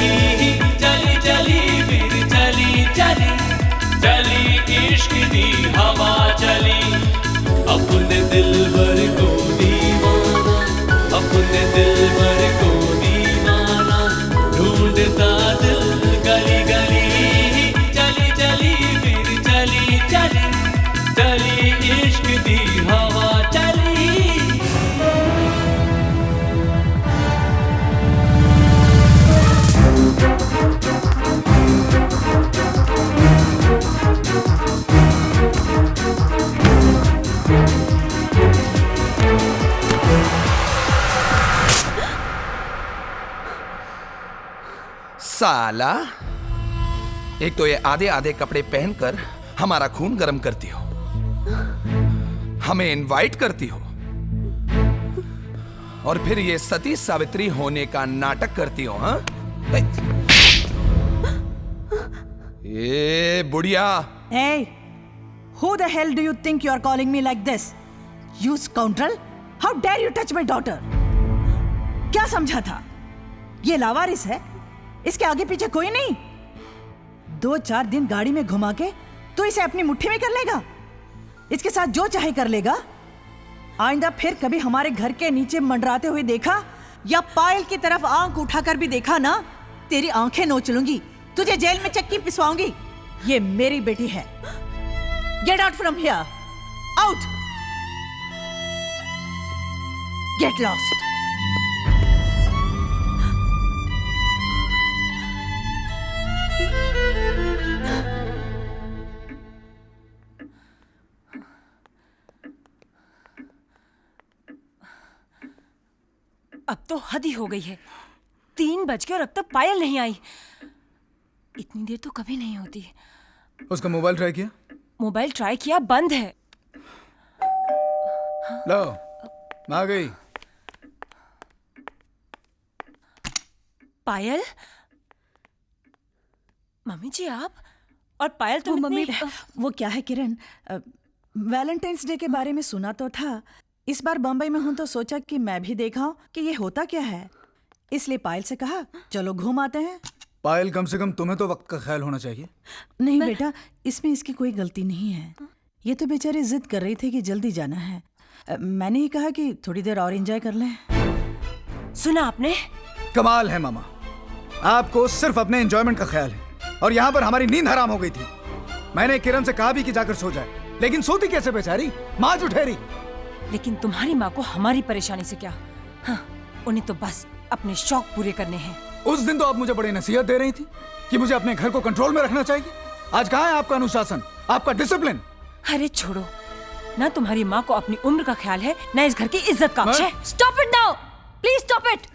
चली चली फिर चली चली, चली इश्क दी हवा चली। अपने दिल भर को दीवाना, अपने दिल भर को दीवाना, ढूंढता दिल गली गली। चली चली फिर चली चली, चली इश्क दी हवा चली। साला, एक तो ये आधे आधे कपड़े पहनकर हमारा खून गर्म करती हो, हमें इनवाइट करती हो, और फिर ये सती सावित्री होने का नाटक करती हो। हाँ, ये बुढ़िया। Hey, who the hell do you think you are calling me like this? You scoundrel! How dare you touch my daughter? क्या समझा था? ये लावारिस है, इसके आगे पीछे कोई नहीं। 2-4 दिन गाड़ी में घुमा के तो इसे अपनी मुट्ठी में कर लेगा, इसके साथ जो चाहे कर लेगा। आइंदा फिर कभी हमारे घर के नीचे मंडराते हुए देखा या पायल की तरफ आंख उठाकर भी देखा ना, तेरी आंखें नोच लूंगी, तुझे जेल में चक्की पिसवाऊंगी। ये मेरी बेटी है। Get out from here, out, get lost. अब तो हद ही हो गई है। 3 बज गए और अब तक पायल नहीं आई। इतनी देर तो कभी नहीं होती। उसका मोबाइल ट्राई किया? मोबाइल ट्राई किया, बंद है। लो, आ गई। पायल? मम्मी जी आप? और पायल तो मम्मी, वो क्या है किरण, वैलेंटाइंस डे के बारे में सुना तो था। इस बार बम्बई में हूं तो सोचा कि मैं भी देखाऊं कि ये होता क्या है, इसलिए पायल से कहा चलो घूम आते हैं। पायल, कम से कम तुम्हें तो वक्त का ख्याल होना चाहिए। नहीं बेटा, इसमें इसकी कोई गलती नहीं है। ये तो बेचारी जिद कर रही थी कि जल्दी जाना है। मैंने ही कहा कि थोड़ी देर और एंजॉय कर लें। सुना आपने? कमाल है मामा, आपको सिर्फ अपने एंजॉयमेंट का ख्याल है और यहाँ पर हमारी नींद हराम हो गई थी। मैंने किरण से कहा भी कि जाकर सो जाए, लेकिन सोती कैसे बेचारी, माँ जुठेरी। लेकिन तुम्हारी माँ को हमारी परेशानी से क्या? हाँ, उन्हें तो बस अपने शौक पूरे करने हैं। उस दिन तो आप मुझे बड़ी नसीहत दे रही थी कि मुझे अपने घर को कंट्रोल में रखना चाहिए। आज कहाँ है आपका अनुशासन, आपका डिसिप्लिन? अरे छोड़ो ना, तुम्हारी माँ को अपनी उम्र का ख्याल है ना इस घर की इज्जत का। Stop it now, please stop it.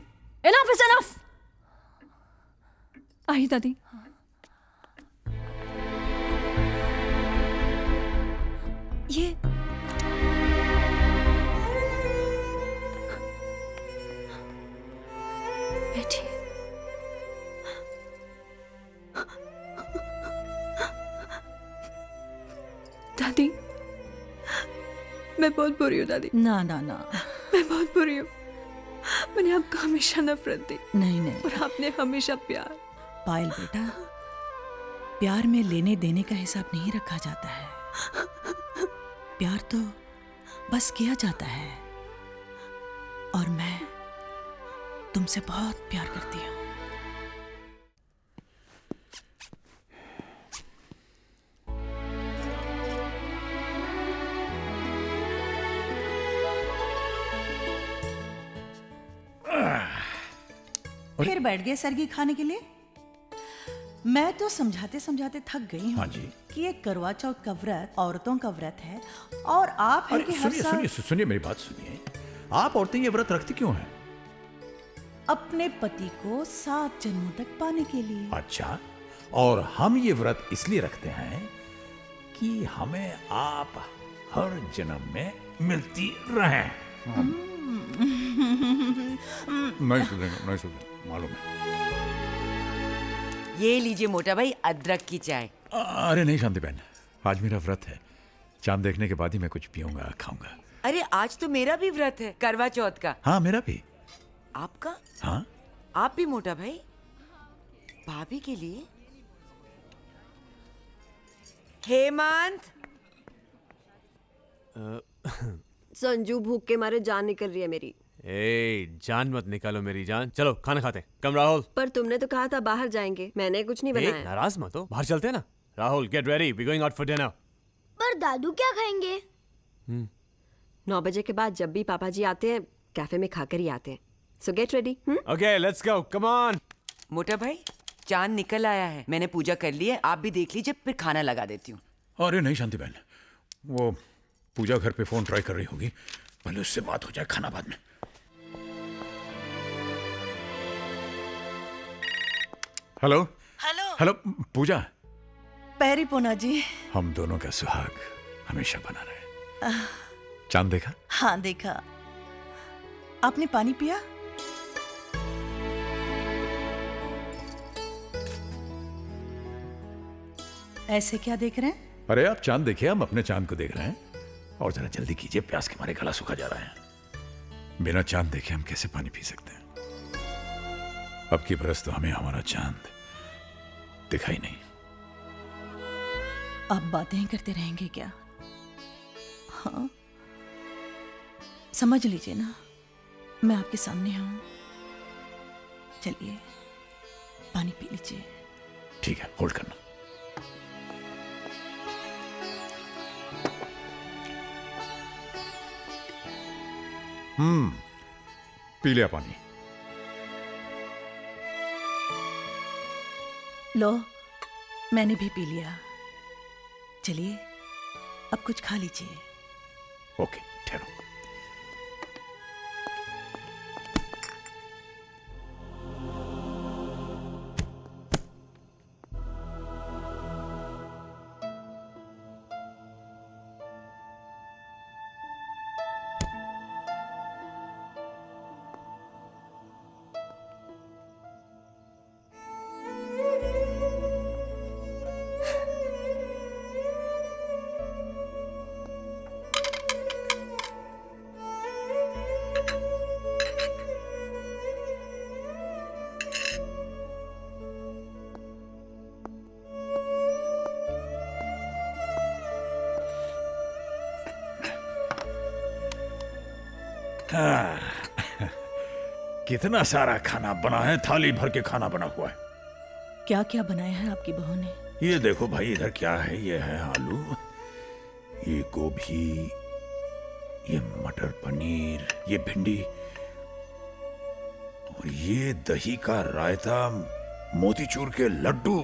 Enough is enough. आई दादी। ये बैठी। दादी, मैं बहुत बुरी हूँ दादी। ना ना ना, मैं बहुत बुरी हूँ। मैंने आपको हमेशा नफरत दी। नहीं नहीं, और आपने हमेशा प्यार। पायल बेटा, प्यार में लेने देने का हिसाब नहीं रखा जाता है। प्यार तो बस किया जाता है। और मैं तुमसे बहुत प्यार करती हूँ। फिर बैठ गए सरगी खाने के लिए? मैं तो समझाते समझाते थक गई हूँ। हाँ जी। कि ये करवा चौथ का व्रत औरतों का व्रत है और आप हैं कि हर सुनिए साल सुनिए सुनिए मेरी बात सुनिए। आप औरतें ये व्रत रखती क्यों हैं? अपने पति को 7 जन्मों तक पाने के लिए। अच्छा, और हम ये व्रत इसलिए रखते हैं कि हमें आप हर जन्म में मिलती रहें। नहीं सुधरेंगे, मालूम है। ये लीजिए मोटा भाई, अदरक की चाय। अरे नहीं शांति बहन, आज मेरा व्रत है। चांद देखने के बाद ही मैं कुछ पीऊंगा, खाऊंगा। अरे आज तो मेरा भी व्रत है, करवा चौथ का। हाँ मेरा भी। आपका? हाँ। आप भी मोटा भाई? भाभी के लिए? हेमंत। संजू, भूख के मारे जान निकल रही है मेरी। ए, जान मत निकालो मेरी जान। चलो खाना खाते हैं। कम राहुल। पर तुमने तो कहा था बाहर जाएंगे, मैंने कुछ नहीं बनाया। नाराज मत हो, बाहर चलते हैं ना। Rahul, get ready, we going out for dinner. पर दादू क्या खाएंगे? 9 बजे के बाद जब भी पापा जी आते हैं कैफे में खाकर ही आते हैं। सो get ready. Okay, let's go, come on. मोटा भाई, चांद निकल आया है, मैंने पूजा कर ली है, आप भी देख लीजिए, फिर खाना लगा देती हूँ। अरे नहीं शांति बहन, वो पूजा घर पे फोन ट्राई कर रही होगी, पहले उससे बात हो जाए, खाना बाद में। हेलो हेलो हेलो पूजा। पैरी पोना जी। हम दोनों का सुहाग हमेशा बना रहे। चांद देखा? हाँ देखा। आपने पानी पिया? ऐसे क्या देख रहे हैं? अरे आप चांद देखिए, हम अपने चांद को देख रहे हैं। और जरा जल्दी कीजिए, प्यास के मारे गला सूखा जा रहा है। बिना चांद देखे हम कैसे पानी पी सकते हैं? अब की बरस तो हमें हमारा चांद दिखाई नहीं। आप बातें ही करते रहेंगे क्या? हाँ, समझ लीजिए ना, मैं आपके सामने हूं। चलिए पानी पी लीजिए। ठीक है, होल्ड करना। पी लिया पानी। लो, मैंने भी पी लिया। चलिए अब कुछ खा लीजिए। ओके, ठहरो। कितना सारा खाना बना है, थाली भर के खाना बना हुआ है। क्या क्या बनाया है आपकी बहू ने? ये देखो भाई, इधर क्या है? ये है आलू, ये गोभी, ये मटर पनीर, ये भिंडी, और ये दही का रायता, मोतीचूर के लड्डू,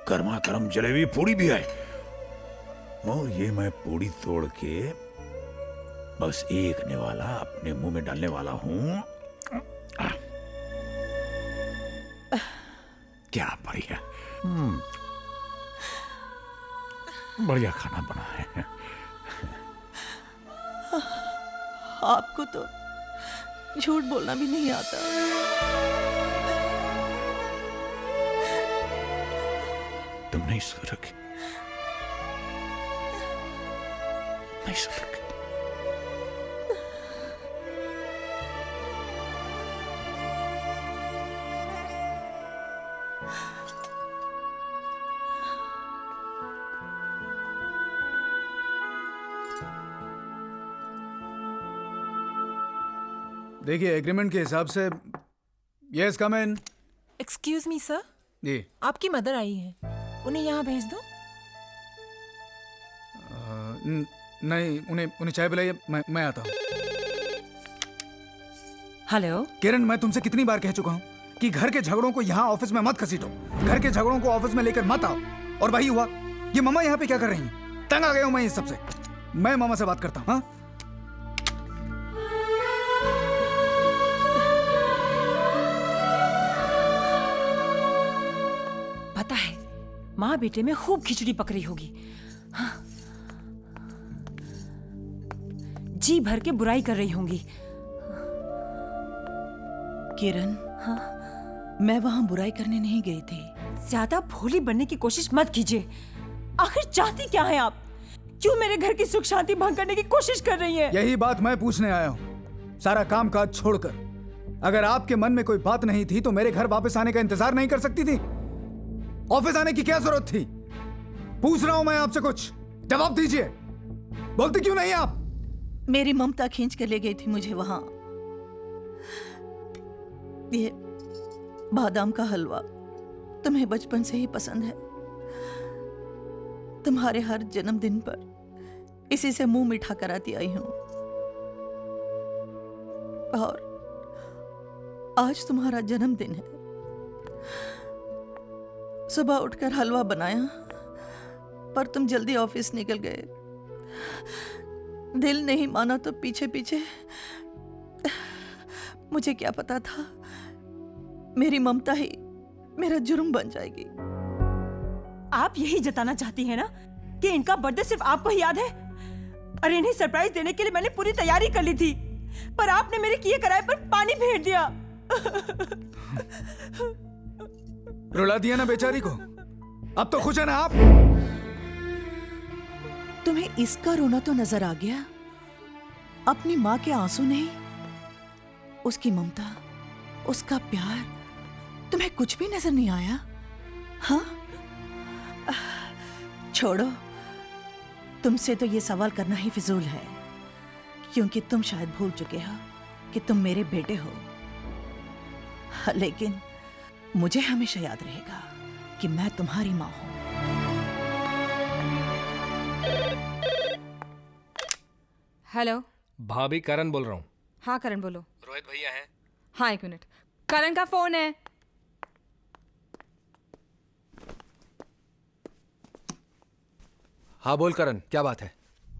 गर्मा गर्म जलेबी, पूड़ी भी है। और ये मैं पूड़ी तोड़ के बस एक निवाला अपने मुंह में डालने वाला हूं। क्या बढ़िया, बढ़िया खाना बना है। आपको तो झूठ बोलना भी नहीं आता। तुम नहीं सुधरोगे, नहीं सुधरोगे। देखिए, एग्रीमेंट के हिसाब से यस कम इन। एक्सक्यूज मी सर, जी आपकी मदर आई हैं, उन्हें यहाँ भेज दो। नहीं, उन्हें चाय पिलाइए, मैं आता हूँ। हेलो किरण, मैं तुमसे कितनी बार कह चुका हूँ कि घर के झगड़ों को यहाँ ऑफिस में मत घसीटो, घर के झगड़ों को ऑफिस में लेकर मत आओ। और वही हुआ, ये मामा यहाँ पे क्या कर रही हैं? तंग आ गया हूँ मैं इस सबसे। मैं मामा से बात करता हूँ। हाँ, पता है, माँ बेटे में खूब खिचड़ी पक रही होगी। हाँ। जी भर के बुराई कर रही होंगी। किरण, हाँ, मैं वहां बुराई करने नहीं गई थी। ज्यादा भोली बनने की कोशिश मत कीजिए। आखिर चाहती क्या है आप? क्यों मेरे घर की सुख शांति भंग करने की कोशिश कर रही हैं? यही बात मैं पूछने आया हूँ। सारा काम काज छोड़कर अगर आपके मन में कोई बात नहीं थी तो मेरे घर वापस आने का इंतजार नहीं कर सकती थी? ऑफिस आने की क्या जरूरत थी? पूछ रहा हूं मैं आपसे, कुछ जवाब दीजिए। बोलती क्यों नहीं आप? मेरी ममता खींच कर ले गई थी मुझे वहां। ये बादाम का हलवा तुम्हें बचपन से ही पसंद है। तुम्हारे हर जन्मदिन पर इसी से मुंह मीठा कराती आई हूं। और आज तुम्हारा जन्मदिन है। सुबह उठकर हलवा बनाया, पर तुम जल्दी ऑफिस निकल गए। दिल नहीं माना तो पीछे पीछे। मुझे क्या पता था मेरी ममता ही मेरा जुर्म बन जाएगी। आप यही जताना चाहती हैं ना कि इनका बर्थडे सिर्फ आपको ही याद है? अरे इन्हें सरप्राइज देने के लिए मैंने पूरी तैयारी कर ली थी, पर आपने मेरे किए कराए पर पानी फेर दिया। रुला दिया ना बेचारी को। अब तो खुश है ना आप? तुम्हें इसका रोना तो नजर आ गया, अपनी माँ के आंसू नहीं, उसकी ममता, उसका प्यार, तुम्हें कुछ भी नजर नहीं आया? हाँ, छोड़ो, तुमसे तो ये सवाल करना ही फिजूल है, क्योंकि तुम शायद भूल चुके हो कि तुम मेरे बेटे हो। लेकिन मुझे हमेशा याद रहेगा कि मैं तुम्हारी माँ हूं। हेलो भाभी, करण बोल रहा हूँ। हाँ करण बोलो। रोहित भैया हैं? हाँ 1 मिनट, करण का फोन है। हाँ बोल करण, क्या बात है?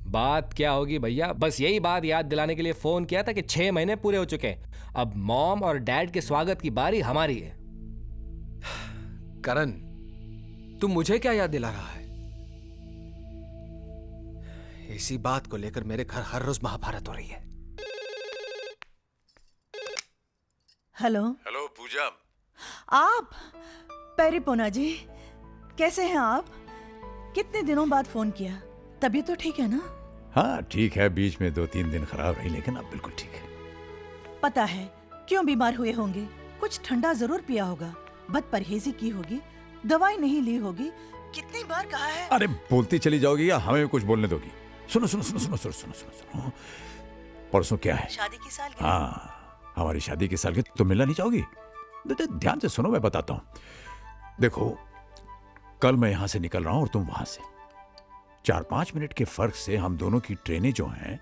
बात क्या होगी भैया, बस यही बात याद दिलाने के लिए फोन किया था कि 6 महीने पूरे हो चुके हैं। अब मॉम और डैड के स्वागत की बारी हमारी है। करण, तू मुझे क्या याद दिला रहा है? इसी बात को लेकर मेरे घर हर रोज महाभारत हो रही है। हेलो। हेलो पूजा। आप? पेरिपोना जी, कैसे हैं आप? कितने दिनों बाद फोन किया, तबीयत तो ठीक है ना? हाँ ठीक है, बीच में 2-3 दिन खराब रही, लेकिन अब बिल्कुल ठीक है। पता है क्यों बीमार हुए होंगे? कुछ ठंडा जरूर पिया होगा, बद परहेजी की होगी, दवाई नहीं ली होगी। कितनी बार कहा है? अरे बोलती चली जाओगी या हमें भी कुछ बोलने दोगी? सुनो सुनो सुनो सुनो सुनो सुनो सुनो सुनो, परसों क्या है? शादी की सालगिरह। हाँ, हमारी शादी की सालगिरह। तुम मिलना नहीं चाहोगी? ध्यान से सुनो, मैं बताता हूँ। देखो, कल मैं यहां से निकल रहा हूं और तुम वहां से। 4-5 मिनट के फर्क से हम दोनों की ट्रेनें जो हैं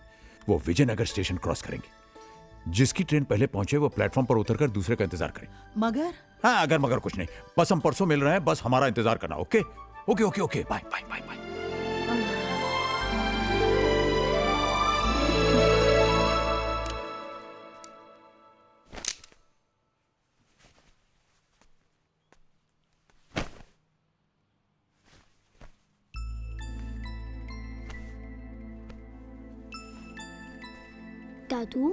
वो विजयनगर स्टेशन क्रॉस करेंगी। जिसकी ट्रेन पहले पहुंचे वो प्लेटफॉर्म पर उतरकर दूसरे का इंतजार करे। मगर? हाँ, अगर मगर कुछ नहीं, बस हम परसों मिल रहे हैं, बस हमारा इंतजार करना। Okay okay okay okay, bye bye bye bye. दादू,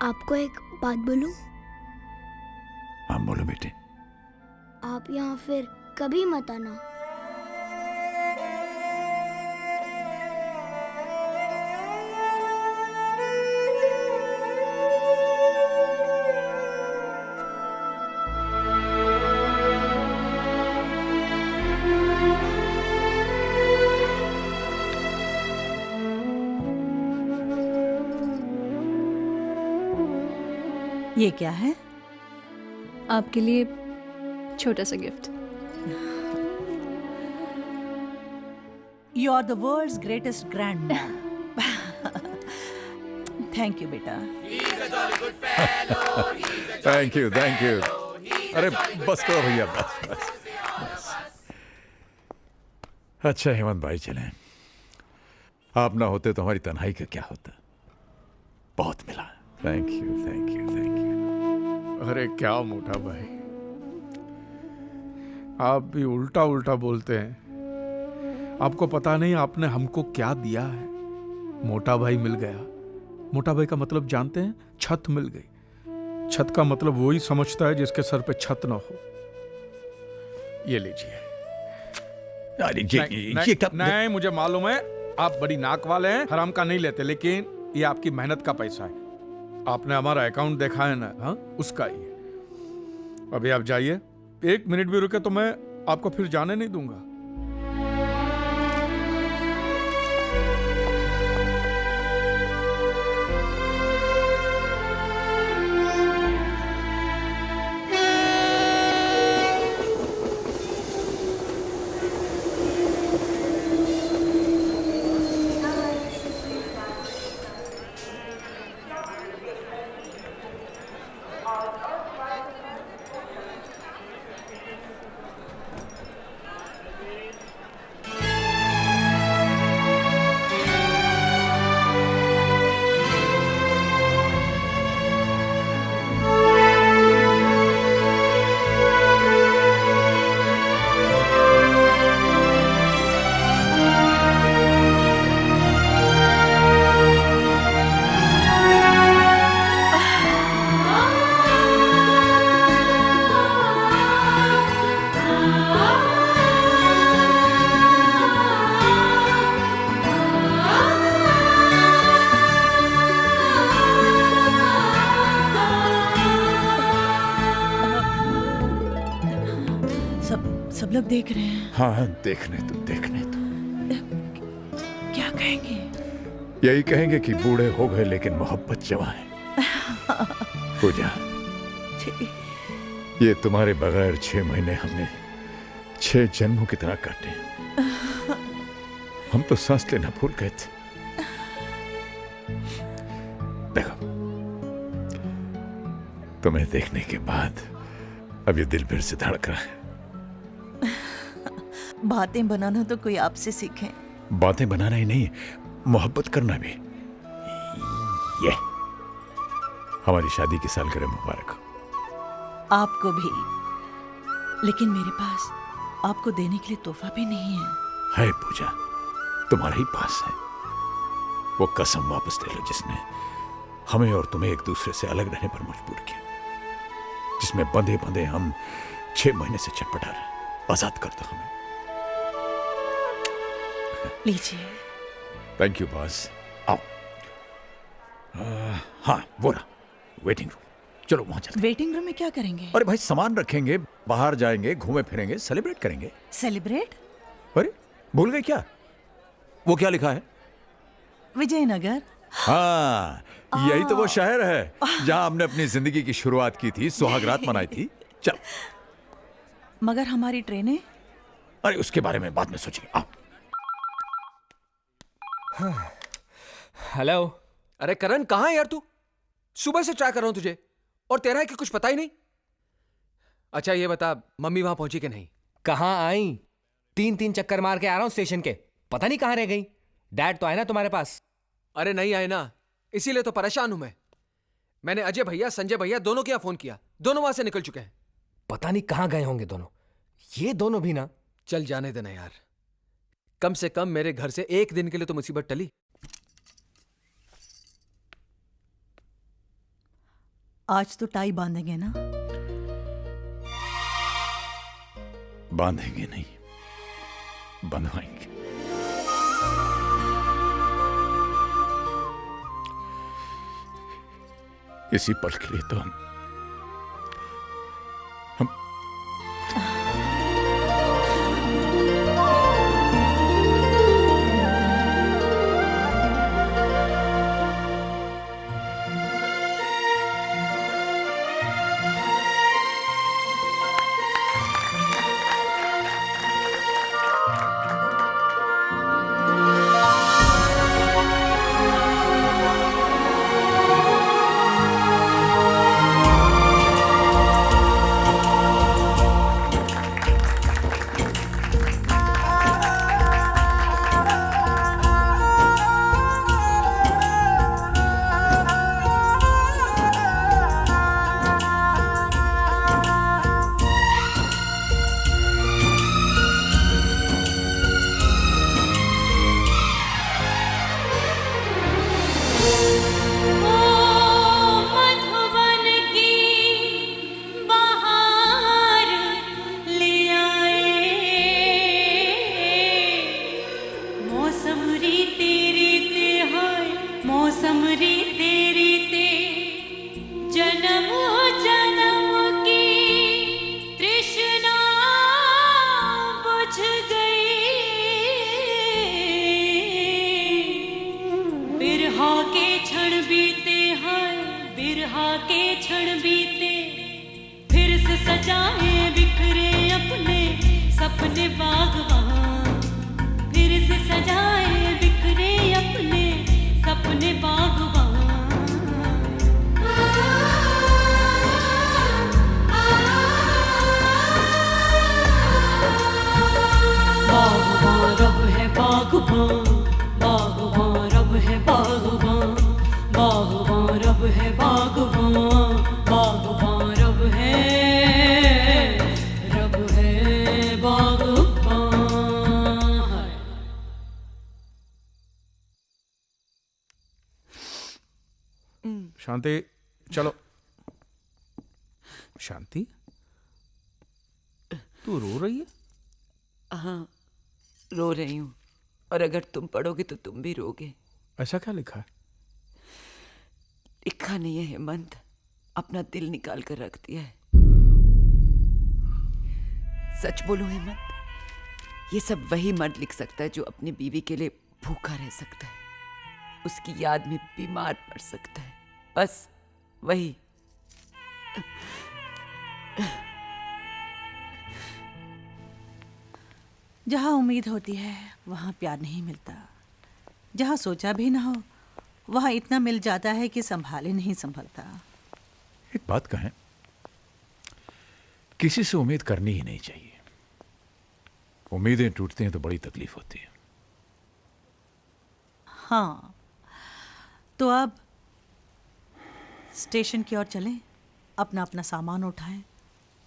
आपको एक बात बोलूं? हाँ बोलो बेटे। आप यहाँ फिर कभी मत आना। ये क्या है? आपके लिए छोटा सा gift. You are the world's greatest grandma. Thank you बेटा। Thank you thank you. अरे बस करो भैया, बस बस। अच्छा हेमंत भाई, चलें। आप ना होते तो हमारी तन्हाई का क्या होता। बहुत मिला। Thank you thank you thank you. अरे क्या मोटा भाई, आप भी उल्टा उल्टा बोलते हैं। आपको पता नहीं आपने हमको क्या दिया है। मोटा भाई मिल गया। मोटा भाई का मतलब जानते हैं? छत मिल गई। छत का मतलब वही समझता है जिसके सर पे छत ना हो। ये लीजिए। नहीं, मुझे मालूम है आप बड़ी नाक वाले हैं, हराम का नहीं लेते, लेकिन ये आपकी मेहनत का पैसा है। आपने हमारा अकाउंट देखा है ना? हाँ, उसका ही है। अभी आप जाइए, 1 मिनट भी रुके तो मैं आपको फिर जाने नहीं दूंगा। लोग देख रहे हैं। हाँ, देखने तो। क्या कहेंगे? यही कहेंगे कि बूढ़े हो गए लेकिन मोहब्बत जवां है। पूजा, ये तुम्हारे बगैर 6 महीने हमने 6 जन्मों की तरह काटे। हम तो सांस लेना भूल गए थे। देखो, तुम्हें देखने के बाद अब ये दिल फिर से धड़क रहा है। बातें बनाना तो कोई आपसे सीखे। बातें बनाना ही नहीं, मोहब्बत करना भी। ये हमारी शादी की सालगिरह मुबारक हो। आपको भी। लेकिन मेरे पास आपको देने के लिए तोहफा भी नहीं है। है पूजा, तुम्हारे ही पास है। वो कसम वापस ले लो जिसने हमें और तुम्हें एक दूसरे से अलग रहने पर मजबूर किया, जिसमें बंधे बंधे हम 6 महीने से छटपटा रहे। आजाद कर दो हमें। लीजिए। Thank you boss. आओ। हाँ, वो रहा वेटिंग रूम। चलो वहां चलते। वेटिंग रूम में क्या करेंगे? अरे भाई, सामान रखेंगे, बाहर जाएंगे, घूमे फिरेंगे, सेलिब्रेट करेंगे। सेलिब्रेट? अरे भूल गए क्या? वो क्या लिखा है? विजयनगर। हाँ, यही तो वो शहर है जहां हमने अपनी जिंदगी की शुरुआत की थी, सुहागरात मनाई थी। चल। मगर हमारी ट्रेनें? अरे उसके बारे में बाद में सोचेंगे। आओ। हेलो। अरे करण, कहाँ है यार तू? सुबह से ट्राई कर रहा हूं तुझे, और तेरा है कि कुछ पता ही नहीं। अच्छा ये बता, मम्मी वहां पहुंची कि नहीं? कहाँ आई? 3 चक्कर मार के आ रहा हूं स्टेशन के, पता नहीं कहाँ रह गई। डैड तो आए ना तुम्हारे पास? अरे नहीं आए ना, इसीलिए तो परेशान हूं मैं। मैंने अजय भैया, संजय भैया दोनों के यहाँ फोन किया, दोनों वहां से निकल चुके हैं। पता नहीं कहाँ गए होंगे दोनों। ये दोनों भी ना। चल जाने देना यार, कम से कम मेरे घर से एक दिन के लिए तो मुसीबत टली। आज तो टाई बांधेंगे ना? बांधेंगे नहीं, बंधवाएंगे। इसी पल के लिए तो हम शांति, चलो। शांति, तू रो रही है? हाँ, रो रही हूँ, और अगर तुम पढ़ोगे तो तुम भी रोगे। ऐसा क्या लिखा है? लिखा नहीं है हेमंत, अपना दिल निकाल कर रख दिया है। सच बोलो हेमंत, ये सब वही मर्द लिख सकता है जो अपनी बीवी के लिए भूखा रह सकता है, उसकी याद में बीमार पड़ सकता है, बस वही। जहाँ उम्मीद होती है वहाँ प्यार नहीं मिलता, जहाँ सोचा भी ना हो वहाँ इतना मिल जाता है कि संभाले नहीं संभलता। एक बात कहें, किसी से उम्मीद करनी ही नहीं चाहिए। उम्मीदें टूटती हैं तो बड़ी तकलीफ होती है। हाँ, तो अब स्टेशन की ओर चलें, अपना अपना सामान उठाएं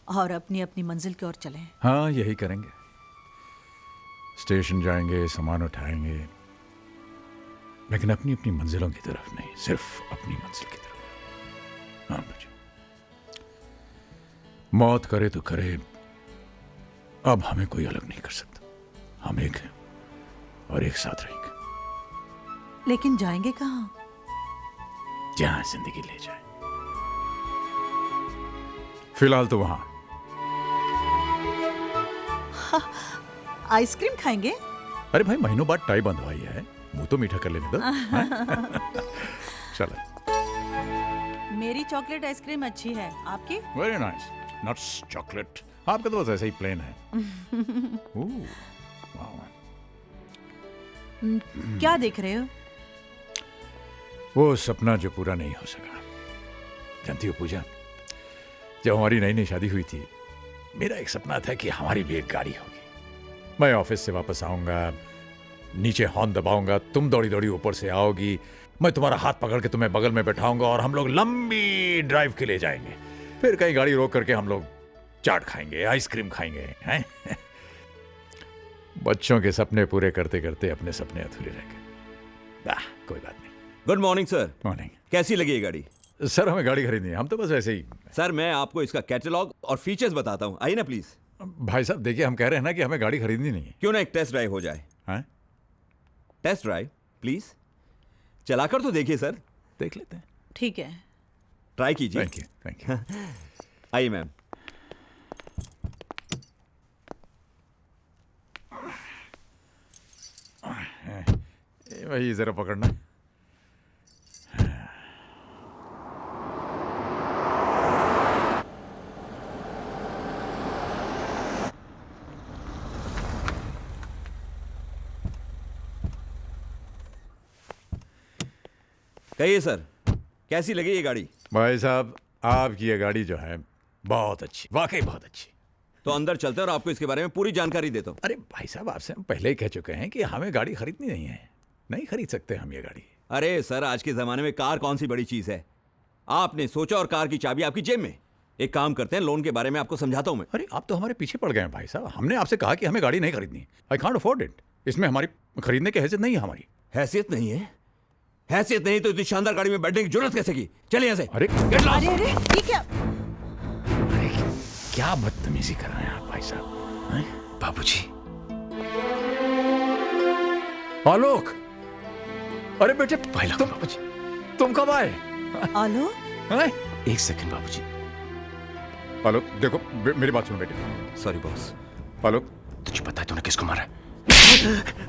और अपनी अपनी मंजिल की ओर चलें। हाँ, यही करेंगे। स्टेशन जाएंगे, सामान उठाएंगे, लेकिन अपनी अपनी मंजिलों की तरफ नहीं, सिर्फ अपनी मंजिल की तरफ। हाँ बच्चों, मौत करे तो करे, अब हमें कोई अलग नहीं कर सकता। हम एक हैं और एक साथ रहेंगे। लेकिन जाएंगे कहाँ? जहां जिंदगी ले जाए। फिलहाल तो वहां। आइसक्रीम खाएंगे? अरे भाई, महीनों बाद टाई बंधवाई है, मुंह तो मीठा कर लेने दो। चलो। मेरी चॉकलेट आइसक्रीम अच्छी है, आपकी? Very nice. Nuts chocolate. आपका तो बस ऐसा ही प्लेन है। क्या देख रहे हो? वो सपना जो पूरा नहीं हो सका। जानती हो पूजा, जब हमारी नई नई शादी हुई थी, मेरा एक सपना था कि हमारी भी एक गाड़ी होगी। मैं ऑफिस से वापस आऊंगा, नीचे हॉर्न दबाऊंगा, तुम दौड़ी दौड़ी ऊपर से आओगी, मैं तुम्हारा हाथ पकड़ के तुम्हें बगल में बैठाऊंगा और हम लोग लंबी ड्राइव के लिए जाएंगे। फिर कहीं गाड़ी रोक करके हम लोग चाट खाएंगे, आइसक्रीम खाएंगे, हैं? बच्चों के सपने पूरे करते करते अपने सपने अधूरे रह गए। कोई बात नहीं। Good morning sir. मॉर्निंग। कैसी लगी ये गाड़ी? सर, हमें गाड़ी खरीदनी है, हम तो बस ऐसे ही। सर, मैं आपको इसका कैटलॉग और फीचर्स बताता हूँ, आइए ना प्लीज। भाई साहब देखिए, हम कह रहे हैं ना कि हमें गाड़ी खरीदनी नहीं है। क्यों ना एक टेस्ट ड्राइव हो जाए? हैं? टेस्ट ड्राइव प्लीज, चलाकर तो देखिए सर। देख लेते हैं। ठीक है, ट्राई कीजिए। Thank you. आइए मैम। वही जरा पकड़ना। कहिए सर, कैसी लगी ये गाड़ी? भाई साहब, आपकी ये गाड़ी जो है बहुत अच्छी, वाकई बहुत अच्छी। तो अंदर चलते हैं और आपको इसके बारे में पूरी जानकारी देता हूँ। अरे भाई साहब, आपसे हम पहले ही कह चुके हैं कि हमें गाड़ी खरीदनी नहीं है, नहीं खरीद सकते हम ये गाड़ी। अरे सर, आज के जमाने में कार कौन सी बड़ी चीज है? आपने सोचा और कार की चाबी आपकी जेब में। एक काम करते हैं, लोन के बारे में आपको समझाता हूँ मैं। अरे आप तो हमारे पीछे पड़ गए हैं भाई साहब। हमने आपसे कहा कि हमें गाड़ी नहीं खरीदनी। I can't afford it. इसमें हमारी खरीदने की हैसियत नहीं है। हमारी हैसियत नहीं है? हैसियत नहीं तो इतनी शानदार गाड़ी में बैठने की जरूरत कैसे की? चलिए यहाँ से। अरे अरे ठीक है। क्या बदतमीजी कर रहे हैं आप भाई साहब? बाबूजी। आलोक, अरे बेटे तुम कब आए? आलोक, एक सेकंड बाबूजी। आलोक देखो, मेरी बात सुनो बेटे। Sorry boss. आलोक, तुझे पता है तूने किसको मारा?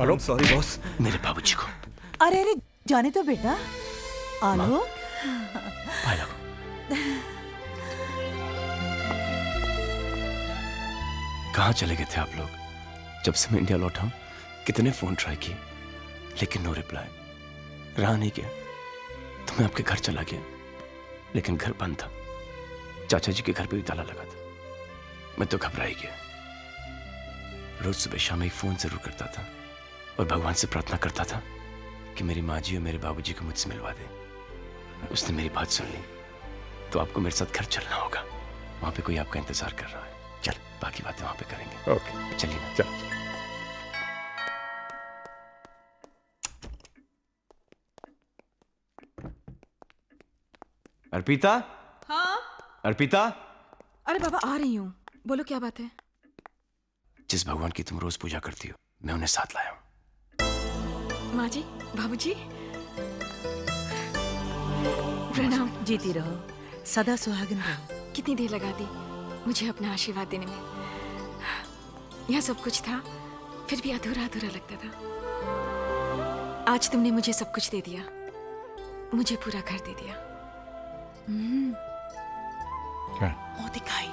आलोक, सॉरी बॉस। मेरे बाबूजी को। अरे अरे जाने तो बेटा। आलोक, कहाँ चले गए थे आप लोग? जब से मैं इंडिया लौटा हूं, कितने फोन ट्राई किए, लेकिन नो रिप्लाई। रहा नहीं गया तो मैं आपके घर चला गया, लेकिन घर बंद था। चाचा जी के घर पे भी ताला लगा था। मैं तो घबरा ही गया। रोज सुबह शाम एक फोन जरूर करता था और भगवान से प्रार्थना करता था कि मेरी माँ जी और मेरे बाबूजी को मुझसे मिलवा दे। उसने मेरी बात सुन ली, तो आपको मेरे साथ घर चलना होगा। वहां पे कोई आपका इंतजार कर रहा है। चल, बाकी बातें वहां पे करेंगे। ओके, चलिए ना। चल। अर्पिता। हाँ? अर्पिता। अरे बाबा, आ रही हूँ। बोलो क्या बात है? जिस भगवान की तुम रोज पूजा करती हो, मैं उन्हें साथ लाया हूँ। माँ जी, बाबूजी, प्रणाम। जीती रहो, सदा सुहागन रहो। कितनी देर लगा दी मुझे अपना आशीर्वाद देने में। यह सब कुछ था फिर भी अधूरा अधूरा लगता था। आज तुमने मुझे सब कुछ दे दिया, मुझे पूरा घर दे दिया। क्या? मुंह दिखाई।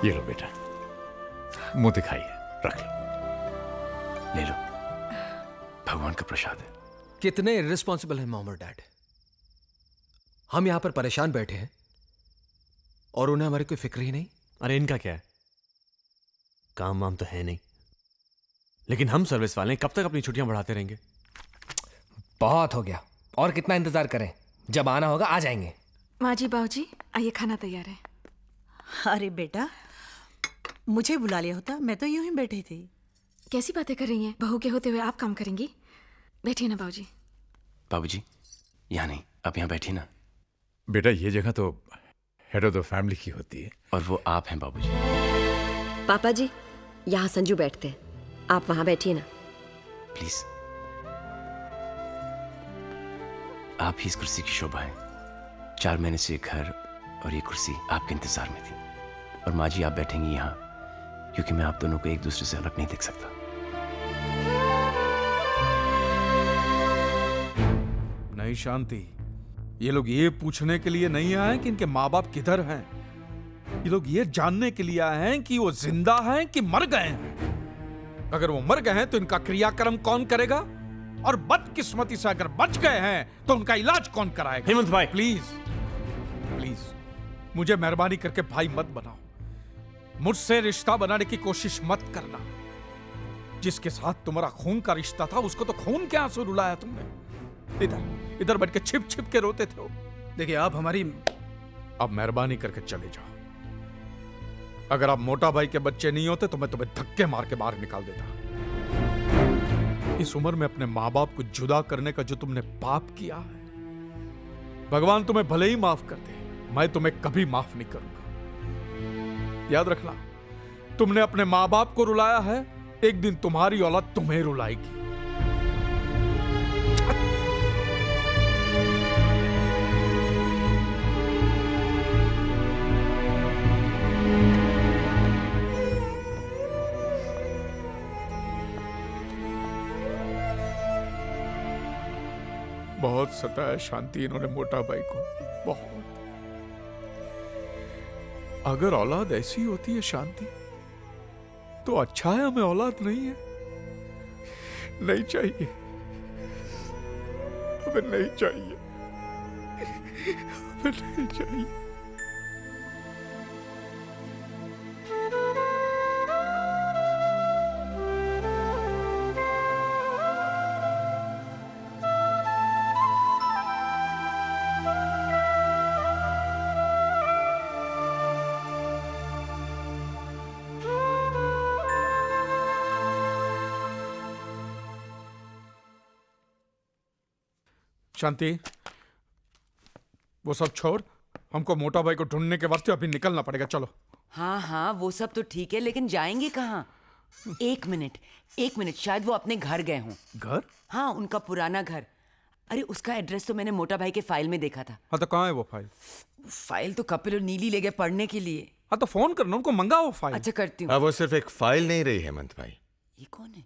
ये लो बेटा, मुंह दिखाइए, रख लो। ले लो, भगवान का प्रसाद है। कितने इर्रिस्पॉन्सिबल हैं मॉम और डैड। हम यहां पर परेशान बैठे हैं और उन्हें हमारी कोई फिक्र ही नहीं। अरे इनका क्या है, काम वाम तो है नहीं, लेकिन हम सर्विस वाले कब तक अपनी छुट्टियां बढ़ाते रहेंगे। बहुत हो गया, और कितना इंतजार करें, जब आना होगा आ जाएंगे। माँ जी, बाबू जी, आइए, खाना तैयार है। अरे बेटा, मुझे बुला लिया होता, मैं तो यूं ही बैठी थी। कैसी बातें कर रही हैं? बहू के होते हुए आप काम करेंगी? बैठिए ना बाबूजी। बाबूजी, यहाँ नहीं, आप यहाँ बैठिए ना। बेटा ये जगह तो हेड ऑफ द फैमिली की होती है। और वो आप हैं बाबूजी। पापा जी, यहाँ संजू बैठते हैं, आप वहां बैठिए ना। प्लीज। आप ही इस कुर्सी की शोभा है। 4 महीने से ये घर और ये कुर्सी आपके इंतजार में थी। और माँ जी, आप बैठेंगी यहाँ क्योंकि मैं आप दोनों को एक दूसरे से अलग नहीं देख सकता। नहीं शांति, ये लोग ये पूछने के लिए नहीं आए कि इनके माँ बाप किधर हैं। ये लोग ये जानने के लिए आए हैं कि वो जिंदा हैं कि मर गए हैं। अगर वो मर गए हैं तो इनका क्रियाक्रम कौन करेगा, और बदकिस्मती से अगर बच गए हैं तो उनका इलाज कौन कराएगा। हेमंत भाई, प्लीज प्लीज मुझे मेहरबानी करके भाई मत बनाओ। मुझसे रिश्ता बनाने की कोशिश मत करना। जिसके साथ तुम्हारा खून का रिश्ता था उसको तो खून के आंसू रुलाया तुमने। इधर इधर बैठ के छिप छिप के रोते थे। देखिए आप हमारी, अब मेहरबानी करके चले जाओ। अगर आप मोटा भाई के बच्चे नहीं होते तो मैं तुम्हें धक्के मार के बाहर निकाल देता। इस उम्र में अपने माँ बाप को जुदा करने का जो तुमने पाप किया है, भगवान तुम्हें भले ही माफ कर दे, मैं तुम्हें कभी माफ नहीं करूंगा। याद रखना, तुमने अपने माँ बाप को रुलाया है, एक दिन तुम्हारी औलाद तुम्हें रुलाएगी। बहुत सताया शांति इन्होंने मोटा भाई को, बहुत। अगर औलाद ऐसी होती है शांति, तो अच्छा है हमें औलाद नहीं है। नहीं चाहिए, हमें नहीं चाहिए, हमें नहीं चाहिए। शांति, वो सब छोड़, हमको मोटा भाई को ढूंढने के वास्ते अभी निकलना पड़ेगा। चलो। हाँ हाँ, वो सब तो ठीक है, लेकिन जाएंगे कहाँ? एक मिनट, शायद वो अपने घर गए हों। घर? हाँ, उनका पुराना घर। अरे उसका एड्रेस तो मैंने मोटा भाई के फाइल में देखा था। हाँ तो कहाँ है वो फाइल? फाइल तो कपिल और नीली ले गए पढ़ने के लिए। हाँ तो फोन करना, उनको मंगाओ फाइल। अच्छा, करती हूँ। अब वो सिर्फ एक फाइल नहीं रही हेमंत भाई, ये कौन है?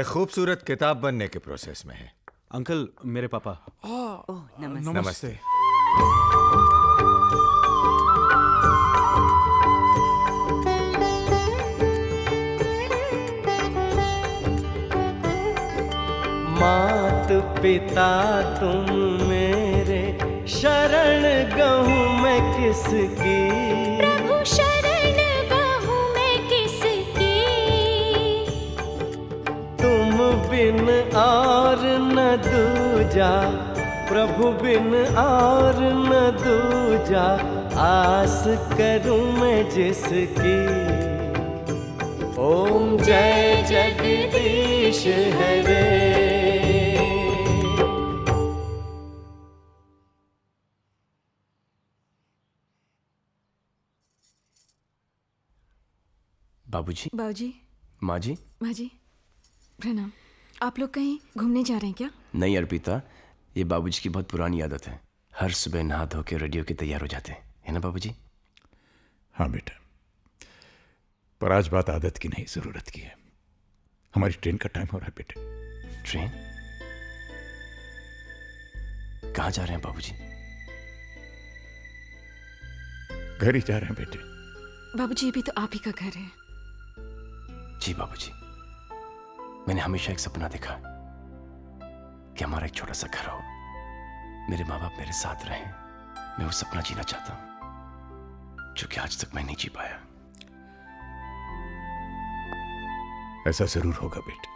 एक खूबसूरत किताब बनने के प्रोसेस में है। अंकल, मेरे पापा। ओह, नमस्ते। नमस्ते। मात पिता तुम मेरे, शरण गहूँ मैं किसकी। प्रभु शरण गहूँ मैं किसकी। तुम बिन और न दूजा, प्रभु बिन और न दूजा, आस करूं मैं जिसकी। ओम जय जगदीश हरे। बाबूजी। बाबूजी। माँ जी। माँ जी, प्रणाम। आप लोग कहीं घूमने जा रहे हैं क्या? नहीं अर्पिता, ये बाबूजी की बहुत पुरानी आदत है। हर सुबह नहा धो के रेडियो के तैयार हो जाते हैं, है ना बाबूजी? हाँ बेटा, पर आज बात आदत की नहीं, जरूरत की है। हमारी ट्रेन का टाइम हो रहा है बेटे। ट्रेन? कहाँ जा रहे हैं बाबूजी? घर ही जा रहे हैं बेटे। बाबूजी, ये भी तो आप ही का घर है। जी बाबूजी, मैंने हमेशा एक सपना देखा कि हमारा एक छोटा सा घर हो, मेरे माँ बाप मेरे साथ रहें। मैं वो सपना जीना चाहता हूं जो कि आज तक मैं नहीं जी पाया। ऐसा जरूर होगा बेटे,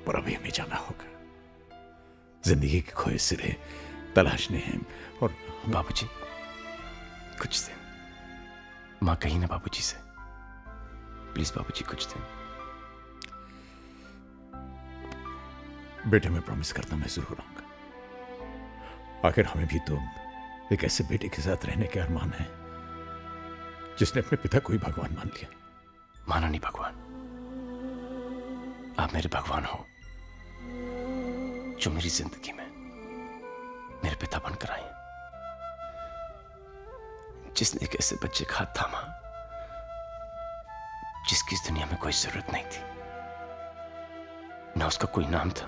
पर अभी हमें जाना होगा। जिंदगी के खोए सिरे तलाशने हैं। और बाबूजी, कुछ दिन माँ कही ना बाबूजी से, प्लीज बाबूजी कुछ दिन। बेटे मैं प्रॉमिस करता हूं, मैं जरूर आऊंगा। आखिर हमें भी तो एक ऐसे बेटे के साथ रहने के अरमान है जिसने अपने पिता को ही भगवान मान लिया। माना नहीं भगवान, आप मेरे भगवान हो जो मेरी जिंदगी में मेरे पिता बनकर आए, जिसने एक ऐसे बच्चे का हाथ थामा जिसकी इस दुनिया में कोई जरूरत नहीं थी। ना उसका कोई नाम था,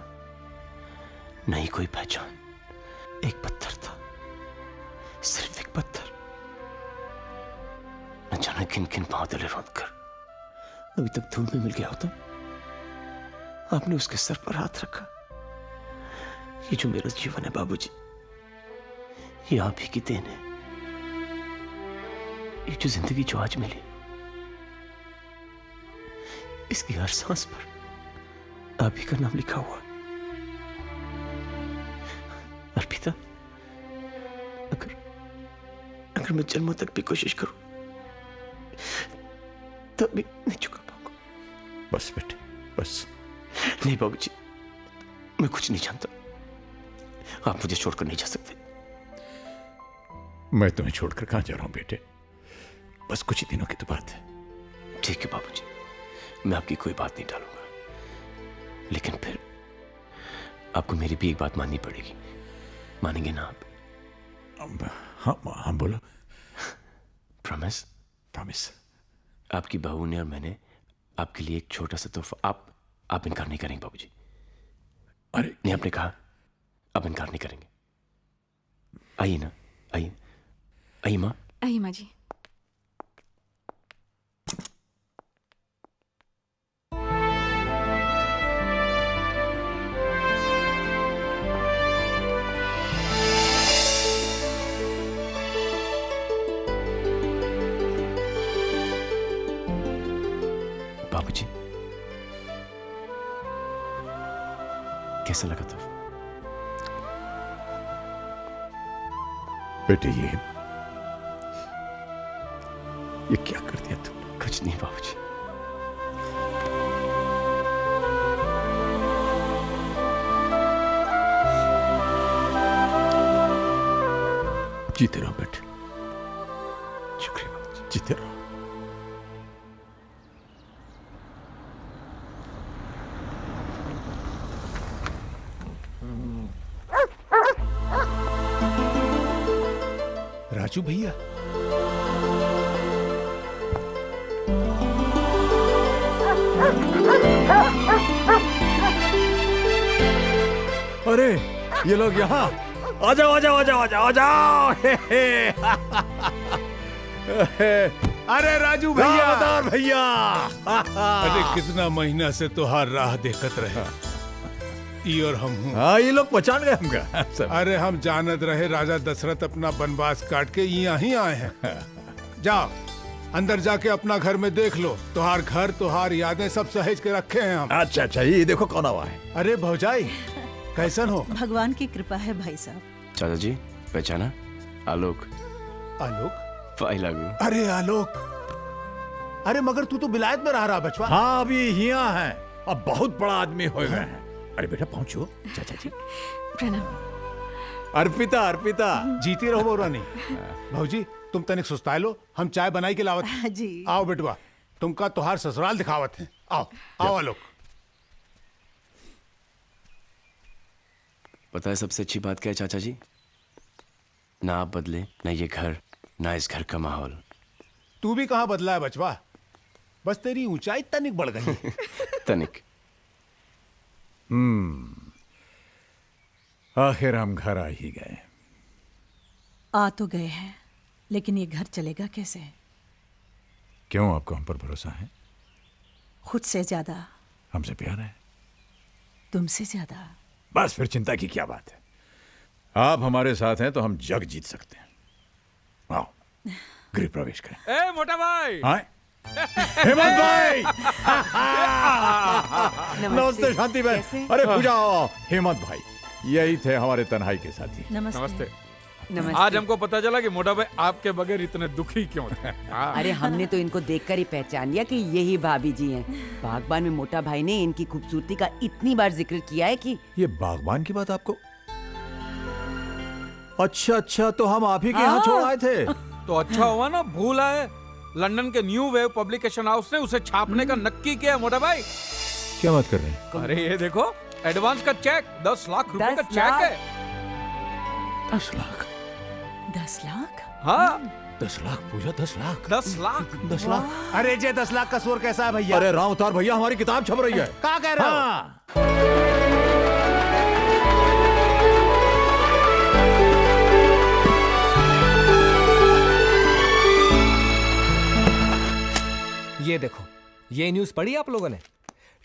न ही कोई पहचान। एक पत्थर था, सिर्फ एक पत्थर। न जाने किन किन बादल रोंद कर अभी तक धूल में मिल गया होता। आपने उसके सर पर हाथ रखा। ये जो मेरा जीवन है बाबूजी, ये आप ही की देन है। ये जो जिंदगी जो आज मिली, इसकी हर सांस पर आप ही का नाम लिखा हुआ। अर्पिता, अगर मैं जन्मों तक भी कोशिश करूं तब भी नहीं चुका पाऊंगा। बस बेटे बस। नहीं बाबूजी, मैं कुछ नहीं जानता। आप मुझे छोड़कर नहीं जा सकते। मैं तुम्हें छोड़कर कहां जा रहा हूं बेटे, बस कुछ ही दिनों की तो बात है। ठीक है बाबूजी, मैं आपकी कोई बात नहीं टालूंगा, लेकिन फिर आपको मेरी भी एक बात माननी पड़ेगी। मानेंगे ना आप? हाँ बोलो। प्रॉमिस? प्रॉमिस। आपकी बहू ने और मैंने आपके लिए एक छोटा सा तोहफा। आप इनकार नहीं करेंगे बाबूजी? अरे नहीं, आपने कहा आप इनकार नहीं करेंगे। आइए ना, आइए आइए माँ। आइए माँ जी। बाबूजी, कैसा लगा तोहफा? बेटे ये क्या कर दिया तुमने? कुछ नहीं बाबूजी। जीते रहो बेटे। शुक्रिया बाबूजी। जीते रहो। राजू भैया, अरे ये लोग यहाँ आ जाओ आ जाओ आ जाओ आ जाओ आ जाओ। अरे राजू भैया, दामोदर भैया। अरे कितना महीना से तुहार राह देखत रहे। ई और हम हूँ। हाँ, ये लोग पहचान गए हमका। अरे हम जानत रहे राजा दशरथ अपना वनवास काट के यहाँ ही आए हैं। जाओ अंदर जाके अपना घर में देख लो। तुहार घर, तुहार यादें सब सहेज के रखे हैं हम। अच्छा अच्छा, ये देखो कौन आवा है। अरे भौजाई, कैसन हो? भगवान की कृपा है भाई साहब। चाचा जी पहचाना? आलोक। आलोक? फाइलागू। अरे आलोक, अरे मगर तू तो विलायत में रह रहा बचवा। हाँ, अभी यहाँ है। अब बहुत बड़ा आदमी हो गए हैं। अरे बेटा पहुंचो। चाचा जी प्रणाम। अर्पिता अर्पिता, जीती रहो मोरानी। भौजी तुम तनिक सुस्ताए लो, हम चाय बनाई के लावत हैं। जी। आओ बेटवा, तुमका तुहार ससुराल दिखावत हैं। आओ आओ आलोक। पता है सबसे अच्छी बात क्या है चाचा जी? ना आप बदले, ना ये घर, ना इस घर का माहौल। तू भी कहाँ बदला है बचवा, बस तेरी ऊंचाई तनिक बढ़ गई है। तनिक। आखिर हम घर आ ही गए। आ तो गए हैं, लेकिन ये घर चलेगा कैसे? क्यों, आपको हम पर भरोसा है? खुद से ज्यादा। हमसे प्यार है? तुमसे ज्यादा। बस फिर चिंता की क्या बात है। आप हमारे साथ हैं तो हम जग जीत सकते हैं। आओ गृह प्रवेश करें। ए मोटा भाई। आए? हेमंत भाई। नमस्ते शांति बहन। अरे पूजा, हेमंत भाई यही थे हमारे तन्हाई के साथी। नमस्ते। आज हमको पता चला कि मोटा भाई आपके बगैर इतने दुखी क्यों थे। अरे हमने तो इनको देखकर ही पहचान लिया कि यही भाभी जी हैं। बागबान में मोटा भाई ने इनकी खूबसूरती का इतनी बार जिक्र किया है कि ये बागबान की बात आपको? अच्छा, तो हम आप ही के यहाँ छोड़ आए थे। तो अच्छा हुआ ना, भूल आए। लंदन के न्यू वेव पब्लिकेशन हाउस ने उसे छापने का नक्की किया मोटा भाई। क्या बात कर रहे हैं? अरे ये देखो, एडवांस का चेक 10 लाख रुपए का चेक है। 10 लाख? 10 लाख? हाँ 10 लाख पूजा, 10 लाख? 10 लाख? 10 लाख? अरे जे 10 लाख का शोर कैसा है भैया? अरे राम अवतार भैया, हमारी किताब छप रही है। क्या कह रहे हो? ये देखो, ये न्यूज़ पढ़ी आप लोगों ने?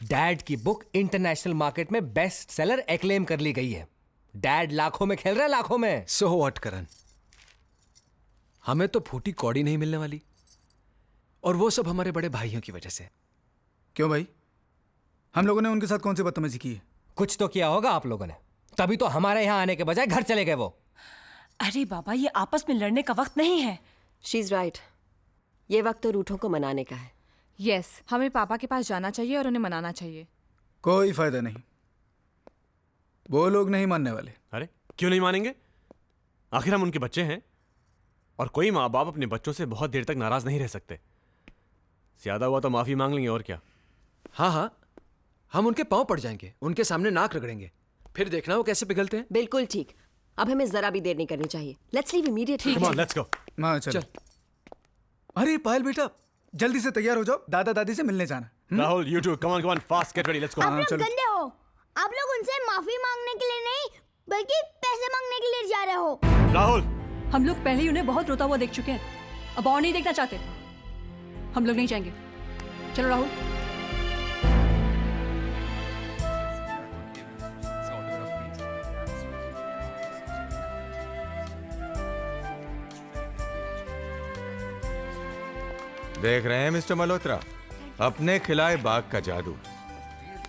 डैड की बुक इंटरनेशनल मार्केट में बेस्ट सेलर एक्लेम कर ली गई है। डैड लाखों में खेल रहे हैं, लाखों में। सो व्हाट करण, हमें तो फूटी कौड़ी नहीं मिलने वाली, और वो सब हमारे बड़े भाइयों की वजह से। क्यों भाई, हम लोगों ने उनके साथ कौन सी बदतमीजी की है? कुछ तो किया होगा आप लोगों ने, तभी तो हमारे यहाँ आने के बजाय घर चले गए वो। अरे बाबा, ये आपस में लड़ने का वक्त नहीं है। शी इज राइट, ये वक्त तो रूठों को मनाने का है। यस, हमें पापा के पास जाना चाहिए और उन्हें मनाना चाहिए। कोई फायदा नहीं, वो लोग नहीं मानने वाले। अरे क्यों नहीं मानेंगे? आखिर हम उनके बच्चे हैं, और कोई माँ बाप अपने बच्चों से बहुत देर तक नाराज नहीं रह सकते। ज्यादा हुआ तो माफी मांग लेंगे, और क्या। हाँ, हम उनके पांव पड़ जाएंगे, उनके सामने नाक रगड़ेंगे, फिर देखना वो कैसे पिघलते हैं। बिल्कुल ठीक, अब हमें जरा भी देर नहीं करनी चाहिए। Let's leave immediately. Come on, let's go. माँ चल। अरे पायल बेटा, जल्दी से तैयार हो जाओ, दादा दादी से मिलने जाना। Rahul, you too, come on, fast, get ready, let's go. आप लोग गंदे हो। आप लोग उनसे माफी मांगने के लिए नहीं, बल्कि पैसे मांगने के लिए जा रहे हो। राहुल, हम लोग पहले ही उन्हें बहुत रोता हुआ देख चुके हैं, अब और नहीं देखना चाहते। हम लोग नहीं जाएंगे। चलो राहुल। देख रहे हैं मिस्टर मल्होत्रा, अपने खिलाए बाग का जादू।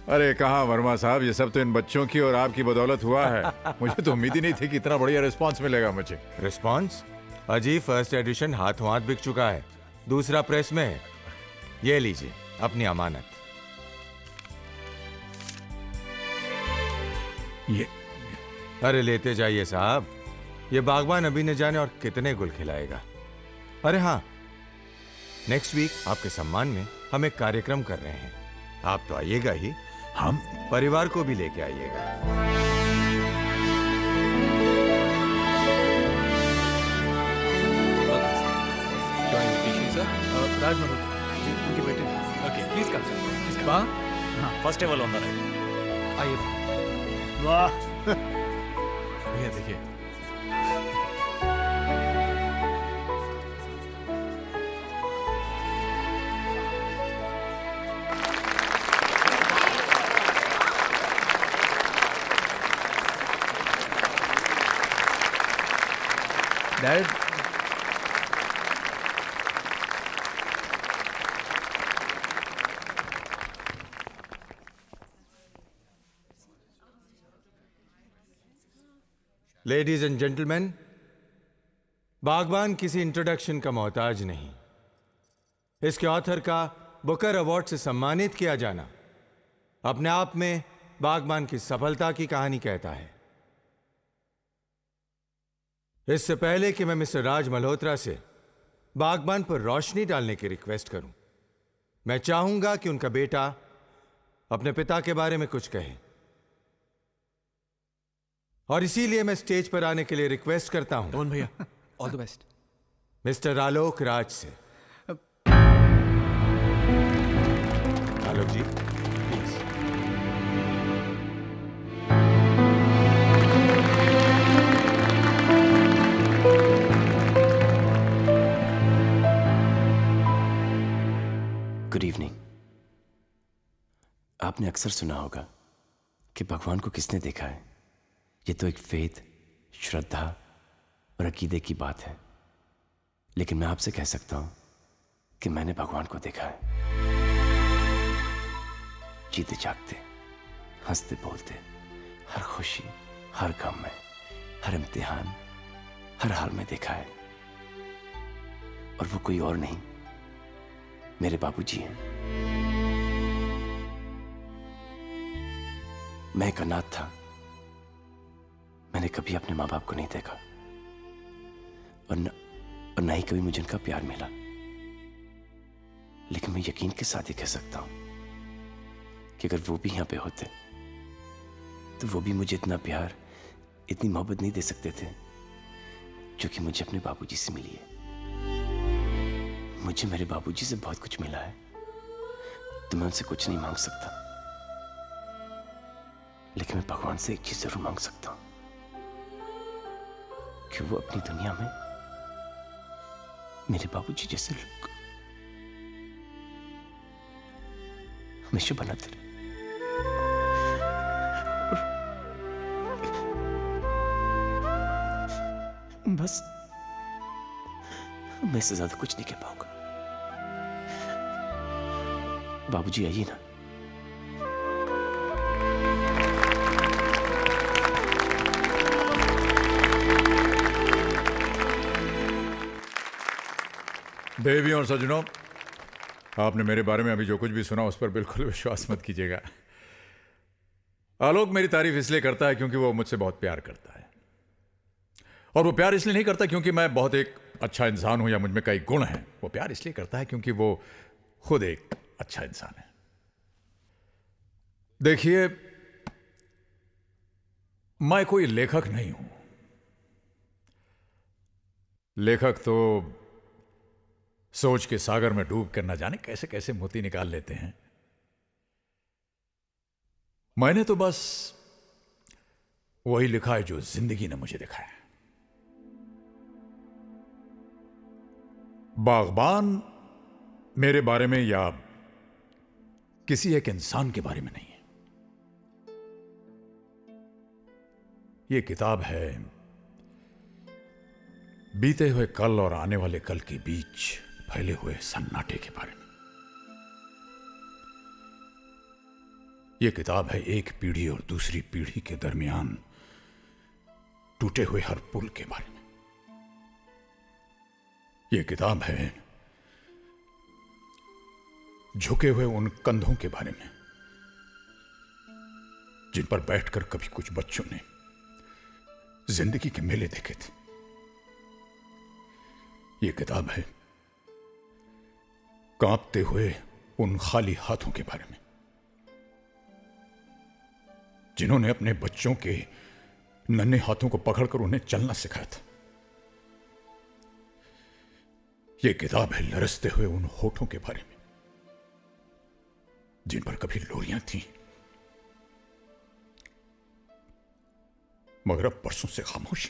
अरे कहाँ वर्मा साहब, ये सब तो इन बच्चों की और आपकी बदौलत हुआ है। मुझे तो उम्मीद ही नहीं थी कि इतना बढ़िया रिस्पांस मिलेगा मुझे। रिस्पांस? अजी फर्स्ट एडिशन हाथों हाथ बिक चुका है, दूसरा प्रेस में है। ये लीजिए अपनी अमानत। ये अरे लेते जाइए साहब, ये बागबान अभी न जाने और कितने गुल खिलाएगा। अरे हाँ, नेक्स्ट वीक आपके सम्मान में हम एक कार्यक्रम कर रहे हैं। आप तो आइएगा ही, हम परिवार को भी लेके आइएगा। राज मल्होत्रा जी, उनके बेटे। Okay, please come. हाँ, first table on the right. आइए। वाह, भैया देखिए। डैड, लेडीज एंड जेंटलमैन, बागबान किसी इंट्रोडक्शन का मोहताज नहीं। इसके ऑथर का बुकर अवार्ड से सम्मानित किया जाना अपने आप में बागबान की सफलता की कहानी कहता है। इससे पहले कि मैं मिस्टर राज मल्होत्रा से बागबान पर रोशनी डालने की रिक्वेस्ट करूं, मैं चाहूंगा कि उनका बेटा अपने पिता के बारे में कुछ कहे। और इसीलिए मैं स्टेज पर आने के लिए रिक्वेस्ट करता हूं। कौन भैया? All the best. Mister Alok Raj से। आलोक जी प्लीज। Good evening. आपने अक्सर सुना होगा कि भगवान को किसने देखा है। ये तो एक फेथ, श्रद्धा और अकीदे की बात है, लेकिन मैं आपसे कह सकता हूं कि मैंने भगवान को देखा है। जीते जागते, हंसते बोलते, हर खुशी, हर गम में, हर इम्तिहान, हर हाल में देखा है। और वो कोई और नहीं, मेरे बाबूजी हैं। मैं एक अनाथ था। मैंने कभी अपने माँ बाप को नहीं देखा और न ही कभी मुझे उनका प्यार मिला। लेकिन मैं यकीन के साथ ही कह सकता हूं कि अगर वो भी यहां पे होते तो वो भी मुझे इतना प्यार, इतनी मोहब्बत नहीं दे सकते थे जो कि मुझे अपने बाबूजी से मिली है। मुझे मेरे बाबूजी से बहुत कुछ मिला है, तो मैं उनसे कुछ नहीं मांग सकता, लेकिन मैं भगवान से एक चीज जरूर मांग सकता हूं कि वो अपनी दुनिया में मेरे बाबूजी जैसे लोग हमेशा बनाते रहे। बस मैं इससे ज्यादा कुछ नहीं कह पाऊंगा। बाबूजी आइए ना। देवियों और सज्जनों, आपने मेरे बारे में अभी जो कुछ भी सुना उस पर बिल्कुल विश्वास मत कीजिएगा। आलोक मेरी तारीफ इसलिए करता है क्योंकि वो मुझसे बहुत प्यार करता है, और वो प्यार इसलिए नहीं करता क्योंकि मैं बहुत एक अच्छा इंसान हूं या मुझ में कई गुण हैं। वो प्यार इसलिए करता है क्योंकि वो खुद एक अच्छा इंसान है। देखिए, मैं कोई लेखक नहीं हूं। लेखक तो सोच के सागर में डूब कर न जाने कैसे कैसे मोती निकाल लेते हैं। मैंने तो बस वही लिखा है जो जिंदगी ने मुझे दिखाया। बागबान मेरे बारे में या किसी एक इंसान के बारे में नहीं है। यह किताब है बीते हुए कल और आने वाले कल के बीच फैले हुए सन्नाटे के बारे में। यह किताब है एक पीढ़ी और दूसरी पीढ़ी के दरमियान टूटे हुए हर पुल के बारे में। यह किताब है झुके हुए उन कंधों के बारे में जिन पर बैठकर कभी कुछ बच्चों ने जिंदगी के मेले देखे थे। यह किताब है कांपते हुए उन खाली हाथों के बारे में जिन्होंने अपने बच्चों के नन्हे हाथों को पकड़कर उन्हें चलना सिखाया था। यह किताब है लरसते हुए उन होठों के बारे में जिन पर कभी लोरियां थीं, मगर अब बरसों से खामोशी।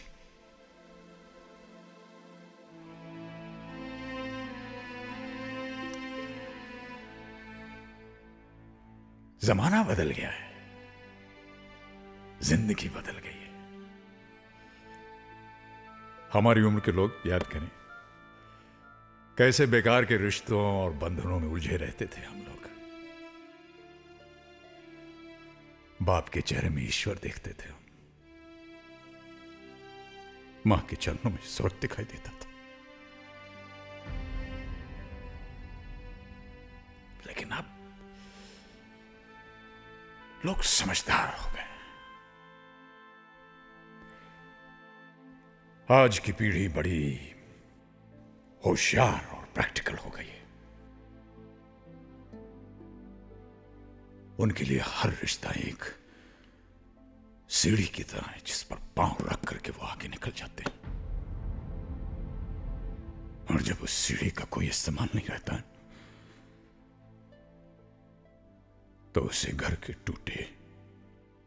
जमाना बदल गया है, जिंदगी बदल गई है। हमारी उम्र के लोग याद करें कैसे बेकार के रिश्तों और बंधनों में उलझे रहते थे हम लोग। बाप के चेहरे में ईश्वर देखते थे हम, मां के चरणों में स्वर्ग दिखाई देता था। लेकिन अब लोग समझदार हो गए। आज की पीढ़ी बड़ी होशियार और प्रैक्टिकल हो गई है। उनके लिए हर रिश्ता एक सीढ़ी की तरह है जिस पर पांव रख करके वो आगे निकल जाते हैं, और जब उस सीढ़ी का कोई इस्तेमाल नहीं रहता तो उसे घर के टूटे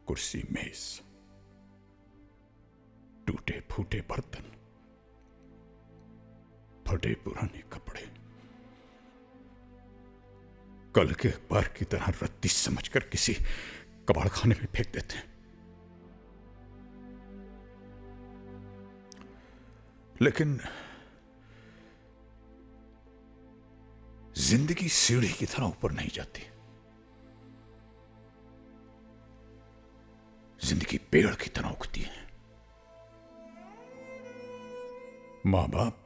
कुर्सी मेज, टूटे फूटे बर्तन, फटे पुराने कपड़े, कल के अखबार की तरह रत्ती समझकर किसी कबाड़खाने में फेंक देते हैं। लेकिन जिंदगी सीढ़ी की तरह ऊपर नहीं जाती। जिंदगी पेड़ की तरह उगती है। मां बाप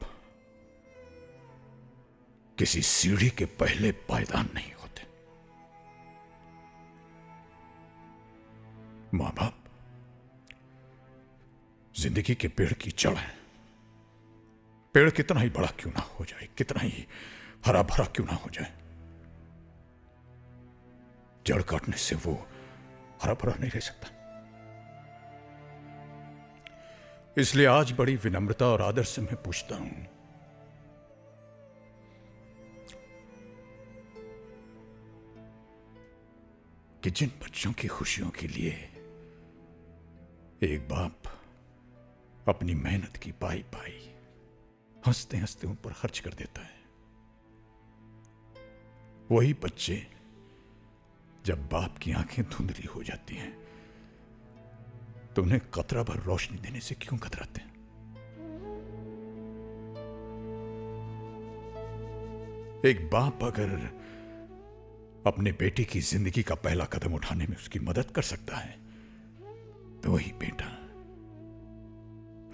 किसी सीढ़ी के पहले पायदान नहीं होते। मां बाप जिंदगी के पेड़ की जड़ है। पेड़ कितना ही बड़ा क्यों ना हो जाए, कितना ही हरा भरा क्यों ना हो जाए, जड़ काटने से वो हरा भरा नहीं रह सकता। इसलिए आज बड़ी विनम्रता और आदर से मैं पूछता हूं, कि जिन बच्चों की खुशियों के लिए एक बाप अपनी मेहनत की पाई पाई हंसते हंसते उन पर खर्च कर देता है, वही बच्चे जब बाप की आंखें धुंधली हो जाती हैं तो उन्हें कतरा भर रोशनी देने से क्यों कतराते हैं? एक बाप अगर अपने बेटे की जिंदगी का पहला कदम उठाने में उसकी मदद कर सकता है तो वही बेटा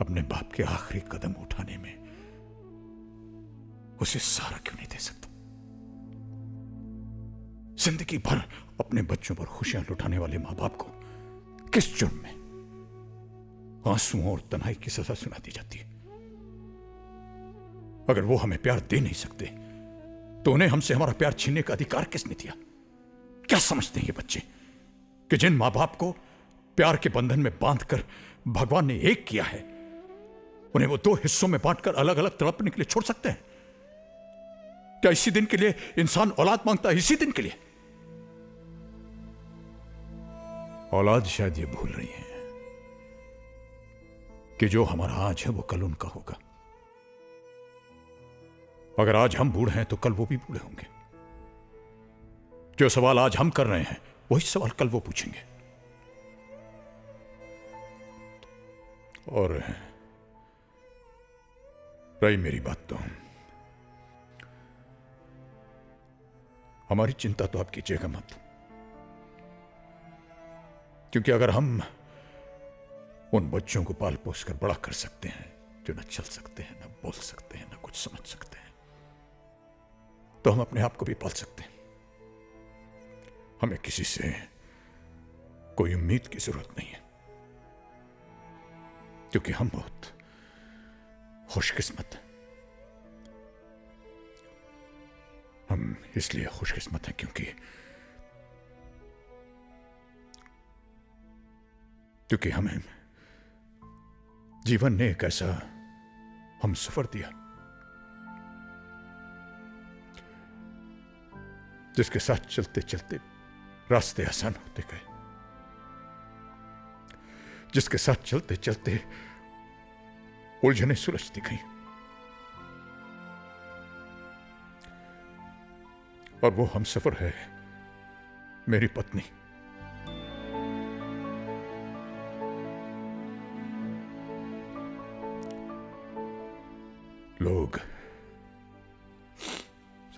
अपने बाप के आखिरी कदम उठाने में उसे सहारा क्यों नहीं दे सकता? जिंदगी भर अपने बच्चों पर खुशियां लुटाने वाले मां बाप को किस जुर्म में आंसुओं और तन्हाई की सजा सुना दी जाती है? अगर वो हमें प्यार दे नहीं सकते तो उन्हें हमसे हमारा प्यार छीनने का अधिकार किसने दिया? क्या समझते हैं ये बच्चे कि जिन मां बाप को प्यार के बंधन में बांधकर भगवान ने एक किया है, उन्हें वो दो हिस्सों में बांटकर अलग अलग तड़पने के लिए छोड़ सकते हैं? क्या इसी दिन के लिए इंसान औलाद मांगता है? इसी दिन के लिए औलाद शायद ये भूल रही है कि जो हमारा आज है वो कल उनका होगा। अगर आज हम बूढ़े हैं तो कल वो भी बूढ़े होंगे। जो सवाल आज हम कर रहे हैं वही सवाल कल वो पूछेंगे। और रही मेरी बात तो हमारी चिंता तो आप कीजिएगा मत, क्योंकि अगर हम उन बच्चों को पाल पोस कर बड़ा कर सकते हैं जो न चल सकते हैं, न बोल सकते हैं, न कुछ समझ सकते हैं, तो हम अपने आप को भी पाल सकते हैं। हमें किसी से कोई उम्मीद की जरूरत नहीं है, क्योंकि हम बहुत खुशकिस्मत हैं। हम इसलिए खुशकिस्मत हैं क्योंकि हमें जीवन ने एक ऐसा हम सफर दिया जिसके साथ चलते चलते रास्ते आसान होते गए, जिसके साथ चलते चलते उलझने सुलझती गई, और वो हम सफर है मेरी पत्नी। लोग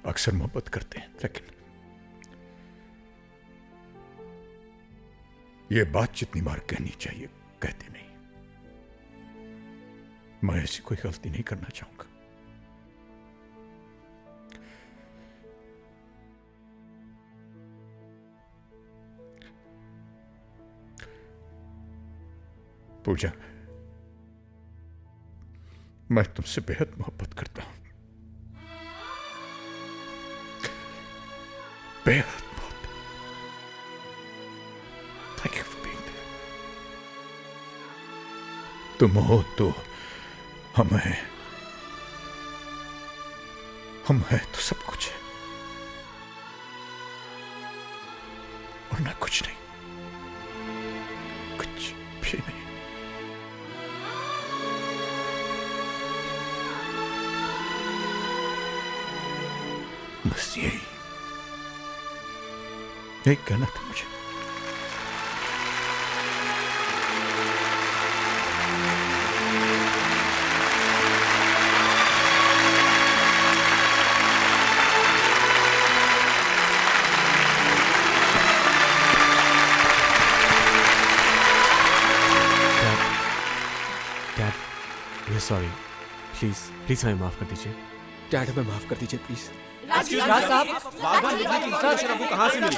अक्सर मोहब्बत करते हैं, लेकिन ये बात जितनी बार कहनी चाहिए कहते नहीं। मैं ऐसी कोई गलती नहीं करना चाहूंगा। पूजा, मैं तुमसे बेहद मोहब्बत करता हूं, बेहद मोहब्बत। Thank you for being there. तुम हो तो हम है तो सब कुछ है, वरना कुछ नहीं, कुछ भी नहीं। बस यही कहना था मुझे। सॉरी, प्लीज प्लीज हमें माफ कर दीजिए। डैड हमें माफ कर दीजिए प्लीज। राज साहब, कहाँ से मिली?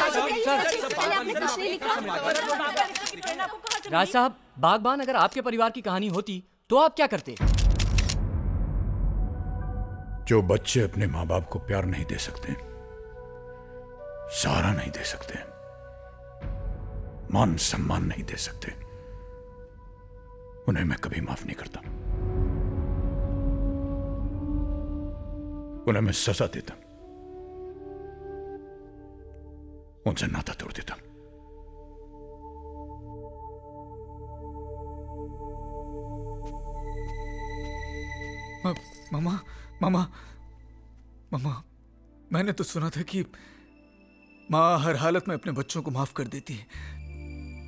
राज साहब, बागबान अगर आपके परिवार की कहानी होती तो आप क्या करते? जो बच्चे अपने माँ बाप को प्यार नहीं दे सकते, सहारा नहीं दे सकते, मान सम्मान नहीं दे सकते, उन्हें मैं कभी माफ नहीं करता। उन्हें मैं सजा देता, उनसे नाता तोड़ देता। मामा मामा मामा, मैंने तो सुना था कि माँ हर हालत में अपने बच्चों को माफ कर देती है।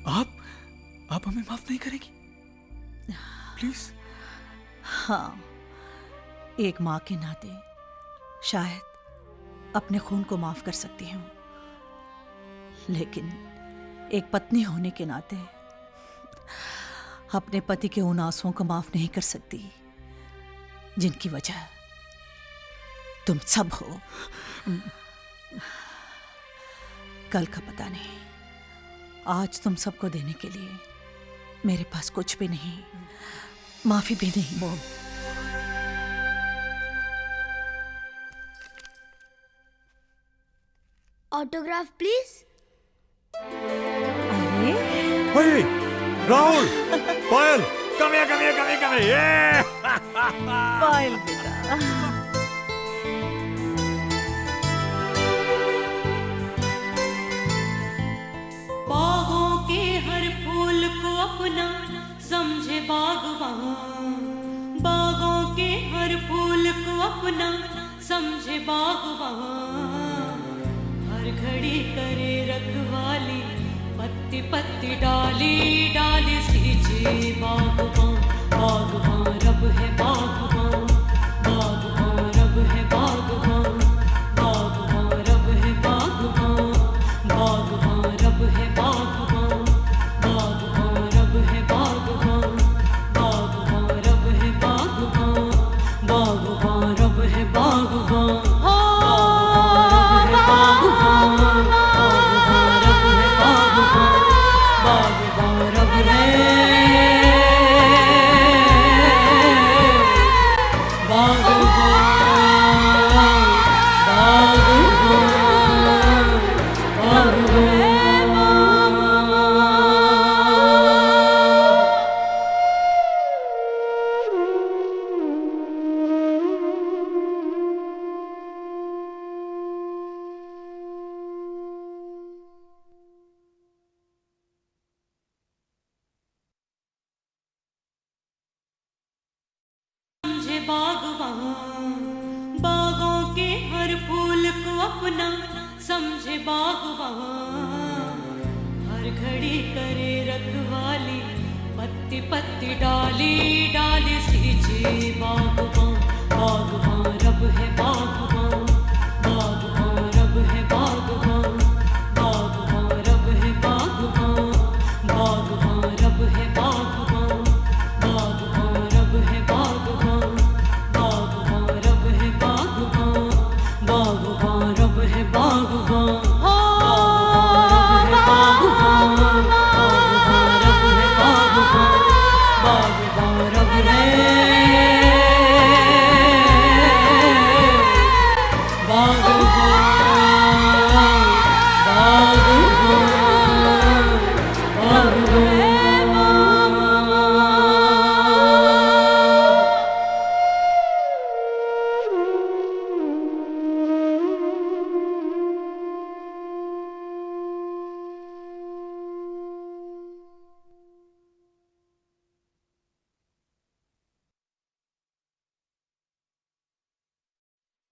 आप हमें माफ नहीं करेगी प्लीज? हाँ, एक माँ के नाते शायद अपने खून को माफ कर सकती हूँ, लेकिन एक पत्नी होने के नाते अपने पति के उन आंसुओं को माफ नहीं कर सकती जिनकी वजह तुम सब हो। कल का पता नहीं, आज तुम सबको देने के लिए मेरे पास कुछ भी नहीं, माफी भी नहीं। Autograph please. Hey, Rahul, Payal, come here, yeah! पायल बेटा, बागों के हर फूल को अपना समझे बागबान, बागों के हर फूल को अपना समझे बागबान, हर घड़ी करे रखवाली, पत्ती पत्ती डाली डाली सींचे बागबान, बागबान रब है बागबान, बागबान रब है बागबान, बागबान रब है बागबान, बागबान रब है बागबान, बागबान रब है बागबान, बागबान रब है बागबान, बागबान रब है बागबान, बागबान, बागों के हर फूल को अपना समझे बागबान, हर घड़ी करे रखवाली, पत्ती पत्ती डाली डाली सींचे बागबान, बागबान रब है बागबान,